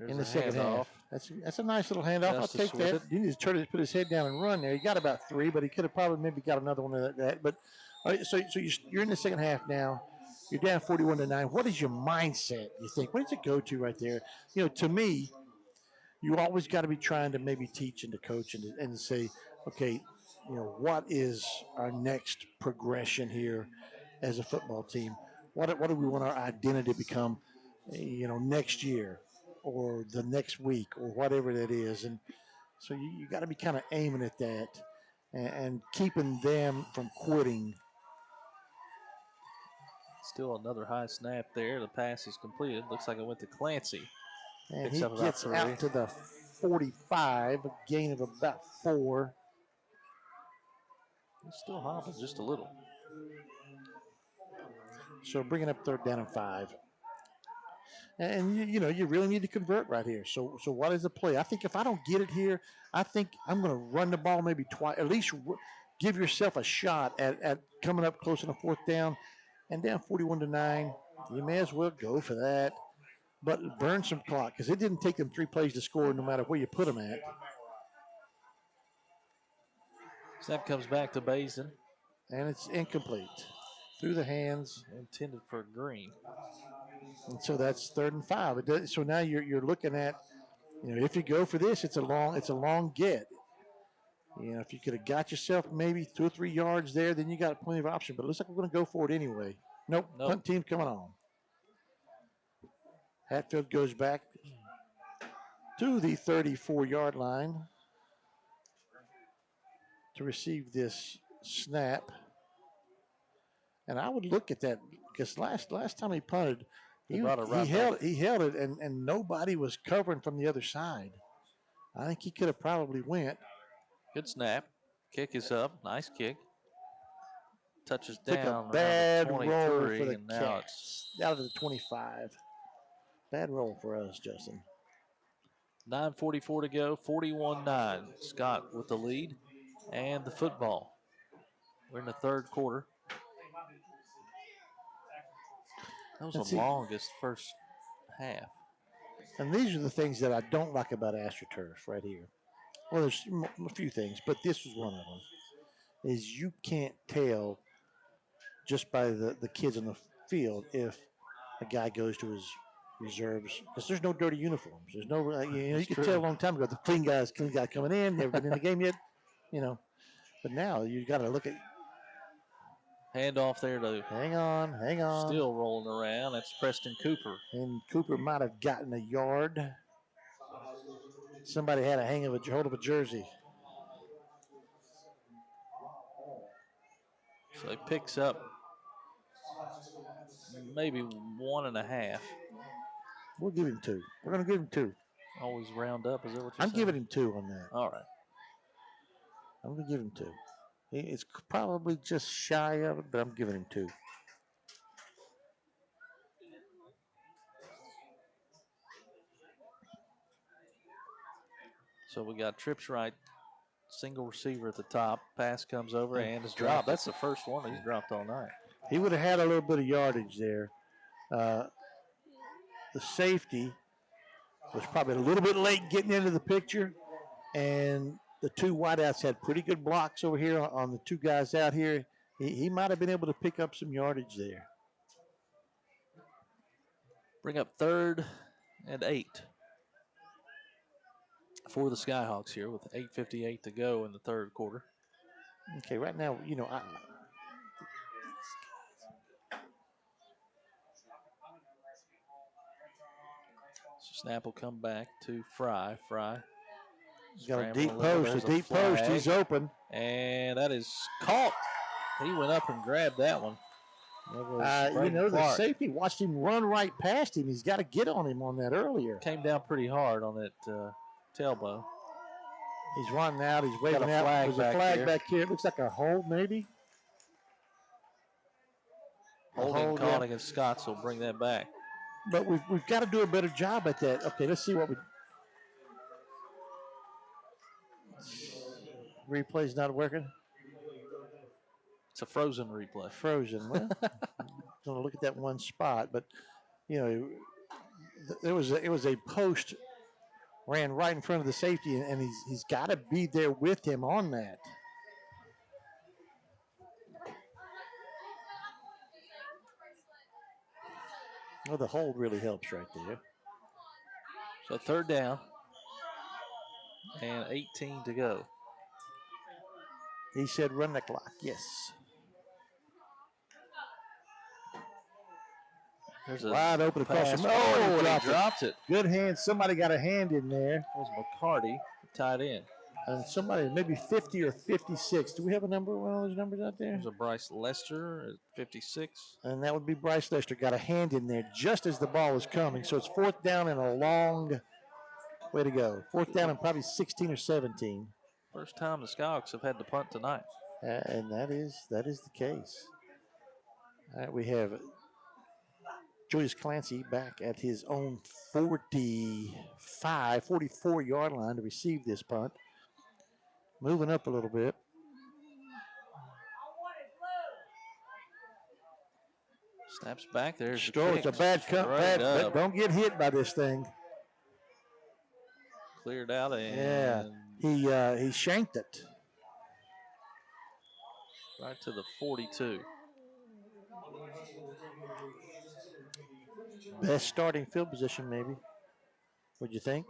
Speaker 1: in the second half. That's a nice little handoff. I'll take that. He needs to try to put his head down and run there. He got about 3, but he could have probably maybe got another one of that. But so you're in the second half now. You're down 41-9. What is your mindset, you think? What does it go to right there? You know, to me, you always got to be trying to maybe teach and to coach and say, okay, you know, what is our next progression here as a football team? What do we want our identity to become, you know, next year or the next week or whatever that is? And so you got to be kind of aiming at that and keeping them from quitting.
Speaker 2: Still another high snap there. The pass is completed. Looks like it went to Clancy.
Speaker 1: And he gets out to the 45, a gain of about 4.
Speaker 2: He's still hobbling just a little.
Speaker 1: So bringing up third down and 5. And, you know, you really need to convert right here. So what is the play? I think if I don't get it here, I think I'm going to run the ball maybe twice. At least give yourself a shot at coming up close on the fourth down. And down 41-9, you may as well go for that. But burn some clock because it didn't take them 3 plays to score no matter where you put them at.
Speaker 2: Snap comes back to Basin.
Speaker 1: And it's incomplete. Through the hands.
Speaker 2: Intended for Green.
Speaker 1: And so that's 3rd and 5. So now you're looking at, you know, if you go for this, it's a long get. You know, if you could have got yourself maybe 2 or 3 yards there, then you got plenty of option. But it looks like we're going to go for it anyway. Nope. Punt team coming on. Hatfield goes back to the 34-yard line to receive this snap. And I would look at that because last time he punted, he held it and nobody was covering from the other side. I think he could have probably went.
Speaker 2: Good snap. Kick is up. Nice kick. Touches
Speaker 1: Took
Speaker 2: down
Speaker 1: a bad
Speaker 2: around the 23,
Speaker 1: roll for the
Speaker 2: and now
Speaker 1: Cats. Out of the 25. Bad roll for us, Justin.
Speaker 2: 9:44 to go. 41-9. Scott with the lead and the football. We're in the third quarter. That was the longest first half.
Speaker 1: And these are the things that I don't like about AstroTurf right here. Well, there's a few things, but this was one of them. Is you can't tell just by the kids on the field if a guy goes to his reserves because there's no dirty uniforms. There's no, you could tell a long time ago the clean guy coming in, never been in the game yet, But now you got to look at.
Speaker 2: Hand off there to.
Speaker 1: Hang on.
Speaker 2: Still rolling around. That's Preston Cooper.
Speaker 1: And Cooper might have gotten a yard. Somebody had a hold of a jersey.
Speaker 2: So he picks up maybe 1.5.
Speaker 1: We'll give him 2. We're going to give him 2.
Speaker 2: Always round up. Is that what you're saying?
Speaker 1: I'm giving him 2 on that.
Speaker 2: All right.
Speaker 1: I'm going to give him 2. It's probably just shy of it, but I'm giving him 2.
Speaker 2: So we got trips right, single receiver at the top. Pass comes over and is dropped. That's the first one he's dropped all night.
Speaker 1: He would have had a little bit of yardage there. The safety was probably a little bit late getting into the picture, and the 2 wideouts had pretty good blocks over here on the 2 guys out here. He might have been able to pick up some yardage there.
Speaker 2: Bring up 3rd and 8 for the Skyhawks here with 8:58 to go in the 3rd quarter.
Speaker 1: Okay, right now,
Speaker 2: Snap will come back to Fry.
Speaker 1: He's got a deep post. He's open.
Speaker 2: And that is caught. He went up and grabbed that one.
Speaker 1: The safety watched him run right past him. He's got to get on him on that earlier.
Speaker 2: Came down pretty hard on that tailbone.
Speaker 1: He's running out. He's waving out. There's a flag back here. It looks like a hold, maybe.
Speaker 2: Holding caught against Scotts will bring that back.
Speaker 1: But we've got to do a better job at that. Okay, let's see what we. Replay's not working.
Speaker 2: It's a frozen replay.
Speaker 1: Frozen. Well, going to look at that one spot, but it was a post ran right in front of the safety, and he's got to be there with him on that. Well, the hold really helps right there.
Speaker 2: So 3rd down and 18 to go.
Speaker 1: He said run the clock. Yes.
Speaker 2: There's a
Speaker 1: wide open across the
Speaker 2: he dropped it.
Speaker 1: Good hand. Somebody got a hand in there.
Speaker 2: That was McCarty, tied in.
Speaker 1: And somebody, maybe 50 or 56. Do we have a number, one of those numbers out there?
Speaker 2: There's a Bryce Lester at 56.
Speaker 1: And that would be Bryce Lester. Got a hand in there just as the ball was coming. So it's 4th down and a long way to go. 4th down and probably 16 or 17.
Speaker 2: First time the Skyhawks have had to punt tonight.
Speaker 1: And that is the case. All right, we have Julius Clancy back at his own 44-yard line to receive this punt. Moving up a little bit.
Speaker 2: Snaps back. There's
Speaker 1: It's a bad cut. But don't get hit by this thing.
Speaker 2: Cleared out and
Speaker 1: he shanked it.
Speaker 2: Right to the 42.
Speaker 1: Best starting field position, maybe. What'd you think?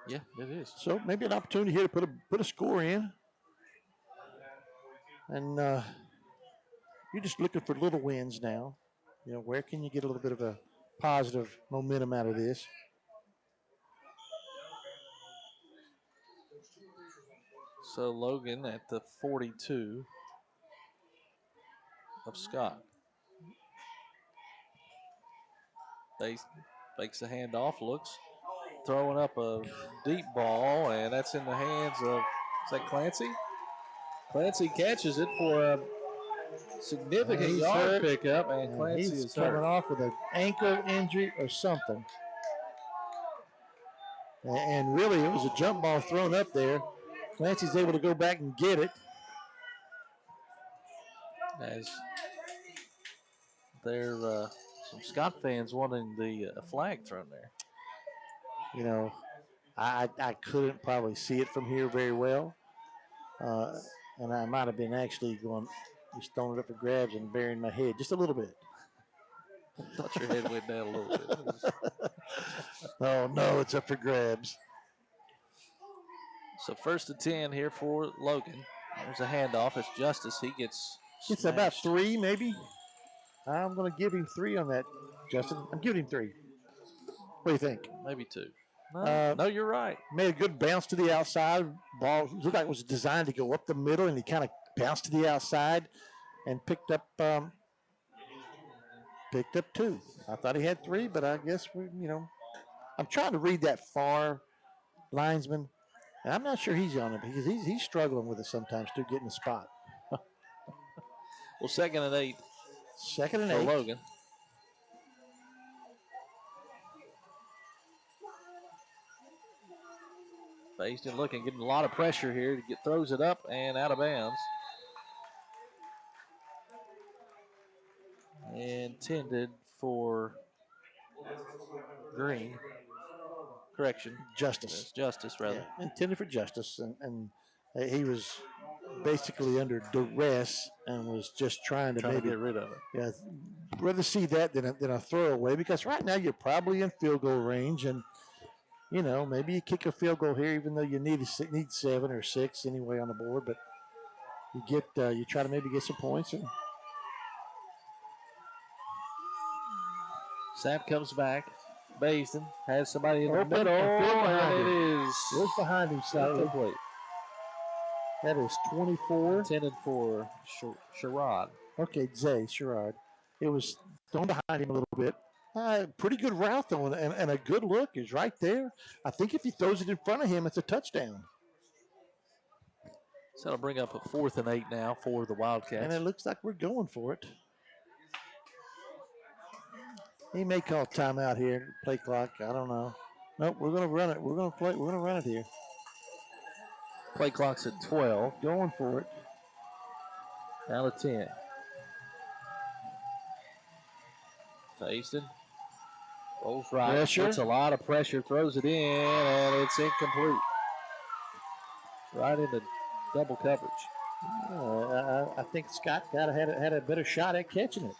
Speaker 2: Yeah, it is.
Speaker 1: So maybe an opportunity here to put a score in. And you're just looking for little wins now. Where can you get a little bit of a positive momentum out of this?
Speaker 2: So Logan at the 42 of Scott. They fakes the handoff, looks, throwing up a deep ball, and that's in the hands of, is that Clancy? Clancy catches it for a significant yard pickup, and Clancy is
Speaker 1: coming off with an ankle injury or something. And really, it was a jump ball thrown up there. Clancy's able to go back and get it.
Speaker 2: As there some Scott fans wanting the flag thrown there.
Speaker 1: I couldn't probably see it from here very well. And I might have been actually just throwing it up for grabs and burying my head just a little bit.
Speaker 2: Thought your head went down a little bit.
Speaker 1: Oh, no, it's up for grabs.
Speaker 2: So 1st and 10 here for Logan. There's a handoff. It's Justice. He gets
Speaker 1: It's
Speaker 2: smashed.
Speaker 1: about 3, maybe. I'm going to give him 3 on that, Justin. I'm giving him 3. What do you think?
Speaker 2: Maybe 2. No, you're right.
Speaker 1: Made a good bounce to the outside. Ball looked like it was designed to go up the middle, and he kind of bounced to the outside and picked up 2. I thought he had 3, but I guess I'm trying to read that far linesman, and I'm not sure he's on it because he's struggling with it sometimes too, getting the spot.
Speaker 2: Well, 2nd and 8.
Speaker 1: 2nd and 8
Speaker 2: for Logan. Bayston looking, getting a lot of pressure here to throws it up and out of bounds. Intended for Green. Correction.
Speaker 1: Justice.
Speaker 2: Justice, rather.
Speaker 1: Yeah, intended for Justice, and he was basically under duress and was just trying to maybe
Speaker 2: get rid of it.
Speaker 1: Yeah, rather see that than a throwaway, because right now you're probably in field goal range, and maybe you kick a field goal here, even though you need 7 or 6 anyway on the board, but you try to maybe get some points. And
Speaker 2: Sapp comes back. Bayston has somebody in the
Speaker 1: Open,
Speaker 2: middle, and it
Speaker 1: him.
Speaker 2: is
Speaker 1: Where's behind him, slightly.
Speaker 2: incomplete.
Speaker 1: That is 24.
Speaker 2: Intended for Sherrod.
Speaker 1: Okay, Zay Sherrod. It was thrown behind him a little bit. Pretty good route, though, and a good look is right there. I think if he throws it in front of him, it's a touchdown.
Speaker 2: So that'll bring up a 4th and 8 now for the Wildcats.
Speaker 1: And it looks like we're going for it. He may call timeout here, play clock. I don't know. Nope, we're going to run it. We're going to play. We're going to run it here.
Speaker 2: Play clock's at 12.
Speaker 1: Going for it.
Speaker 2: Down to 10. Bayston rolls right.
Speaker 1: Pressure.
Speaker 2: Puts a lot of pressure. Throws it in, and it's incomplete. Right into double coverage.
Speaker 1: I think Scott had a better shot at catching it.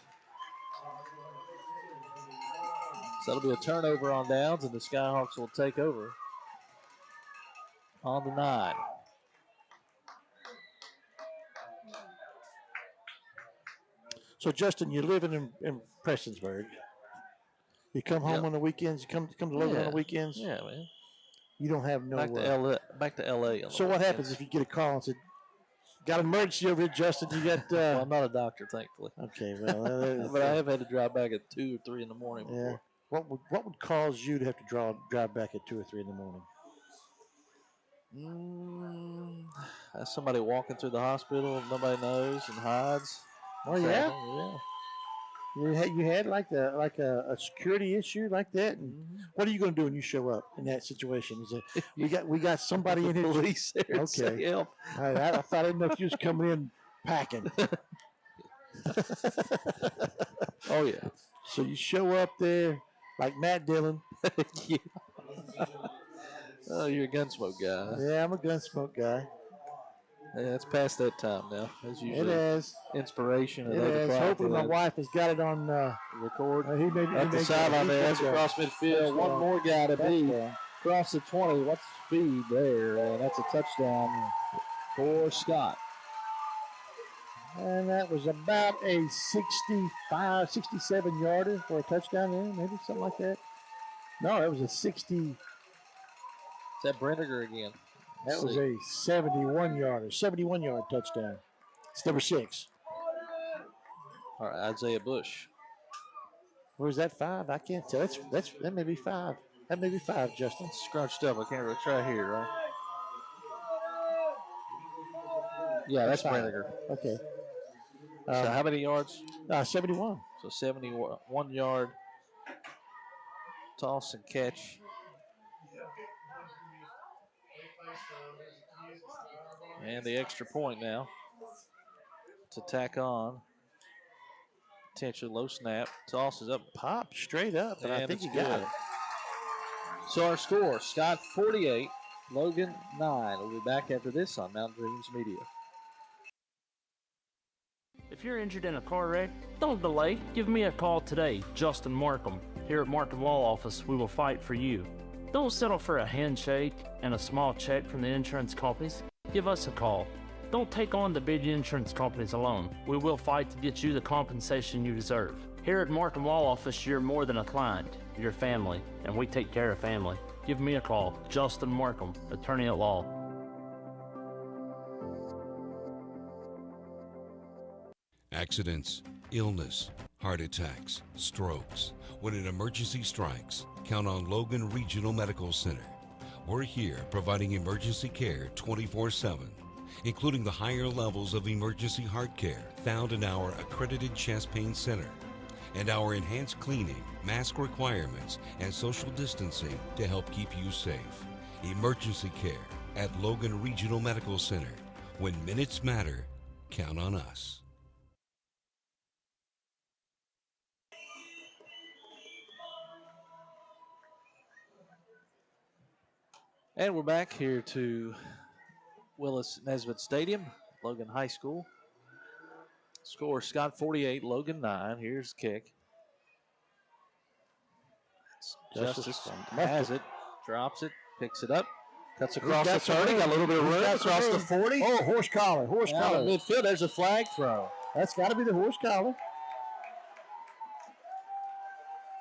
Speaker 2: So it'll be a turnover on downs, and the Skyhawks will take over on the 9.
Speaker 1: So, Justin, you're living in Prestonsburg. You come home on the weekends. You come to Logan on the weekends.
Speaker 2: Yeah, man.
Speaker 1: You don't have no.
Speaker 2: Back to LA.
Speaker 1: So what happens if you get a call and said, "Got an emergency over here, Justin"? You got.
Speaker 2: Well, I'm not a doctor, thankfully.
Speaker 1: Okay, well,
Speaker 2: but I have had to drive back at 2 or 3 in the morning before.
Speaker 1: Yeah. What would cause you to have to drive back at 2 or 3 in the morning?
Speaker 2: Somebody walking through the hospital and nobody knows and hides.
Speaker 1: Oh yeah. You had like a security issue like that, and what are you going to do when you show up in that situation? Is it we got somebody in here?
Speaker 2: Police there.
Speaker 1: Okay.
Speaker 2: Help.
Speaker 1: I thought I didn't know if you was coming in packing.
Speaker 2: Oh yeah.
Speaker 1: So you show up there like Matt Dillon.
Speaker 2: Yeah. Oh, you're a Gunsmoke guy.
Speaker 1: Yeah, I'm a Gunsmoke guy.
Speaker 2: Yeah, it's past that time now. As usually,
Speaker 1: it is.
Speaker 2: Inspiration.
Speaker 1: It is. Hopefully, my wife has got it on
Speaker 2: record.
Speaker 1: He may
Speaker 2: Up the sideline there. That's across midfield. One more guy to beat. Across the 20. What's the speed there? And that's a touchdown for Scott.
Speaker 1: And that was about a 65, 67 yarder for a touchdown there, maybe something like that. No, that was a 60.
Speaker 2: Is that Brendiger again?
Speaker 1: That was a 71 yard touchdown. It's number 6.
Speaker 2: All right, Isaiah Bush.
Speaker 1: Where's that 5? I can't tell. That may be 5. That may be 5, Justin.
Speaker 2: Scrunched up. I can't really try here, right? Yeah, that's Brendiger.
Speaker 1: Okay.
Speaker 2: So how many yards?
Speaker 1: 71.
Speaker 2: So 71 yard toss and catch. And the extra point now to tack on. Potentially low snap. Toss is up.
Speaker 1: Pop straight up, and I think he got it.
Speaker 2: So our score, Scott 48, Logan 9. We'll be back after this on Mountain Dreams Media.
Speaker 8: If you're injured in a car wreck, don't delay. Give me a call today, Justin Markham, Here at Markham Law Office, we will fight for you. Don't settle for a handshake and a small check from the insurance companies. Give us a call. Don't take on the big insurance companies alone. We will fight to get you the compensation you deserve. Here at Markham Law Office, you're more than a client. You're family, and we take care of family. Give me a call. Justin Markham, attorney at law.
Speaker 9: Accidents, illness, heart attacks, strokes. When an emergency strikes, count on Logan Regional Medical Center. We're here providing emergency care 24/7, including the higher levels of emergency heart care found in our accredited chest pain center, and our enhanced cleaning, mask requirements, and social distancing to help keep you safe. Emergency care at Logan Regional Medical Center. When minutes matter, count on us.
Speaker 2: And we're back here to Willis Nesbitt Stadium, Logan High School. Score Scott 48, Logan 9. Here's the kick. Justice has it, drops it, picks it up, cuts across the 30, got a little bit of room, across the 40.
Speaker 1: Oh, horse collar, horse collar.
Speaker 2: Midfield, there's a flag throw.
Speaker 1: That's got to be the horse collar.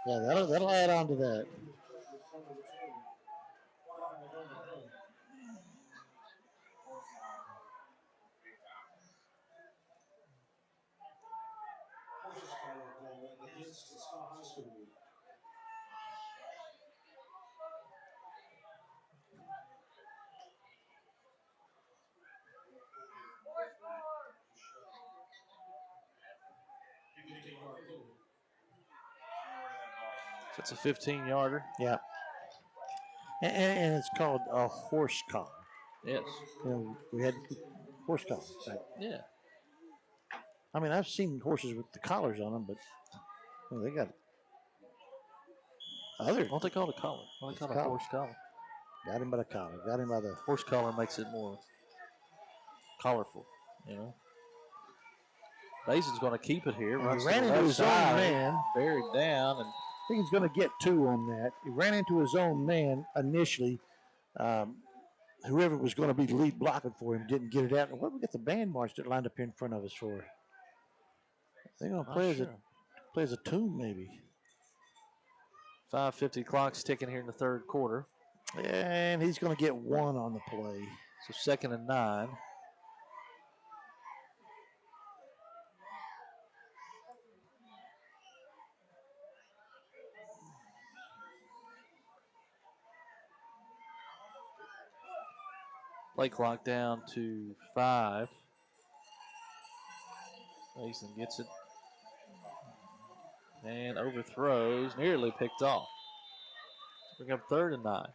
Speaker 1: Yeah, that'll add on to that.
Speaker 2: That's a 15-yarder.
Speaker 1: Yeah. And it's called a horse collar.
Speaker 2: Yes.
Speaker 1: You know, we had horse collars. Right?
Speaker 2: Yeah.
Speaker 1: I mean, I've seen horses with the collars on them, but you know, they got other.
Speaker 2: What they call a collar? What they call a horse collar?
Speaker 1: Got him by the collar. Got him by the
Speaker 2: horse collar. Makes it more colorful, you know. Mason's going to keep it here.
Speaker 1: He ran into his own man.
Speaker 2: Buried down. And
Speaker 1: I think he's going to get 2 on that. He ran into his own man initially. Whoever was going to be the lead blocking for him didn't get it out. And what we got the band march that lined up here in front of us for? They're going to play as a tune, maybe.
Speaker 2: 5:50 clock's ticking here in the third quarter.
Speaker 1: And he's going to get 1 on the play.
Speaker 2: So 2nd and 9. Play clock down to 5. Mason gets it and overthrows, nearly picked off. Bring up 3rd and 9.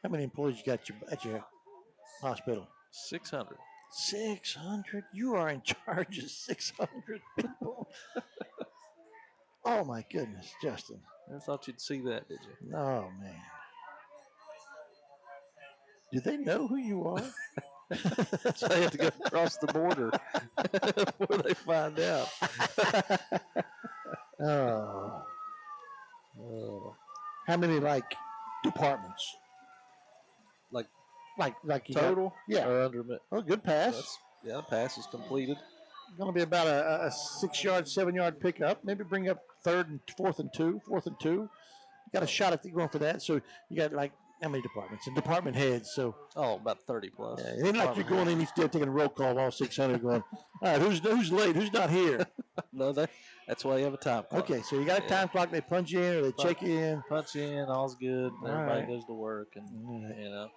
Speaker 1: How many employees you got at your hospital?
Speaker 2: 600.
Speaker 1: 600? You are in charge of 600 people. Oh, my goodness, Justin.
Speaker 2: Never thought you'd see that, did you?
Speaker 1: Oh, man. Do they know who you are?
Speaker 2: So they have to go across the border before they find out.
Speaker 1: Oh. How many, departments? Like
Speaker 2: Total?
Speaker 1: Yeah.
Speaker 2: Or under?
Speaker 1: Oh, good pass.
Speaker 2: The pass is completed.
Speaker 1: Going to be about a 6-yard, 7-yard pickup. Maybe bring up 3rd and 4th and 2. 4th and 2. You got a shot at going for that. So you got how many departments? And department heads. So
Speaker 2: about 30 plus.
Speaker 1: Yeah, it ain't like you're going in each day taking a roll call, all 600 going, all right, who's late? Who's not here?
Speaker 2: No, that's why you have a time clock.
Speaker 1: Okay, so you got a time clock. They punch you in or they check you in.
Speaker 2: Punch you in, all's good.
Speaker 1: All
Speaker 2: Everybody
Speaker 1: right.
Speaker 2: goes to work. And, you know.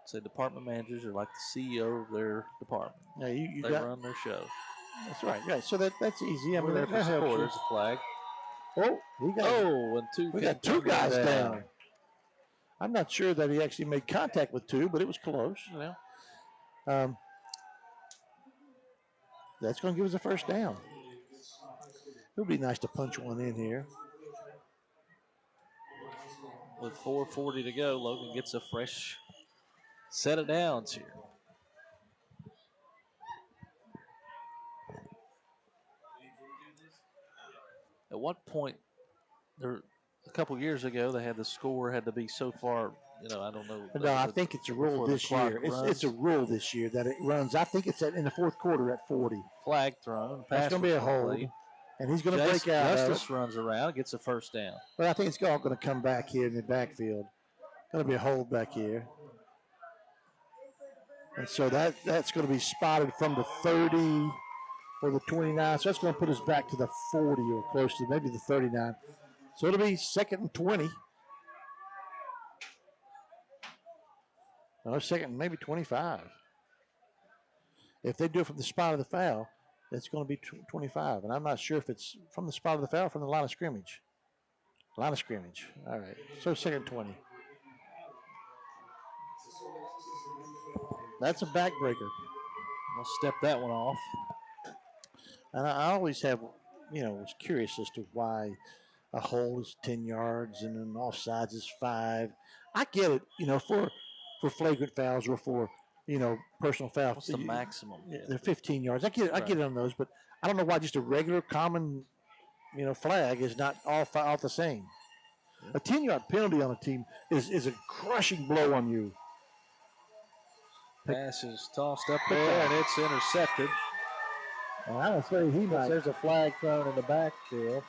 Speaker 2: So department managers are like the CEO of their department.
Speaker 1: Yeah, you
Speaker 2: they run their show.
Speaker 1: That's right. Right. So that's easy. I mean, that helps.
Speaker 2: There's a flag.
Speaker 1: Oh, we got 2 guys down. I'm not sure that he actually made contact with 2, but it was close.
Speaker 2: Yeah.
Speaker 1: That's going to give us a first down. It would be nice to punch one in here.
Speaker 2: With 4:40 to go, Logan gets a fresh set of downs here. At what point, there, a couple years ago, they had the score had to be so far, I don't know.
Speaker 1: No, I think it's a rule this year. It's a rule this year that it runs. I think it's in the fourth quarter at 40.
Speaker 2: Flag thrown.
Speaker 1: That's going to be a hold. And he's going to break out
Speaker 2: Justice runs around, gets a first down.
Speaker 1: But I think it's all going to come back here in the backfield. Going to be a hold back here. And so that's going to be spotted from the 30 or the 29. So that's going to put us back to the 40 or close to maybe the 39. So it'll be 2nd and 20. No, 2nd, maybe 25. If they do it from the spot of the foul, it's going to be 25. And I'm not sure if it's from the spot of the foul or from the line of scrimmage. Line of scrimmage. All right. So 2nd and 20. That's a backbreaker.
Speaker 2: I'll step that one off.
Speaker 1: And I always was curious as to why a hold is 10 yards and an offsides is 5. I get it, for flagrant fouls or for, personal fouls.
Speaker 2: What's the maximum?
Speaker 1: They're 15 yards. I get it on those, but I don't know why just a regular common, flag is not all the same. A 10-yard penalty on a team is a crushing blow on you.
Speaker 2: Pass is tossed up there, and it's intercepted.
Speaker 1: And I would say
Speaker 2: there's a flag thrown in the backfield.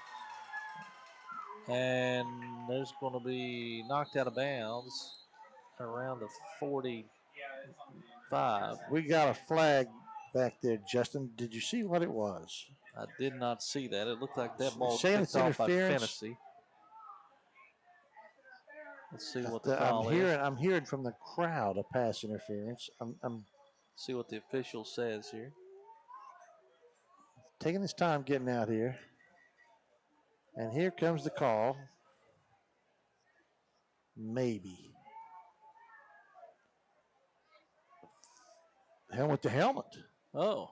Speaker 2: And there's going to be knocked out of bounds around the 45.
Speaker 1: We got a flag back there, Justin. Did you see what it was?
Speaker 2: I did not see that. It looked like that ball
Speaker 1: saying
Speaker 2: picked off by Fantasy. Let's see what the call is.
Speaker 1: I'm hearing from the crowd a pass interference. I'm
Speaker 2: see what the official says here.
Speaker 1: Taking his time getting out here. And here comes the call. Maybe. Helmet to helmet.
Speaker 2: Oh.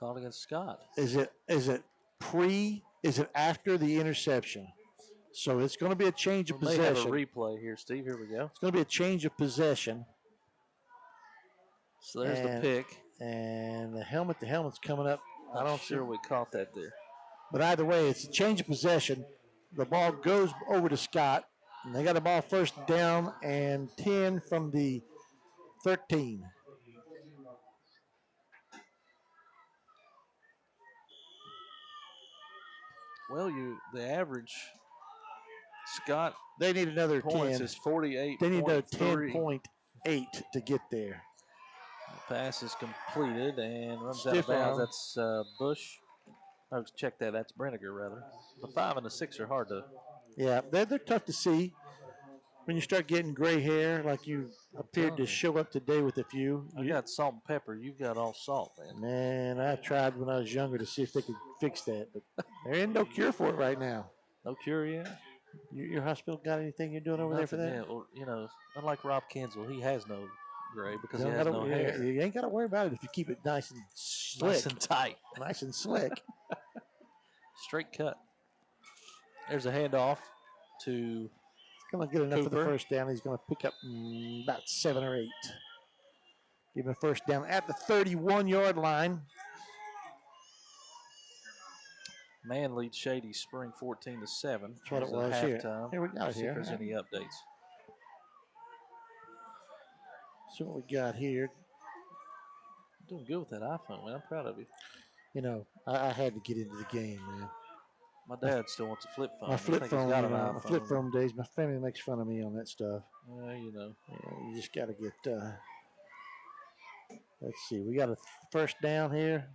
Speaker 2: Called against Scott.
Speaker 1: Is it after the interception? So it's going to be a change of possession.
Speaker 2: We may have a replay here, Steve. Here we go.
Speaker 1: It's going to be a change of possession.
Speaker 2: So there's the pick.
Speaker 1: And the helmet to helmet's coming up.
Speaker 2: I'm not sure we caught that there.
Speaker 1: But either way, it's a change of possession. The ball goes over to Scott. And they got the ball first down and 10 from the 13.
Speaker 2: Well, the average Scott.
Speaker 1: They need another
Speaker 2: points
Speaker 1: 10.
Speaker 2: Is 48.
Speaker 1: They need a 10.8 to get there.
Speaker 2: The pass is completed and runs out of bounds. That's Bush. Oh, check that. That's Brenniger, rather. The 5 and the 6 are hard to.
Speaker 1: Yeah, they're tough to see. When you start getting gray hair, like you appeared to show up today with a few.
Speaker 2: I got salt and pepper. You've got all salt, man.
Speaker 1: Man, I tried when I was younger to see if they could fix that, but there ain't no cure for it right now.
Speaker 2: No cure yet?
Speaker 1: Your hospital got anything you're doing over there for that?
Speaker 2: Yeah, well, unlike Rob Kinsel, he has no gray because he has no hair.
Speaker 1: You ain't got to worry about it if you keep it nice and slick.
Speaker 2: Nice and tight.
Speaker 1: Nice and slick.
Speaker 2: Straight cut. There's a handoff to
Speaker 1: going to get enough
Speaker 2: Cooper.
Speaker 1: for the first down. He's going to pick up about 7 or 8. Give him a first down at the 31-yard line.
Speaker 2: Man leads Shady Spring 14-7.
Speaker 1: That's what it was here. Here we got it here.
Speaker 2: See if there's any updates.
Speaker 1: See what we got here.
Speaker 2: Doing good with that iPhone, man. I'm proud of you.
Speaker 1: I had to get into the game, man.
Speaker 2: My dad still wants a flip phone.
Speaker 1: My flip phone, my flip phone days. My family makes fun of me on that stuff.
Speaker 2: Yeah,
Speaker 1: Yeah, you just got to get. Let's see. We got a first down here.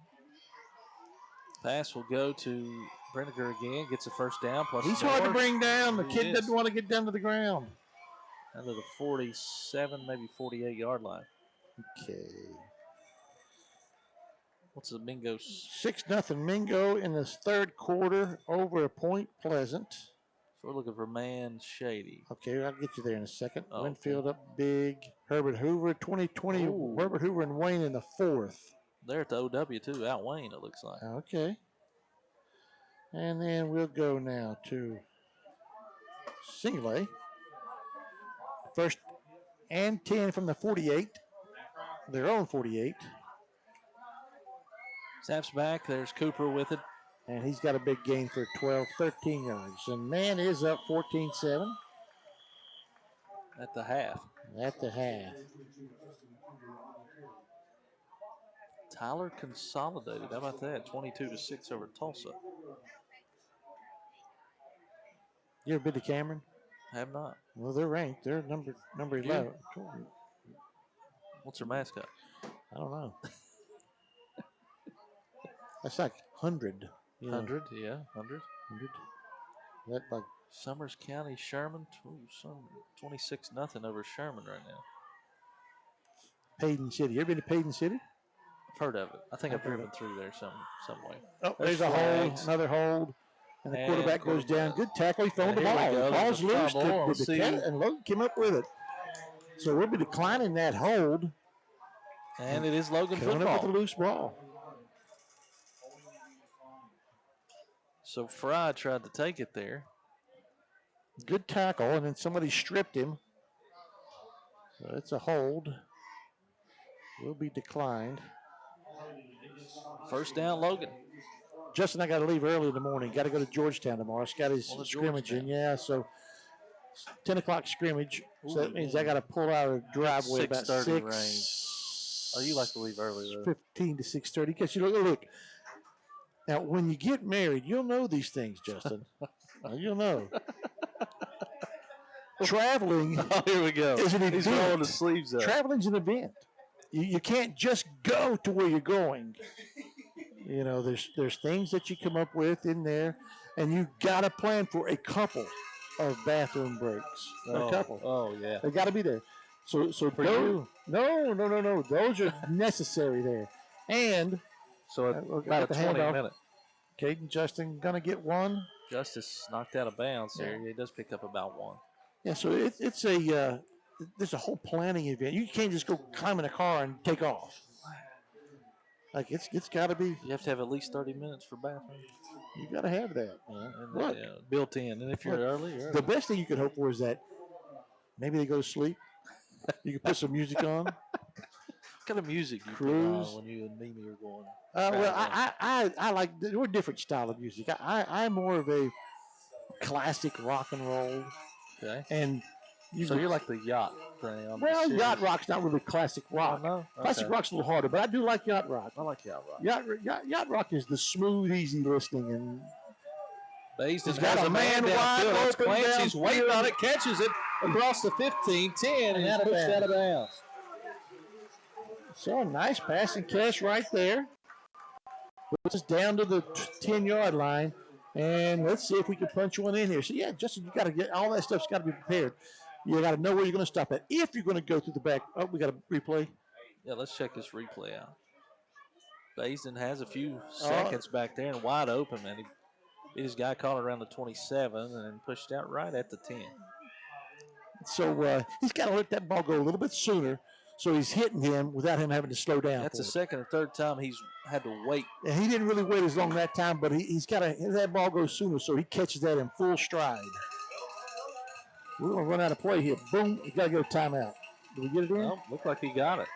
Speaker 2: Pass will go to Brenniger again. Gets a first down. Plus
Speaker 1: he's hard to bring down. The kid doesn't want to get down to the ground.
Speaker 2: Under the 47, maybe 48-yard line.
Speaker 1: Okay.
Speaker 2: What's the Mingo?
Speaker 1: 6-0 Mingo in this third quarter over Point Pleasant.
Speaker 2: So we're looking for Man Shady.
Speaker 1: Okay, I'll get you there in a second.
Speaker 2: Oh,
Speaker 1: Winfield up big. Herbert Hoover, 2020.
Speaker 2: Ooh.
Speaker 1: Herbert Hoover and Wayne in the fourth.
Speaker 2: They're at the OW, too. Out Wayne, it looks like.
Speaker 1: Okay. And then we'll go now to Singley. First and 10 from the 48. Their own 48.
Speaker 2: Snaps back. There's Cooper with it.
Speaker 1: And he's got a big gain for 13 yards. And man is up 14-7.
Speaker 2: At the half.
Speaker 1: At the half.
Speaker 2: Tyler consolidated. How about that? 22-6 over Tulsa.
Speaker 1: You ever been to Cameron?
Speaker 2: Have not.
Speaker 1: Well, they're ranked. They're number 11.
Speaker 2: What's their mascot?
Speaker 1: I don't know. That's like 100.
Speaker 2: 100, yeah, 100.
Speaker 1: That like
Speaker 2: Summers County, Sherman, 26-0 over Sherman right now.
Speaker 1: Payton City. You ever been to Payton City?
Speaker 2: I've heard of it. I think I've driven through there some way.
Speaker 1: Oh, there's a hold, another hold. And the quarterback goes down. Good tackle. He thrown the ball. The ball's loose. And Logan came up with it. So we'll be declining that hold.
Speaker 2: And it is Logan
Speaker 1: football.
Speaker 2: football.
Speaker 1: Up with a loose ball.
Speaker 2: So Fry tried to take it there.
Speaker 1: Good tackle, and then somebody stripped him. So it's a hold. Will be declined.
Speaker 2: First down, Logan.
Speaker 1: Justin, I got to leave early in the morning. Got to go to Georgetown tomorrow. It's got his scrimmaging. Yeah, so 10 o'clock scrimmage. So that means I got to pull out of the driveway about 6.
Speaker 2: Range. Oh, you like to leave early, though.
Speaker 1: 15 to 6:30. Because you look. Now, when you get married, you'll know these things, Justin. You'll know. Traveling.
Speaker 2: Oh, here we go.
Speaker 1: Is an event.
Speaker 2: He's rolling the sleeves up.
Speaker 1: Traveling's an event. You can't just go to where you're going. You know, there's things that you come up with in there, and you got to plan for a couple of bathroom breaks. A couple.
Speaker 2: Oh, yeah.
Speaker 1: They got to be there. So
Speaker 2: for
Speaker 1: those,
Speaker 2: you.
Speaker 1: No. Those are necessary there. And
Speaker 2: so about a 20 minute.
Speaker 1: Caden Justin gonna get one.
Speaker 2: Justice knocked out of bounds there. He does pick up about one.
Speaker 1: Yeah, so it's a there's a whole planning event. You can't just go climb in a car and take off. Like it's got to be.
Speaker 2: You have to have at least 30 minutes for bathroom.
Speaker 1: You got to have that, man.
Speaker 2: And look, built in. And if you're early, you're early.
Speaker 1: The best thing you could hope for is that maybe they go to sleep. You can put some music on.
Speaker 2: What kind of music you put on when you and Mimi are going?
Speaker 1: Well, I like we're a different style of music. I'm more of a classic rock and roll.
Speaker 2: Okay.
Speaker 1: And
Speaker 2: you're like the yacht thing.
Speaker 1: Well, yacht rock's not really classic rock.
Speaker 2: Oh, no? Okay.
Speaker 1: Classic rock's a little harder, but I do like yacht rock.
Speaker 2: I like yacht rock.
Speaker 1: Yacht rock is the smooth, easy listening, and
Speaker 2: he's got a man wide open. Clancy's waiting on it, catches it across the 15-10, and pushed out of bounds.
Speaker 1: So a nice passing catch right there. Puts us down to the 10-yard line. And let's see if we can punch one in here. So, yeah, Justin, you got to get all that stuff's got to be prepared. You got to know where you're going to stop at. If you're going to go through the back, we got a replay.
Speaker 2: Yeah, let's check this replay out. Basin has a few seconds back there and wide open, man. His guy caught around the 27 and then pushed out right at the 10.
Speaker 1: So he's got to let that ball go a little bit sooner. So he's hitting him without him having to slow down.
Speaker 2: That's the second or third time he's had to wait.
Speaker 1: And he didn't really wait as long that time, but he's got to let that ball go sooner so he catches that in full stride. We're going to run out of play here. Boom. We got to go timeout. Did we get it in?
Speaker 2: Well, looked like he got it.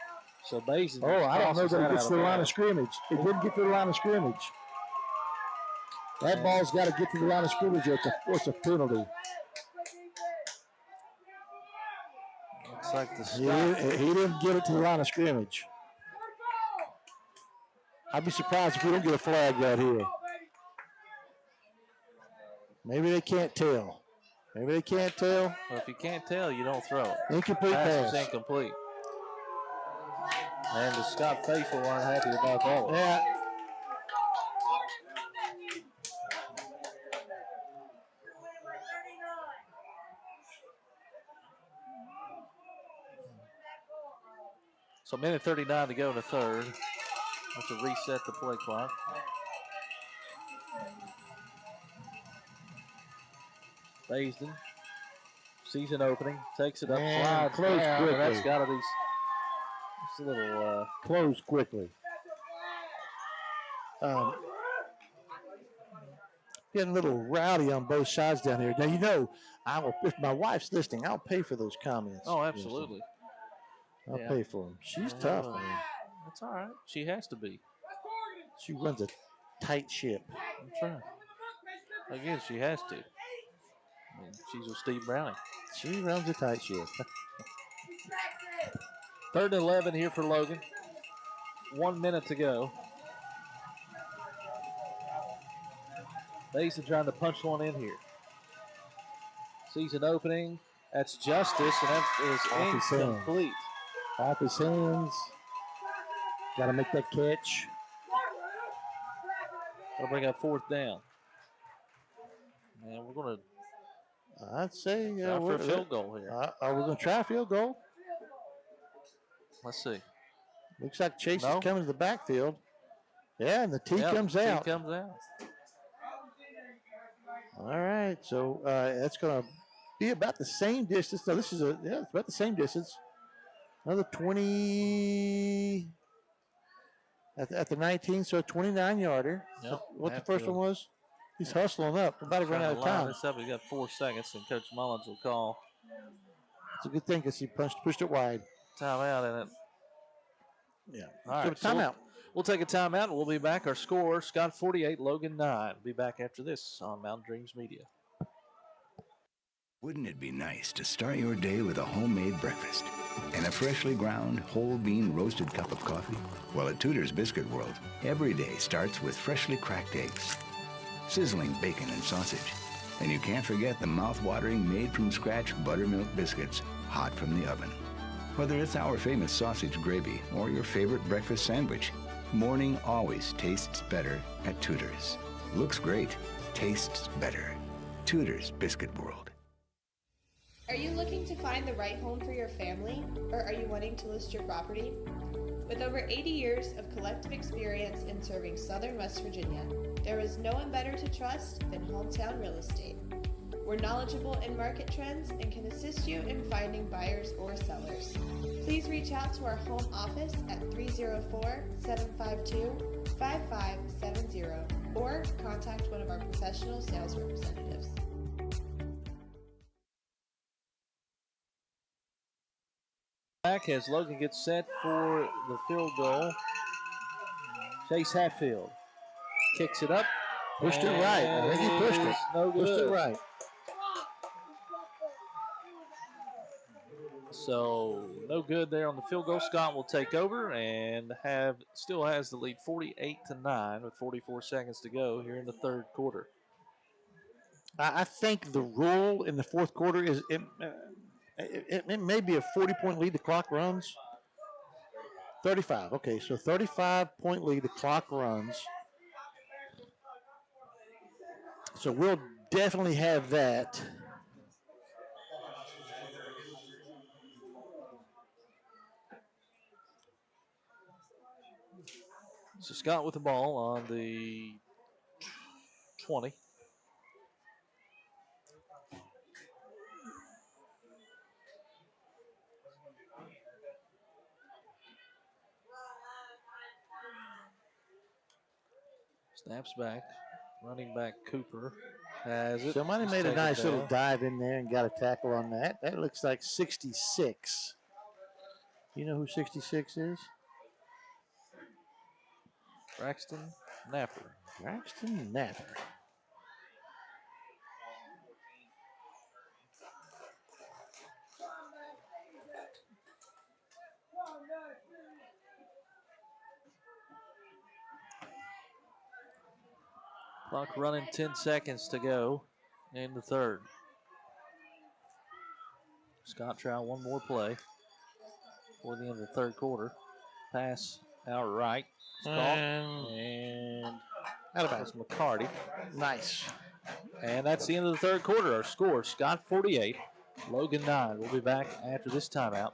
Speaker 2: So Basin.
Speaker 1: I don't know that it gets to the line of scrimmage. It didn't get to the line of scrimmage. That ball's got to get to the line of scrimmage. It's a penalty.
Speaker 2: Looks like the
Speaker 1: he didn't get it to the line of scrimmage. I'd be surprised if we don't get a flag right here. Maybe they can't tell.
Speaker 2: Well, if you can't tell, you don't throw it.
Speaker 1: Incomplete pass.
Speaker 2: Pass is incomplete. And the Scott faithful aren't happy about that one.
Speaker 1: Yeah.
Speaker 2: So minute 39 to go in the third. Have to reset the play clock. Basin, season opening, takes it up, slides
Speaker 1: close
Speaker 2: down,
Speaker 1: quickly.
Speaker 2: and that's got to be just a little
Speaker 1: close quickly. Getting a little rowdy on both sides down here. Now if my wife's listening, I'll pay for those comments.
Speaker 2: Oh, absolutely.
Speaker 1: I'll pay for them. She's tough, man.
Speaker 2: That's all right. She has to be.
Speaker 1: She runs a tight ship.
Speaker 2: That's right. Again, she has to. I mean, she's with Steve Browning.
Speaker 1: She runs a tight ship.
Speaker 2: 3rd and 11 here for Logan. 1 minute to go. Mason trying to punch one in here. Sees an opening. That's Justice, and that is incomplete.
Speaker 1: Off his hands. Got to make that catch.
Speaker 2: That'll bring up 4th down. And we're going to
Speaker 1: I'd say
Speaker 2: try for a field goal here.
Speaker 1: Are we going to try a field goal?
Speaker 2: Let's see.
Speaker 1: Looks like Chase is coming to the backfield. Yeah, and the tee comes
Speaker 2: Tee
Speaker 1: out.
Speaker 2: comes out.
Speaker 1: All right, so that's going to be about the same distance. So this is it's about the same distance. Another 20 at the 19, so a 29-yarder.
Speaker 2: Yep,
Speaker 1: what the first one was? He's hustling up. We're about to run out of time.
Speaker 2: This up. He's got 4 seconds, and Coach Mullins will call.
Speaker 1: It's a good thing because he pushed it wide.
Speaker 2: Timeout in it.
Speaker 1: Yeah.
Speaker 2: All right,
Speaker 1: so timeout.
Speaker 2: We'll take a timeout, and we'll be back. Our score, Scott 48, Logan 9. Be back after this on Mountain Dreams Media.
Speaker 10: Wouldn't it be nice to start your day with a homemade breakfast and a freshly ground whole bean roasted cup of coffee? Well, at Tudor's Biscuit World, every day starts with freshly cracked eggs, sizzling bacon and sausage, and you can't forget the mouth-watering made-from-scratch buttermilk biscuits hot from the oven. Whether it's our famous sausage gravy or your favorite breakfast sandwich, morning always tastes better at Tudor's. Looks great, tastes better. Tudor's Biscuit World.
Speaker 11: Are you looking to find the right home for your family, or are you wanting to list your property? With over 80 years of collective experience in serving Southern West Virginia, there is no one better to trust than Hometown Real Estate. We're knowledgeable in market trends and can assist you in finding buyers or sellers. Please reach out to our home office at 304-752-5570 or contact one of our professional sales representatives.
Speaker 2: Back as Logan gets set for the field goal. Chase Hatfield kicks it up.
Speaker 1: Pushed it right. I think he pushed it.
Speaker 2: No good.
Speaker 1: Pushed it right.
Speaker 2: So no good there on the field goal. Scott will take over and still has the lead 48-9 with 44 seconds to go here in the 3rd quarter.
Speaker 1: I think the rule in the 4th quarter is it may be a 40-point lead. The clock runs. 35. Okay, so 35-point lead. The clock runs. So we'll definitely have that.
Speaker 2: So Scott with the ball on the 20. Snaps back. Running back Cooper has it.
Speaker 1: Somebody made a nice little dive in there and got a tackle on that. That looks like 66. You know who 66 is?
Speaker 2: Braxton Napper.
Speaker 1: Braxton Napper.
Speaker 2: Clock running, 10 seconds to go in the 3rd. Scott trying one more play before the end of the 3rd quarter. Pass out right. And that's McCarty.
Speaker 1: Nice.
Speaker 2: And that's the end of the 3rd quarter. Our score, Scott 48, Logan 9. We'll be back after this timeout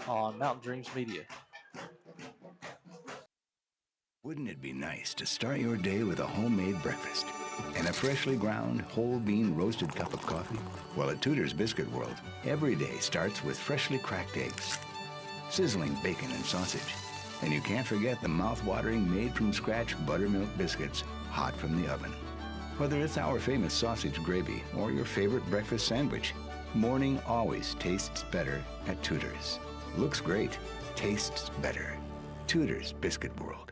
Speaker 2: on Mountain Dreams Media.
Speaker 10: Wouldn't it be nice to start your day with a homemade breakfast and a freshly ground whole bean roasted cup of coffee? Well, at Tudor's Biscuit World, every day starts with freshly cracked eggs, sizzling bacon and sausage, and you can't forget the mouth-watering made-from-scratch buttermilk biscuits hot from the oven. Whether it's our famous sausage gravy or your favorite breakfast sandwich, morning always tastes better at Tudor's. Looks great, tastes better. Tudor's Biscuit World.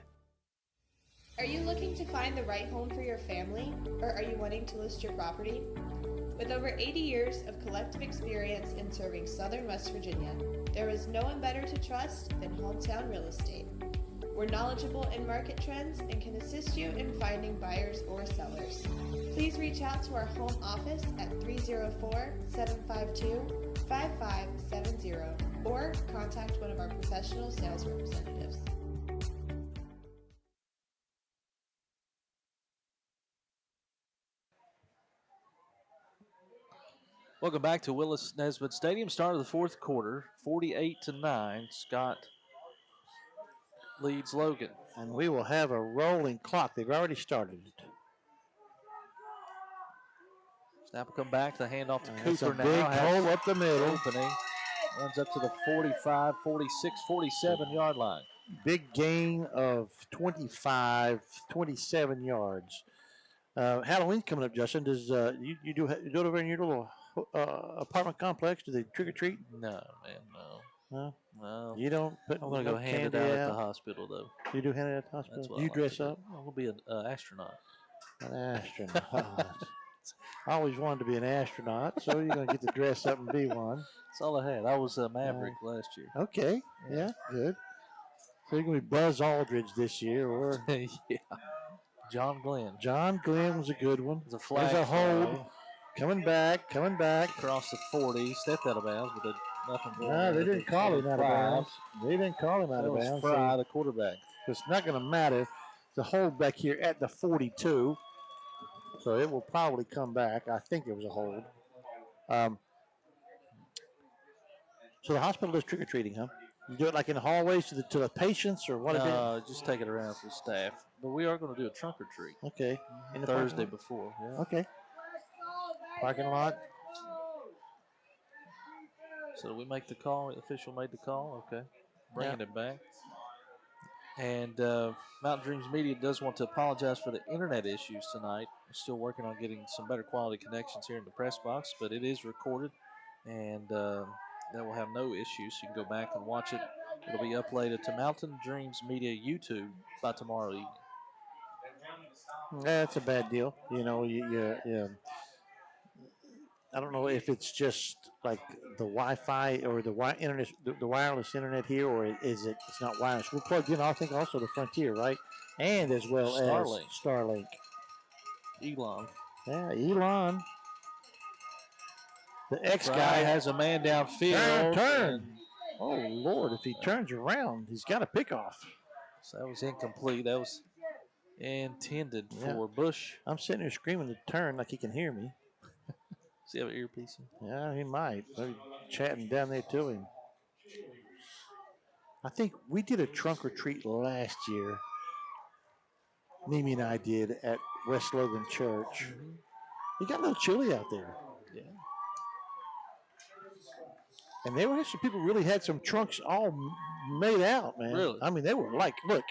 Speaker 11: Are you looking to find the right home for your family, or are you wanting to list your property? With over 80 years of collective experience in serving Southern West Virginia, there is no one better to trust than Hometown Real Estate. We're knowledgeable in market trends and can assist you in finding buyers or sellers. Please reach out to our home office at 304-752-5570 or contact one of our professional sales representatives.
Speaker 2: Welcome back to Willis Nesbitt Stadium. Start of the fourth quarter, 48-9. Scott leads Logan.
Speaker 1: And we will have a rolling clock. They've already started it.
Speaker 2: Snap will come back. The handoff to
Speaker 1: That's
Speaker 2: Cooper
Speaker 1: a
Speaker 2: now.
Speaker 1: big hole up the middle.
Speaker 2: Opening. Runs up to the 45, 46, 47-yard line.
Speaker 1: Big gain of 25, 27 yards. Halloween's coming up, Justin. Does you do it over in your little apartment complex? Do they trick or treat?
Speaker 2: No, man, no.
Speaker 1: No?
Speaker 2: No.
Speaker 1: You don't put
Speaker 2: I'm going to go hand it out at the hospital, though.
Speaker 1: You do hand it at the hospital?
Speaker 2: That's what
Speaker 1: You
Speaker 2: I like
Speaker 1: dress
Speaker 2: to do.
Speaker 1: up?
Speaker 2: I'm going to be an astronaut.
Speaker 1: An astronaut. I always wanted to be an astronaut, so you're going to get to dress up and be one.
Speaker 2: That's all I had. I was a Maverick last year.
Speaker 1: Okay. Yeah, good. So you're going to be Buzz Aldridge this year, or
Speaker 2: yeah. John Glenn.
Speaker 1: John Glenn was a good one.
Speaker 2: There's a flag.
Speaker 1: There's a hold. Coming back.
Speaker 2: Across the 40. Stepped out of bounds, but nothing.
Speaker 1: No, they didn't call him out of bounds. They didn't call him out of bounds.
Speaker 2: Fry, the quarterback.
Speaker 1: It's not going to matter. The hold back here at the 42. So it will probably come back. I think it was a hold. So the hospital does trick-or-treating, huh? You do it like in the hallways to the patients, or what?
Speaker 2: No, just take it around for the staff. But we are going to do a trunk or treat.
Speaker 1: Okay. In the
Speaker 2: Thursday before. Yeah.
Speaker 1: Okay. Parking lot.
Speaker 2: So we make the call. The official made the call. Okay. Bringing it back. And Mountain Dreams Media does want to apologize for the internet issues tonight. We're still working on getting some better quality connections here in the press box, but it is recorded, and that will have no issues. You can go back and watch it. It'll be uploaded to Mountain Dreams Media YouTube by tomorrow evening.
Speaker 1: That's a bad deal. You know, I don't know if it's just like the Wi-Fi or the internet, the wireless internet here, or is it? It's not wireless. We're plugged in. I think also the Frontier, right? And as well
Speaker 2: Starlink.
Speaker 1: as Starlink.
Speaker 2: Elon.
Speaker 1: Yeah, Elon. The X guy
Speaker 2: has a man downfield.
Speaker 1: Turn. Oh Lord! If he turns around, he's got a pick off.
Speaker 2: So that was incomplete. That was intended for Bush.
Speaker 1: I'm sitting here screaming to turn like he can hear me.
Speaker 2: Does he have an earpiece?
Speaker 1: Yeah, he might. Maybe chatting down there to him. I think we did a trunk or treat last year. Mimi and I did at West Logan Church. It got a little chilly out there.
Speaker 2: Yeah.
Speaker 1: And there were some people really had some trunks all made out, man.
Speaker 2: Really?
Speaker 1: I mean, they were like, look,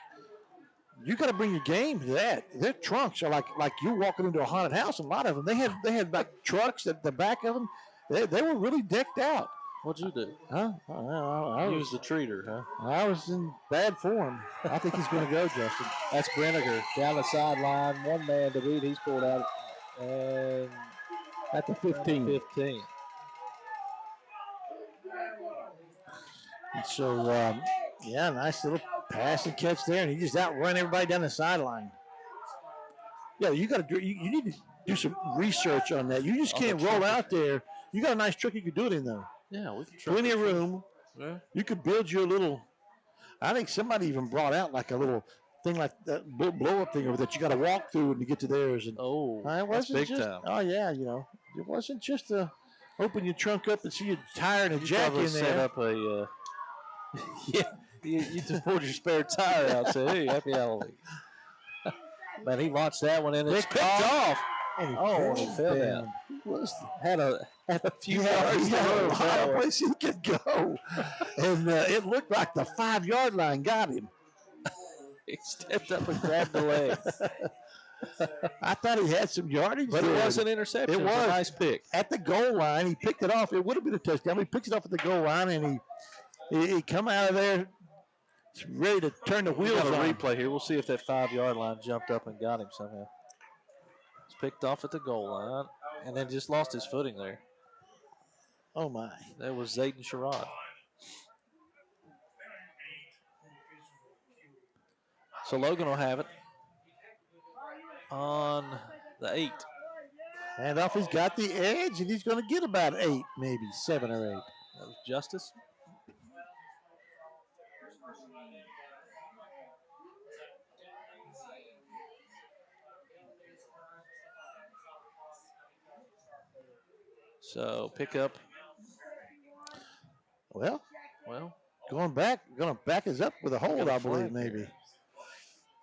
Speaker 1: you got to bring your game to that. Their trunks are like you're walking into a haunted house. A lot of them, they had like trucks at the back of them. They were really decked out.
Speaker 2: What'd you do?
Speaker 1: Huh? I
Speaker 2: was the treater, huh?
Speaker 1: I was in bad form. I think he's going to go, Justin.
Speaker 2: That's Brenniger down the sideline. One man to beat. He's pulled out and
Speaker 1: at the 15.
Speaker 2: 15.
Speaker 1: And so, yeah, nice little pass and catch there, and he just outrun everybody down the sideline. Yeah, you got to do. You need to do some research on that. You just can't roll out there. You got a nice truck you could do it in, though.
Speaker 2: Yeah, we can.
Speaker 1: Plenty of room.
Speaker 2: Yeah.
Speaker 1: You could build your little. I think somebody even brought out like a little thing like that blow up thing over that you got to walk through to get to theirs. And
Speaker 2: it
Speaker 1: wasn't
Speaker 2: big
Speaker 1: just,
Speaker 2: time.
Speaker 1: Oh yeah, you know, it wasn't just a open your trunk up and see your tire and a jack in there.
Speaker 2: Set up a. Yeah, you just pulled your spare tire out. Say, hey, happy Halloween. Man, he launched that one in.
Speaker 1: They picked off.
Speaker 2: And he fell down. Had a few yards.
Speaker 1: He had a lot of place he could go. And it looked like the 5-yard line got him.
Speaker 2: He stepped up and grabbed the leg.
Speaker 1: I thought he had some yardage.
Speaker 2: But it was an interception. It was a nice pick.
Speaker 1: At the goal line, he picked it off. It would have been a touchdown. He picked it off at the goal line, and he come out of there It's ready to turn the
Speaker 2: We
Speaker 1: wheels
Speaker 2: got a
Speaker 1: on.
Speaker 2: replay here. We'll see if that 5-yard line jumped up and got him somehow. It's picked off at the goal line and then just lost his footing there.
Speaker 1: Oh, my.
Speaker 2: That was Zayden Sherrod. So Logan will have it on the 8.
Speaker 1: Handoff, he's got the edge, and he's going to get about 8, maybe 7 or 8.
Speaker 2: That was Justice. So pick up.
Speaker 1: Well, going to back us up with a hold, I believe, maybe.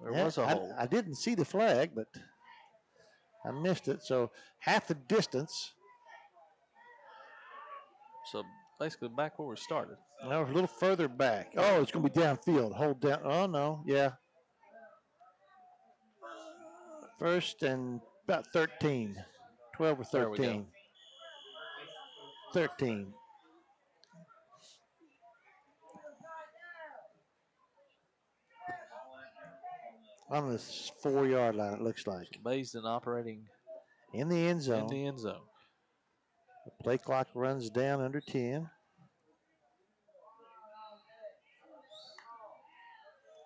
Speaker 2: There was a hold.
Speaker 1: I didn't see the flag, but I missed it. So half the distance.
Speaker 2: So basically back where we started.
Speaker 1: No, a little further back. Oh, it's going to be downfield. Hold down. Oh, no. Yeah. First and about 13. 12 or 13. 13. On this 4-yard line, it looks like.
Speaker 2: Baysden operating
Speaker 1: in the end zone.
Speaker 2: In the end zone.
Speaker 1: The play clock runs down under 10.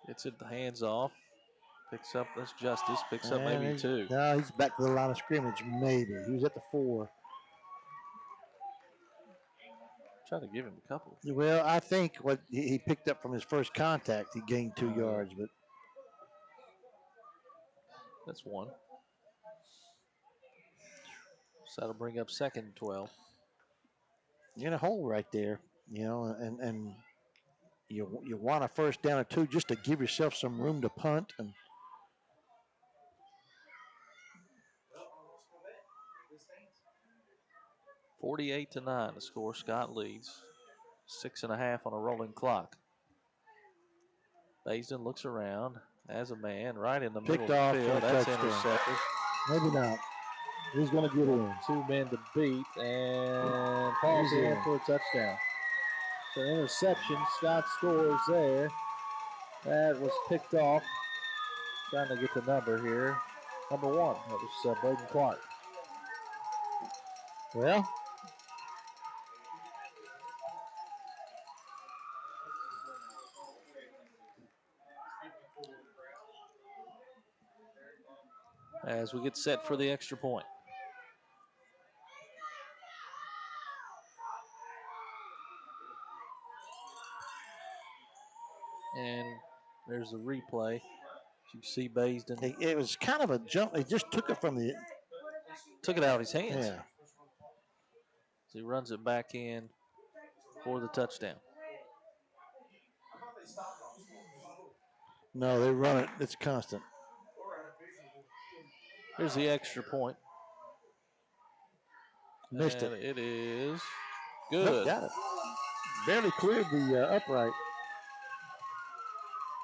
Speaker 2: Gets it the hands off. Picks up, that's Justice. Picks up
Speaker 1: And
Speaker 2: maybe 2.
Speaker 1: No, he's back to the line of scrimmage, maybe. He was at the 4.
Speaker 2: Try to give him a couple.
Speaker 1: Well, I think what he picked up from his first contact, he gained 2 yards, but
Speaker 2: that's 1. So that'll bring up 2nd and 12.
Speaker 1: You're in a hole right there, and you want a first down or 2 just to give yourself some room to punt. And
Speaker 2: 48-9 the score. Scott leads. 6.5 on a rolling clock. Baysden looks around as a man right in the middle of the field. That's intercepted.
Speaker 1: Maybe not. He's going to get in.
Speaker 2: 2 men to beat and falls in for a touchdown. So interception. Scott scores there. That was picked off. Trying to get the number here. Number 1. That was Braden Clark.
Speaker 1: Well,
Speaker 2: as we get set for the extra point. And there's the replay. You see Baysden.
Speaker 1: It was kind of a jump. He just took it from the...
Speaker 2: Took it out of his hands.
Speaker 1: Yeah.
Speaker 2: So he runs it back in for the touchdown.
Speaker 1: No, they run it. It's constant.
Speaker 2: Here's the extra point.
Speaker 1: Missed
Speaker 2: and
Speaker 1: it.
Speaker 2: It is good.
Speaker 1: Nope, got it. Barely cleared the upright.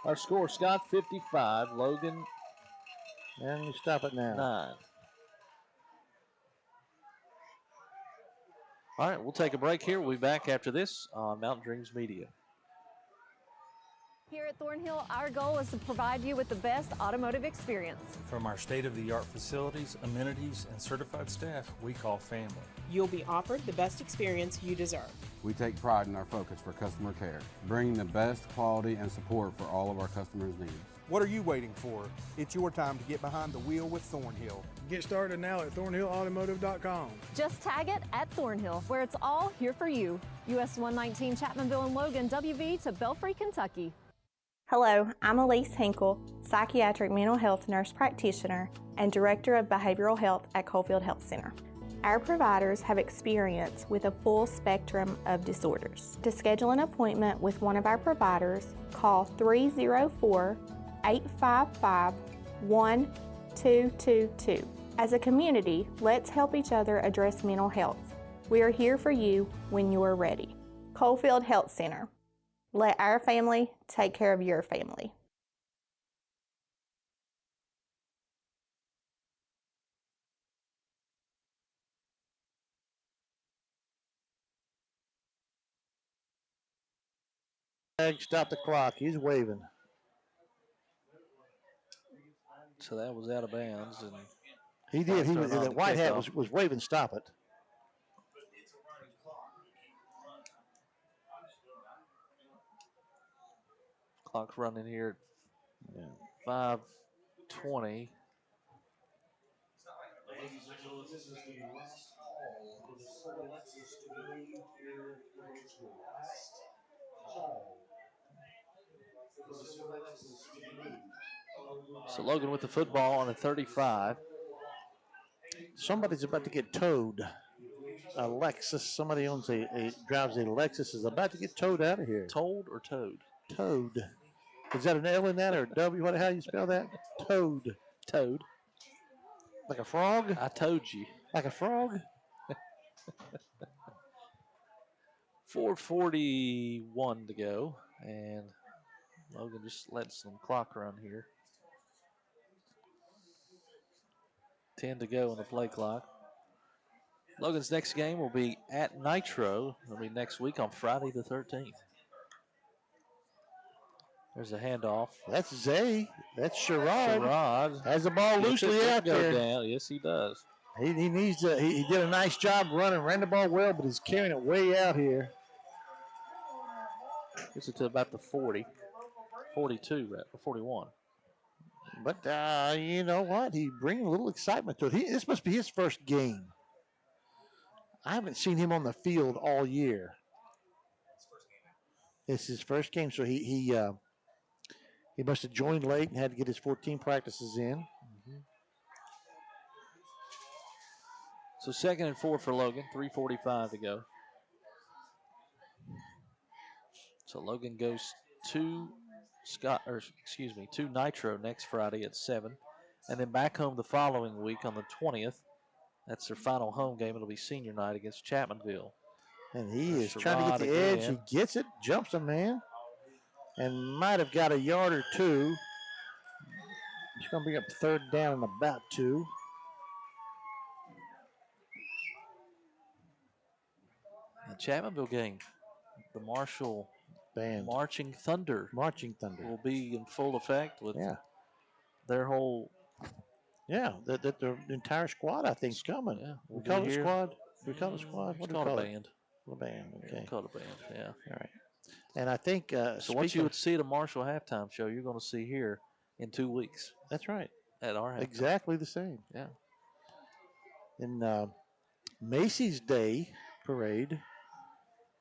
Speaker 2: Our score, Scott 55, Logan.
Speaker 1: And you stop it now.
Speaker 2: 9. All right, we'll take a break here. We'll be back after this on Mountain Dreams Media.
Speaker 12: Here at Thornhill, our goal is to provide you with the best automotive experience.
Speaker 13: From our state-of-the-art facilities, amenities, and certified staff we call family.
Speaker 21: You'll be offered the best experience you deserve.
Speaker 15: We take pride in our focus for customer care, bringing the best quality and support for all of our customers' needs.
Speaker 16: What are you waiting for? It's your time to get behind the wheel with Thornhill.
Speaker 17: Get started now at thornhillautomotive.com.
Speaker 12: Just tag it at Thornhill, where it's all here for you. US 119 Chapmanville and Logan, WV to Belfry, Kentucky.
Speaker 18: Hello, I'm Elise Hinkle, psychiatric mental health nurse practitioner and director of behavioral health at Coalfield Health Center. Our providers have experience with a full spectrum of disorders. To schedule an appointment with one of our providers, call 304-855-1222. As a community, let's help each other address mental health. We are here for you when you're ready. Coalfield Health Center. Let our family take care of your family.
Speaker 1: Stop the clock. He's waving.
Speaker 2: So that was out of bounds. And
Speaker 1: he did. The white hat was waving stop it.
Speaker 2: Clock's running here at 5:20. So Logan with the football on a 35.
Speaker 1: Somebody's about to get towed. A Lexus. Somebody owns drives a Lexus is about to get towed out of here.
Speaker 2: Told or towed?
Speaker 1: Towed. Is that an L in that or a W? How do you spell that? Towed.
Speaker 2: Towed.
Speaker 1: Like a frog?
Speaker 2: I told you.
Speaker 1: Like a frog?
Speaker 2: 4:41 to go, and Logan just let some clock run here. 10 to go on the play clock. Logan's next game will be at Nitro. It'll be next week on Friday the 13th. There's a handoff.
Speaker 1: That's Zay. That's Sherrod.
Speaker 2: Sherrod
Speaker 1: has the ball loosely out there.
Speaker 2: Down. Yes, he does.
Speaker 1: He needs to. He did a nice job running, ran the ball well, but he's carrying it way out here.
Speaker 2: Gets it to about the 40, 42, right, or 41.
Speaker 1: But you know what? He brings a little excitement to it. This must be his first game. I haven't seen him on the field all year. It's his first game, so he must have joined late and had to get his 14 practices in.
Speaker 2: Mm-hmm. So 2nd and 4 for Logan, 3:45 to go. So Logan goes to Nitro next Friday at 7, and then back home the following week on the 20th. That's their final home game. It'll be senior night against Chapmanville.
Speaker 1: And he is trying to get the edge. He gets it, jumps a man, and might have got a yard or two. He's going to bring up 3rd down and about 2.
Speaker 2: The Chapmanville game, the Marshall
Speaker 1: Band.
Speaker 2: Marching Thunder will be in full effect with their whole.
Speaker 1: Yeah, the entire squad, I think, is coming.
Speaker 2: Yeah,
Speaker 1: we call it squad. We call it squad.
Speaker 2: What do we call it? Band.
Speaker 1: A band. Okay.
Speaker 2: We call it a band. Yeah.
Speaker 1: All right. And I think
Speaker 2: so. What you would see at a Marshall halftime show, you're going to see here in 2 weeks.
Speaker 1: That's right.
Speaker 2: At our halftime.
Speaker 1: Exactly the same.
Speaker 2: Yeah.
Speaker 1: In Macy's Day Parade,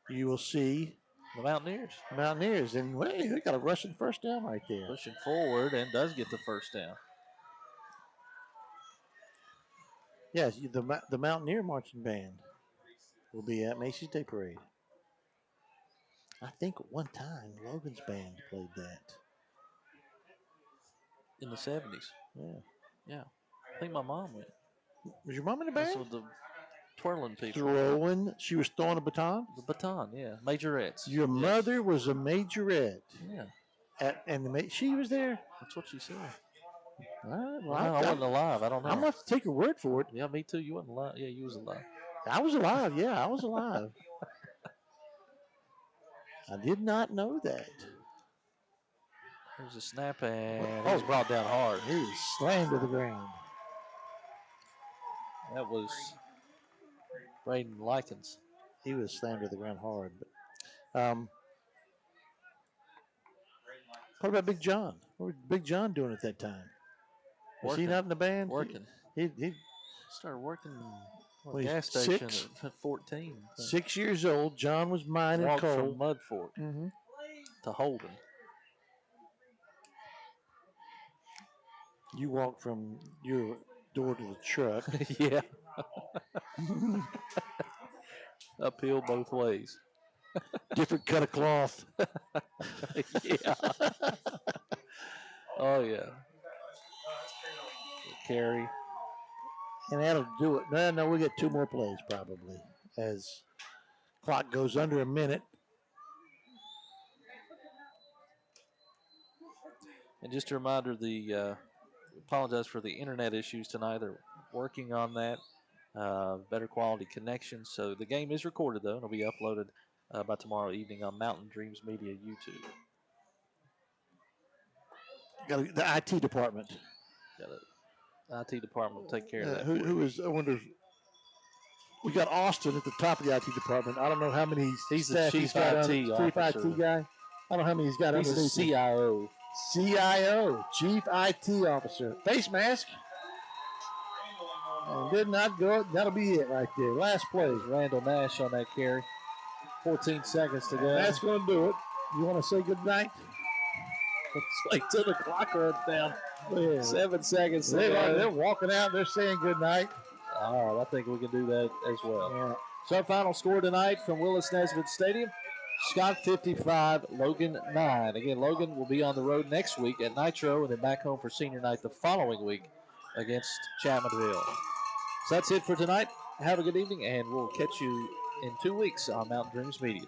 Speaker 1: you will see
Speaker 2: the Mountaineers.
Speaker 1: Mountaineers, and wait, they got a rushing first down right there.
Speaker 2: Pushing forward and does get the first down.
Speaker 1: Yes, the Mountaineer Marching Band will be at Macy's Day Parade. I think at one time Logan's band played that.
Speaker 2: In the 70s.
Speaker 1: Yeah.
Speaker 2: Yeah. I think my mom went.
Speaker 1: Was your mom in the band?
Speaker 2: That's with the twirling people.
Speaker 1: She was throwing a baton?
Speaker 2: The baton, yeah. Majorettes.
Speaker 1: Your mother was a majorette.
Speaker 2: Yeah.
Speaker 1: She was there?
Speaker 2: That's what she said.
Speaker 1: All right.
Speaker 2: Well, I wasn't alive. I don't know.
Speaker 1: I'm going to have to take your word for it.
Speaker 2: Yeah, me too. You wasn't alive. Yeah, you was alive.
Speaker 1: I was alive. Yeah, I was alive. I did not know that.
Speaker 2: There's a snap, and he was brought down hard.
Speaker 1: He was slammed to the ground.
Speaker 2: That was Braden Likens.
Speaker 1: He was slammed to the ground hard. But what about Big John? What was Big John doing at that time? Was he not in the band?
Speaker 2: Working.
Speaker 1: He
Speaker 2: started working at a gas station at 14.
Speaker 1: 6 years old. John was mining coal.
Speaker 2: From Mudford to Holden.
Speaker 1: You walked from your door to the truck.
Speaker 2: Yeah. Uphill both ways.
Speaker 1: Different cut of cloth.
Speaker 2: Yeah. Oh, yeah. Carry.
Speaker 1: And that'll do it. No, we get 2 more plays probably as clock goes under a minute.
Speaker 2: And just a reminder, apologize for the internet issues tonight. They're working on that. Better quality connection. So the game is recorded, though, and it'll be uploaded by tomorrow evening on Mountain Dreams Media YouTube.
Speaker 1: Got the IT department.
Speaker 2: Got it. IT department will take care of that.
Speaker 1: Who is? I wonder. We got Austin at the top of the IT department. I don't know how many
Speaker 2: he's
Speaker 1: staff
Speaker 2: the chief
Speaker 1: got
Speaker 2: IT officer.
Speaker 1: Chief IT guy. I don't know how many he's got
Speaker 2: He's
Speaker 1: underneath.
Speaker 2: the CIO.
Speaker 1: CIO, Chief IT Officer. Face mask. And did not go. That'll be it right there. Last play.
Speaker 2: Randall Nash on that carry. 14 seconds to go.
Speaker 1: And that's going to do it. You want to say good night?
Speaker 2: Let's wait till the clock runs down.
Speaker 1: Yeah.
Speaker 2: 7 seconds to go.
Speaker 1: They're walking out. They're saying good night.
Speaker 2: All right, I think we can do that as well.
Speaker 1: Yeah.
Speaker 2: So our final score tonight from Willis Nesbitt Stadium, Scott 55, Logan 9. Again, Logan will be on the road next week at Nitro and then back home for senior night the following week against Chapmanville. So that's it for tonight. Have a good evening, and we'll catch you in 2 weeks on Mountain Dreams Media.